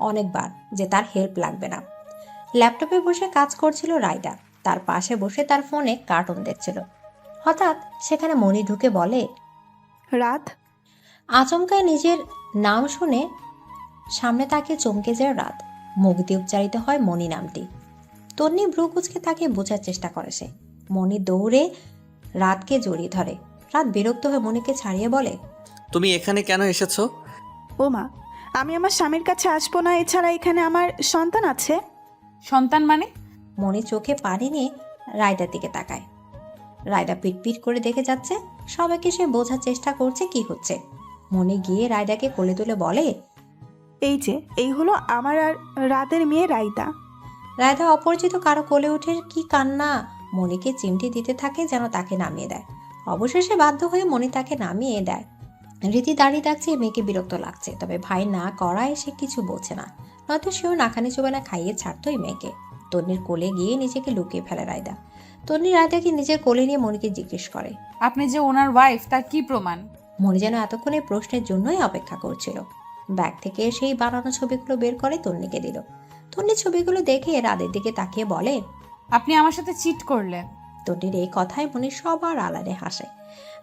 অনেকবার যে তার হেল্প লাগবে না। ল্যাপটপে বসে কাজ করছিল রায়দা, তার পাশে বসে তার ফোনে কার্টুন দেখছিল। হঠাৎ সেখানে মণি ঢুকে বলে, রাত। আচমকায় নিজের নাম শুনে সামনে তাকে চমকে যায় রাত। মুখ দিয়ে উচ্চারিত হয় মণি নামটি। তন্নি ভ্রু কুচকে তাকে বোঝার চেষ্টা করে সে। মণি দৌড়ে রাতকে জড়িয়ে ধরে। রাত বিরক্ত হয়ে মণিকে ছাড়িয়ে বলে, তুমি এখানে কেন এসেছো? ও মা, আমি আমার স্বামীর কাছে আসবো না? এছাড়া এখানে আমার সন্তান আছে। সন্তান মানে? মণি চোখে পানি নিয়ে রায়দার দিকে তাকায়। রায়দা পিটপিট করে দেখে যাচ্ছে। সবাইকে সে বোঝার চেষ্টা করছে কি হচ্ছে। মণি গিয়ে রায়দাকে কোলে তুলে বলে, এই যে, এই হলো আমার আর রাতের মেয়ে রাইদা। রায়দা অপরিচিত কারো কোলে উঠে কি কান্না। মণিকে চিমটি দিতে থাকে যেন তাকে নামিয়ে দেয়। অবশেষে বাধ্য হয়ে মণি তাকে নামিয়ে দেয়। রীতি দাঁড়িয়ে থাকছে, মেয়েকে বিরক্ত লাগছে, তবে ভাই না করায় সে কিছু বলছে না, নয়তো সেও নাখানি চোবানা খাইয়ে ছাড়তোই মেয়েকে। তন্নির কোলে গিয়ে নিজেকে লুকিয়ে ফেলে রায়দা। তন্নি রায়দাকে নিজের কোলে নিয়ে মণিকে জিজ্ঞেস করে, আপনি যে ওনার ওয়াইফ তার কি প্রমাণ? মণি যেন এতক্ষণে প্রশ্নের জন্যই অপেক্ষা করছিল। ব্যাগ থেকে সেই বানানো ছবিগুলো বের করে তন্নিকে দিল। তন্নি ছবিগুলো দেখে রাদের দিকে তাকিয়ে বলে, আপনি আমার সাথে চিট করলেন। তন্নির এই কথায় মণি সবার আলাদা হাসে।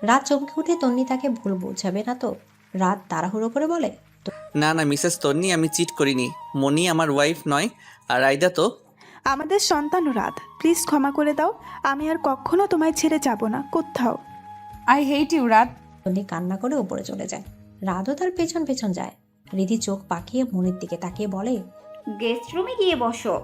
রাত চমকে উঠে তন্নি তাকে ভুল বোঝাবে না তো। রাত তাড়াহুড়ো করে বলে, না না মিসেস তন্নি, আমি চিট করিনি। মনি আমার ওয়াইফ নয়, আর রাইদা তো আমাদের সন্তান। রাত, প্লিজ ক্ষমা করে দাও। আমি আর কখনো তোমায় ছেড়ে যাব না কোথাও। আই হেট ইউ রাত। তন্নি কান্না করে উপরে চলে যায়। রাতও তার পেছন পেছন যায়। রিধি চোখ পাকিয়ে মনির দিকে তাকিয়ে বলে, গেস্ট রুমে গিয়ে বসো।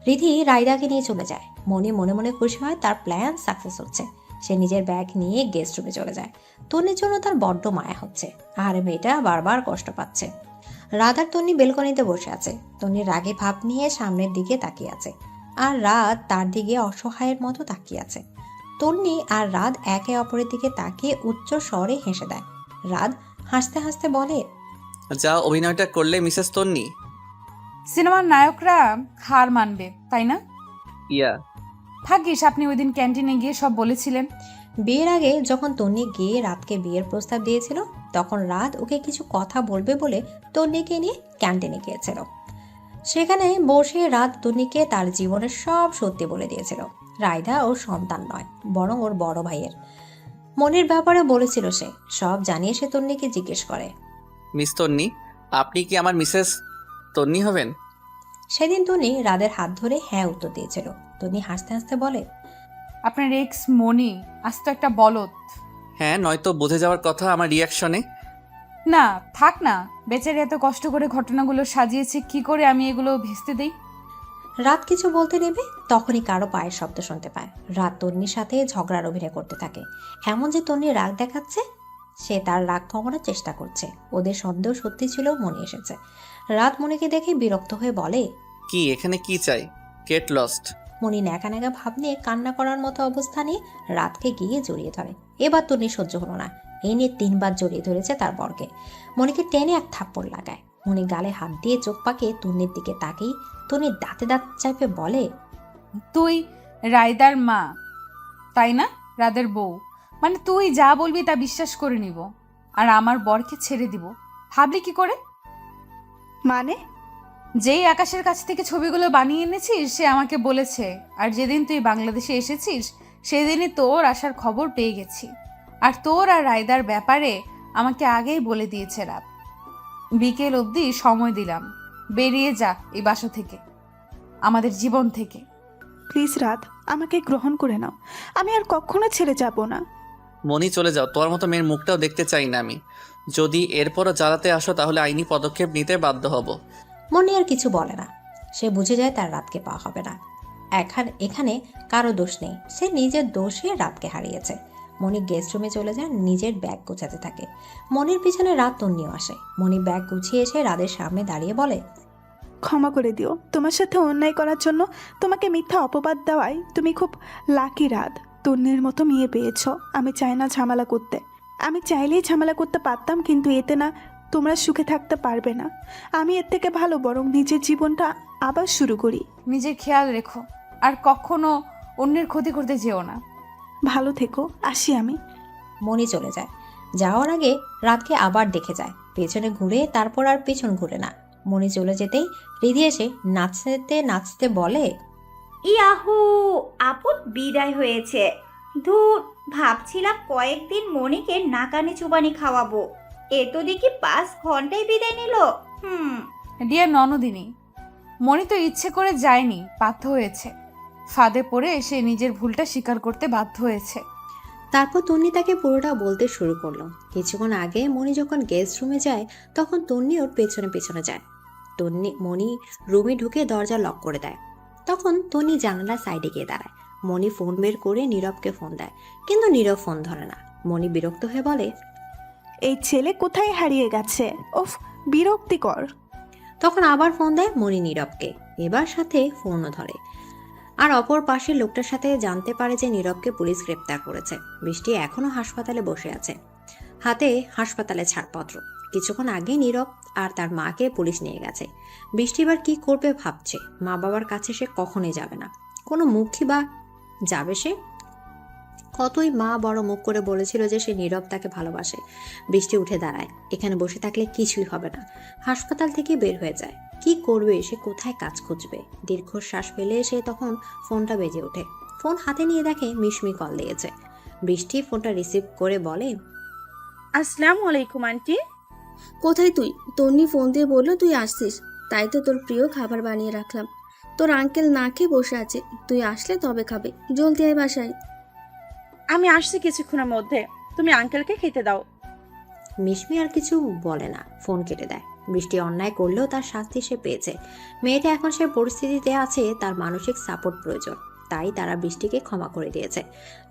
রিধি রায়দাকে নিয়ে চলে যায়। মনি মনে মনে খুশি হয় তার প্ল্যান সাকসেস হচ্ছে। সে নিজের ব্যাগ নিয়ে গেস্ট রুমে চলে যায়। তন্নির জন্য তার বড্ড মায়া হচ্ছে, আর মেয়েটা বারবার কষ্ট পাচ্ছে। রাত আর তন্নি বেলকনিতে বসে আছে। তন্নি রাগে ভাব নিয়ে সামনের দিকে তাকিয়ে আছে, আর রাত তার দিকে অসহায়ের মতো তাকিয়ে আছে। তন্নি আর রাত একে অপরের দিকে তাকিয়ে উচ্চ স্বরে হেসে দেয়। রাত হাসতে হাসতে বলে, যা অভিনয়টা করলে মিসেস তন্নি। সিনেমার নায়করা হার মানবে, তাই না? ইয়া। ভাগ্যিস আপনি ওই দিন ক্যান্টিনে গিয়ে সব বলেছিলেন। বিয়ের আগে যখন তন্নি গিয়ে রাতকে বিয়ের প্রস্তাব দিয়েছিল, তখন রাত ওকে কিছু কথা বলবে বলে তন্নিকে নিয়ে ক্যান্টিনে গিয়েছিল। সেখানে বসে রাত তন্নিকে তার জীবনের সব সত্যি বলে দিয়েছিল। রায়দা ওর সন্তান নয়, বরং ওর বড় ভাইয়ের। মনের ব্যাপারে বলেছিল সে। সব জানিয়ে সে তন্নিকে জিজ্ঞেস করে, মিস তন্নি, আপনি কি আমার মিসেস তন্নি হবেন? সেদিন তন্নি রাদের হাত ধরে হ্যাঁ উত্তর দিয়েছিল। তন্নি হাসতে হাসতে বলে, আপনার এক্স মনি আজ তো একটা বলদ। হ্যাঁ, নয়তো বুঝে যাওয়ার কথা আমার রিয়াকশনে। না থাক না, বেচারি এত কষ্ট করে ঘটনাগুলো সাজিয়েছে, কি করে আমি এগুলো ভেস্তে দেই? রাত কিছু বলতে নেবে, তখনই কারো পায়ের শব্দ শুনতে পায়। রাত তন্নির সাথে ঝগড়ার অভিনয় করতে থাকে, এমন যে তন্নি রাগ দেখাচ্ছে। সে তার রাগ কমানোর চেষ্টা করছে। ওদের সন্দেহ সত্যি ছিল, মনে এসেছে। রাত মনিকে দেখে বিরক্ত হয়ে বলে, কি এখানে কি চাই? Get lost. মনি ন্যাকা ন্যাকা ভাব নিয়ে কান্না করার মতো অবস্থা নিয়ে রাতকে গিয়ে জড়িয়ে ধরে। এবার তন্নি সহ্য হলো না, এই নিয়ে 3 বার জড়িয়ে ধরেছে তার বরকে। মনিকে টেনে এক থাপ্পড় লাগায়। মনি গালে হাত দিয়ে চোখ পাকিয়ে তন্নির দিকে তাকিয়ে তন্নির দাঁতে দাঁত চাইপে বলে, তুই রায়দার মা, তাই না? রাদের বউ, মানে তুই যা বলবি তা বিশ্বাস করে নিব, আর আমার বরকে ছেড়ে দিব। ভাবলি কি করে? মানে যেই আকাশের কাছ থেকে ছবিগুলো বানিয়ে এনেছিস সে আমাকে বলেছে, আর যেদিন তুই বাংলাদেশে এসেছিস সেদিনই তোর আসার খবর পেয়ে গেছি। আর তোর আর রায়দার ব্যাপারে আমাকে আগেই বলে দিয়েছে রাত। বিকেল অবধি সময় দিলাম, বেরিয়ে যা এই বাসা থেকে, আমাদের জীবন থেকে। প্লিজ রাত, আমাকে গ্রহণ করে নাও। আমি আর কখনো ছেড়ে যাব না। মনি চলে যাও, তোর মতো মেয়ের মুখটাও দেখতে চাই না আমি। যদি এরপরও জ্বালাতে আসো তাহলে আইনি পদক্ষেপ নিতে বাধ্য হব। মনি আর কিছু বলে না। সে বুঝে যায় তার রাতকে পাওয়া হবে না। এখানে কারো দোষ নেই, সে নিজের দোষে রাতকে হারিয়েছে। মনি গেস্ট রুমে চলে যায়, নিজের ব্যাগ গোছাতে থাকে। মনির পিছনে রাত তন্নিও আসে। মনি ব্যাগ গুছিয়ে এসে রাতের সামনে দাঁড়িয়ে বলে, ক্ষমা করে দিও, তোমার সাথে অন্যায় করার জন্য, তোমাকে মিথ্যা অপবাদ দেওয়ায় তুমি খুব লাকি রাত। তন্নির মতো মেয়ে পেয়েছ। আমি চাই না ঝামেলা করতে। আমি চাইলেই ঝামেলা করতে পারতাম, কিন্তু এতে না তোমরা সুখে থাকতে পারবে না। আমি এর থেকে ভালো বরং নিজের জীবনটা আবার শুরু করি। নিজের খেয়াল রেখো, আর কখনো অন্যের ক্ষতি করতে যেও না। ভালো থেকো, আসি আমি। মনি চলে যায়। যাওয়ার আগে রাতকে আবার দেখে যায়, পেছনে ঘুরে, তারপর আর পেছন ঘুরে না। মনি চলে যেতেই রিধি এসে নাচতে নাচতে বলে, ইয়াহু, আপদ বিদায় হয়েছে। ধুর, ভাবছিলাম কয়েকদিন মনিকে নাকানি চুবানি খাওয়াবো, এ তো দেখি 5 ঘন্টায় বিদায় নিল। ডিয়ার ননদিনী, মনি তো ইচ্ছে করে যায়নি, বাধ্য হয়েছে। ফাঁদে পড়ে এসে নিজের ভুলটা স্বীকার করতে বাধ্য হয়েছে। তারপর তন্নি তাকে পুরোটা বলতে শুরু করলো। কিছুক্ষণ আগে মনি যখন গেস্ট রুমে যায় তখন তন্নি ওর পেছনে পেছনে যায়। মনি রুমে ঢুকে দরজা লক করে দেয়। তখন তন্নি জানালার সাইডে গিয়ে দাঁড়ায়। মনি ফোন বের করে নীরবকে ফোন দেয়, কিন্তু নীরব ফোন ধরে না। মনি বিরক্ত হয়ে বলে, এই ছেলে কোথায় হারিয়ে গেছে? ওফ, বিরক্তিকর। তখন আবার ফোন দেয় মনি নীরবকে, এবার সাথে ফোনও ধরে। আর অপর পাশের লোকটার সাথে জানতে পারে যে নীরবকে পুলিশ গ্রেপ্তার করেছে। বৃষ্টি এখনো হাসপাতালে বসে আছে, হাতে হাসপাতালে ছাড়পত্র। কিছুক্ষণ আগে নীরব আর তার মাকে পুলিশ নিয়ে গেছে। বৃষ্টি এবার কি করবে ভাবছে। মা বাবার কাছে সে কখনোই যাবে না, কোনো মুখই বা যাবে সে? কতই মা বড় মুখ করে বলেছিল যে সে নীরব তাকে ভালোবাসে। বৃষ্টি উঠে দাঁড়ায়, এখানে বসে থাকলে কিছুই হবে না। হাসপাতাল থেকে বের হয়ে যায়। কি করবে সে, কোথায় কাজ খুঁজবে? দীর্ঘশ্বাস ফেলে সে তখন ফোনটা বেজে ওঠে। ফোন হাতে নিয়ে দেখে মিশমি কল দিয়েছে। বৃষ্টি ফোনটা রিসিভ করে বলে, আসসালামু আলাইকুম আন্টি। কোথায় তুই? তন্নি ফোন দিয়ে বললো তুই আসছিস, তাই তো তোর প্রিয় খাবার বানিয়ে রাখলাম। তোর আঙ্কেল না খেয়ে বসে আছে, তুই আসলে তবে খাবে। জলদি আয় বাসায়। আমি আসছি কিছুক্ষণের মধ্যে, তুমি আঙ্কেলকে খেতে দাও। মিশমি আর কিছু বলে না, ফোন কেটে দেয়। বৃষ্টি অন্যায় করলেও তার শাস্তি সে পেয়েছে। মেয়েটা এখন সে পরিস্থিতিতে আছে, তার মানসিক সাপোর্ট প্রয়োজন, তাই তারা বৃষ্টিকে ক্ষমা করে দিয়েছে।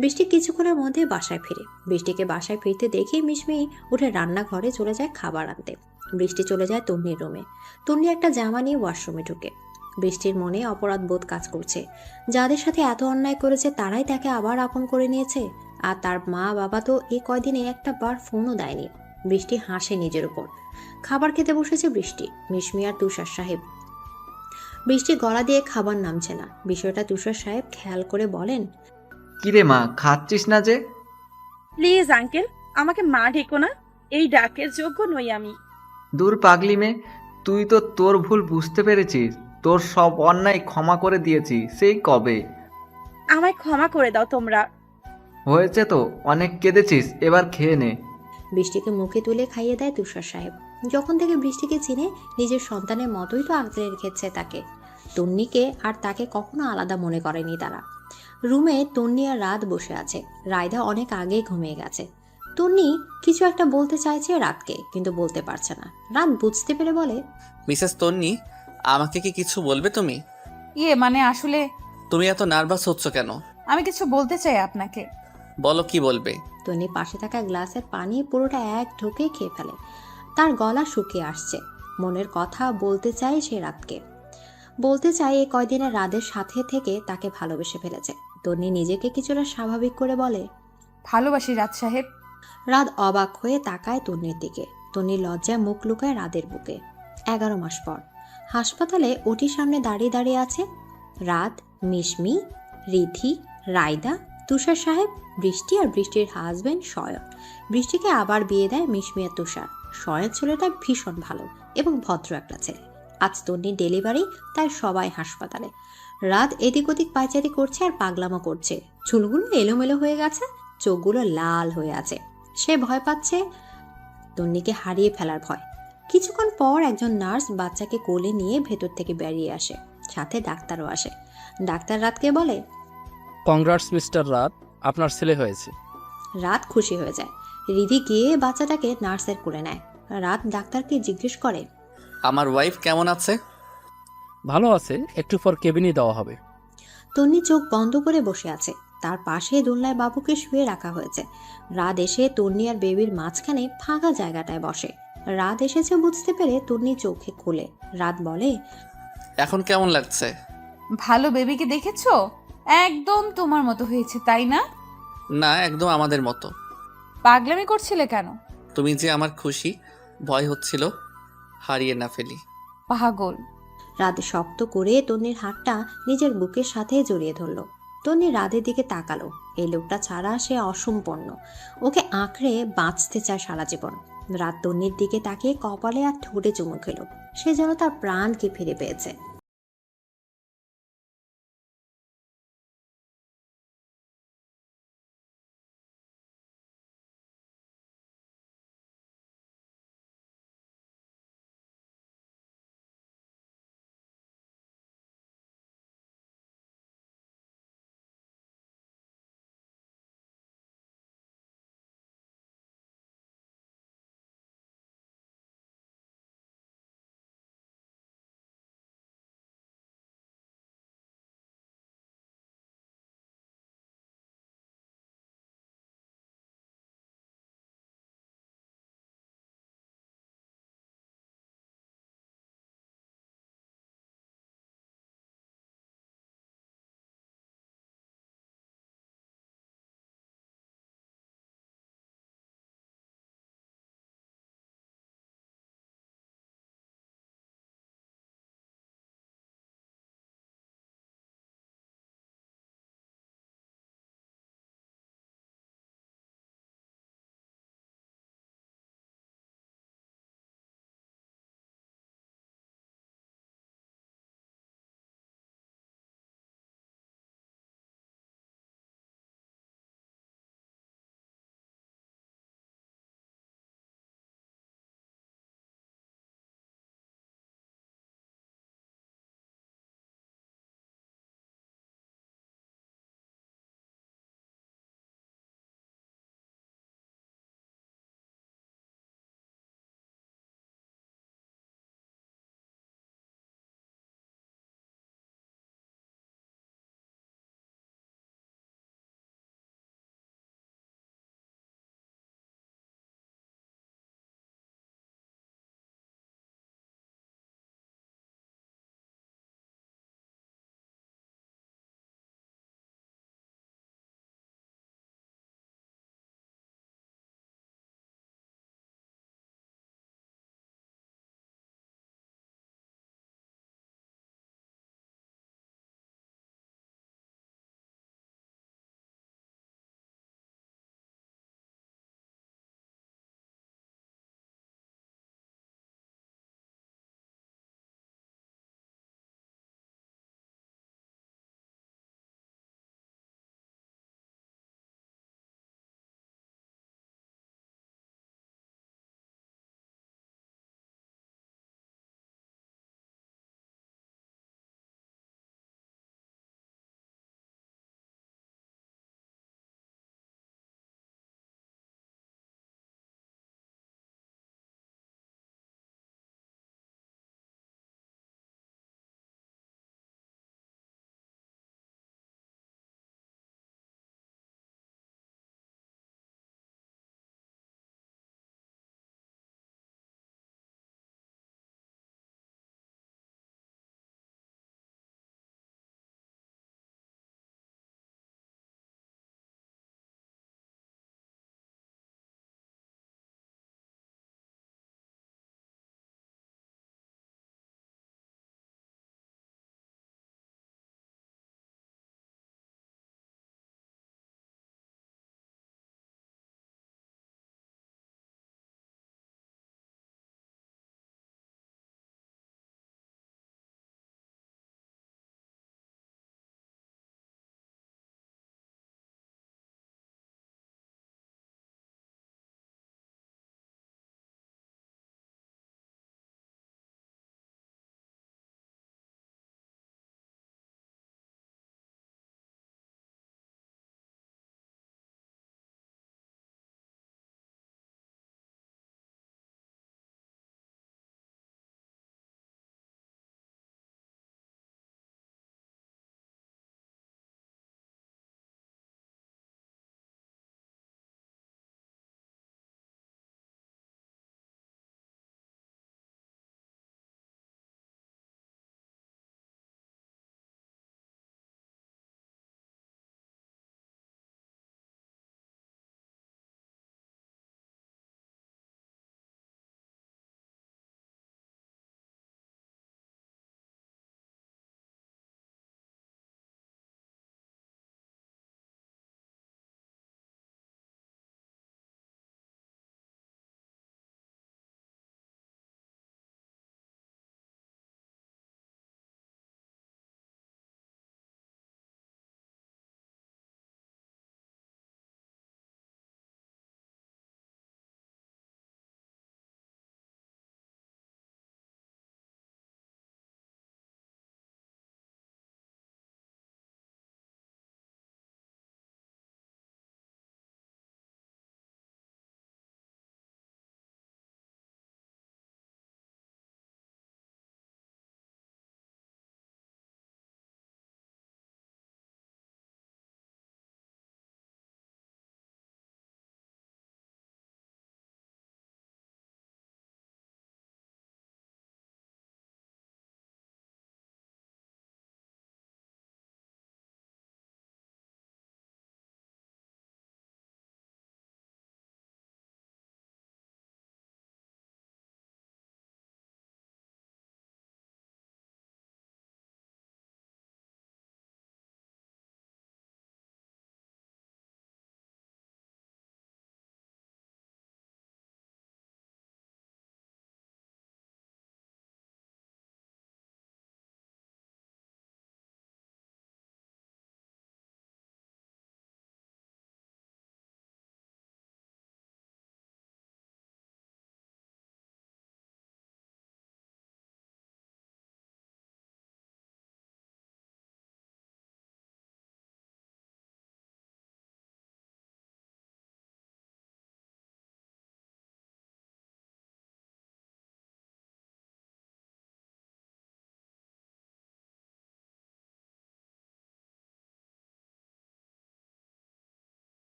বৃষ্টি কিছুক্ষণের মধ্যে বাসায় ফিরে। বৃষ্টিকে বাসায় ফিরতে দেখে মিশমি উঠে রান্নাঘরে চলে যায় খাবার আনতে। বৃষ্টি চলে যায় তন্নির রুমে। তন্নি একটা জামা নিয়ে ওয়াশরুমে ঢুকে। বৃষ্টির মনে অপরাধ বোধ কাজ করছে। যাদের সাথে এত অন্যায় করেছে তারাই তাকে আবার আপন করে নিয়েছে, আর তার মা বাবা তো এই কয়দিনে একটা বার ফোনও দেয়নি। বৃষ্টি হাসে নিজের উপর। খাবার খেতে বসেছে বৃষ্টি, মিশমি আর তুষার সাহেব। বৃষ্টি গলা দিয়ে খাবার নামছে না। বিষয়টা তুষার সাহেব খেয়াল করে বলেন, কিরে মা, খাচ্ছিস না যে? প্লিজ আঙ্কেল, আমাকে মা ডেকো না, এই ডাকের যোগ্য নই আমি। দূর পাগলি মেয়ে, তুই তো তোর ভুল বুঝতে পেরেছিস। তোর সব অন্যায় ক্ষমা করে দিয়েছি সেই কবে। আমায় ক্ষমা করে দাও তোমরা। হয়েছে তো, অনেক কেঁদেছিস, এবার খেয়ে নে। বৃষ্টিকে মুখে তুলে খাইয়ে দেয় তুষার সাহেব। যখন থেকে বৃষ্টিকে চিনে নিজের সন্তানের মতোই তো আগলে রেখেছে তাকে। তন্নিকে আর তাকে কখনো আলাদা মনে করেনি তারা। রুমে তন্নি আর রাত বসে আছে। রায়দা অনেক আগেই ঘুমিয়ে গেছে। তন্নি কিছু একটা বলতে চাইছে রাতকে, কিন্তু বলতে পারছে না। রাত বুঝতে পেরে বলে, মিসেস তন্নি, আমাকে কি কিছু বলবে তুমি? মানে আসলে তুমি এত নার্ভাস হচ্ছ কেন? আমি কিছু বলতে চাই আপনাকে। বলো, কি বলবে? তন্নি পাশে থাকা গ্লাসের পানি পুরোটা এক ঢোকে খেয়ে ফেলে। তার গলা শুকিয়ে আসছে। মনের কথা বলতে চায় সে রাতকে। বলতে চায় এই কয়দিনে রাতের সাথে থেকে তাকে ভালোবেসে ফেলেছে। তন্নি নিজেকে কিছুটা স্বাভাবিক করে বলে, ভালোবাসি রাত সাহেব। রাত অবাক হয়ে তাকায় তন্নির দিকে। তন্নি লজ্জায় মুখ লুকায় রাতের বুকে। 11 মাস পর হাসপাতালে ওটির সামনে দাঁড়িয়ে দাঁড়িয়ে আছে রাত, মিশমি, রিধি, রায়দা, তুষার সাহেব, বৃষ্টি আর বৃষ্টির হাজবেন্ড শয়ন। বৃষ্টিকে আবার বিয়ে দেয় মিশমি আর তুষার। শয়ন ছেলেটা ভীষণ ভালো এবং ভদ্র একটা ছেলে। আজ তন্নির ডেলিভারি, তাই সবাই হাসপাতালে। রাত এদিক ওদিক পায়চারি করছে আর পাগলামো করছে। চুলগুলো এলোমেলো হয়ে গেছে, চোখগুলো লাল হয়ে আছে। সে ভয় পাচ্ছে, তন্নিকে হারিয়ে ফেলার ভয়। কিছুক্ষণ পর একজন নার্স বাচ্চাকে কোলে নিয়ে ভেতর থেকে বেরিয়ে আসে, সাথে ডাক্তারও আসে। ডাক্তার রাতকে বলে, কংগ্রাটস মিস্টার রাত, আপনার ছেলে হয়েছে। রাত খুশি হয়ে যায়। রিধি গিয়ে বাচ্চাটাকে নার্সের করে নেয়। রাত ডাক্তারকে জিজ্ঞেস করে, আমার ওয়াইফ কেমন আছে? ভালো আছে, একটু পর কেবিনে দেওয়া হবে। তন্নি চোখ বন্ধ করে বসে আছে। তার পাশে দোলনায় বাবুকে শুয়ে রাখা হয়েছে। রাত এসে তন্নি আর বেবির মাঝখানে ফাঁকা জায়গাটায় বসে। রাত এসেছে বুঝতে পেরে তন্নি চোখে খোলে। রাত বলে, এখন কেমন লাগছে? ভালো। বেবিকে দেখেছো? একদম তোমার মতো হয়েছে, তাই না? না, একদম আমাদের মতো। পাগলামি করছিলে কেন? তুমি যে আমার খুশি, ভয় হচ্ছিল হারিয়ে না ফেলি। পাগল। রাত শক্ত করে তন্নির হাতটা নিজের বুকের সাথে জড়িয়ে ধরল। তন্নি রাতের দিকে তাকালো। এই লোকটা ছাড়া সে অসম্পূর্ণ। ওকে আঁকড়ে বাঁচতে চায় সারা জীবন। রাত তন্নির দিকে তাকিয়ে কপালে আর ঠোঁটে চুমু খেল। সে যেন তার প্রাণকে ফিরে পেয়েছে।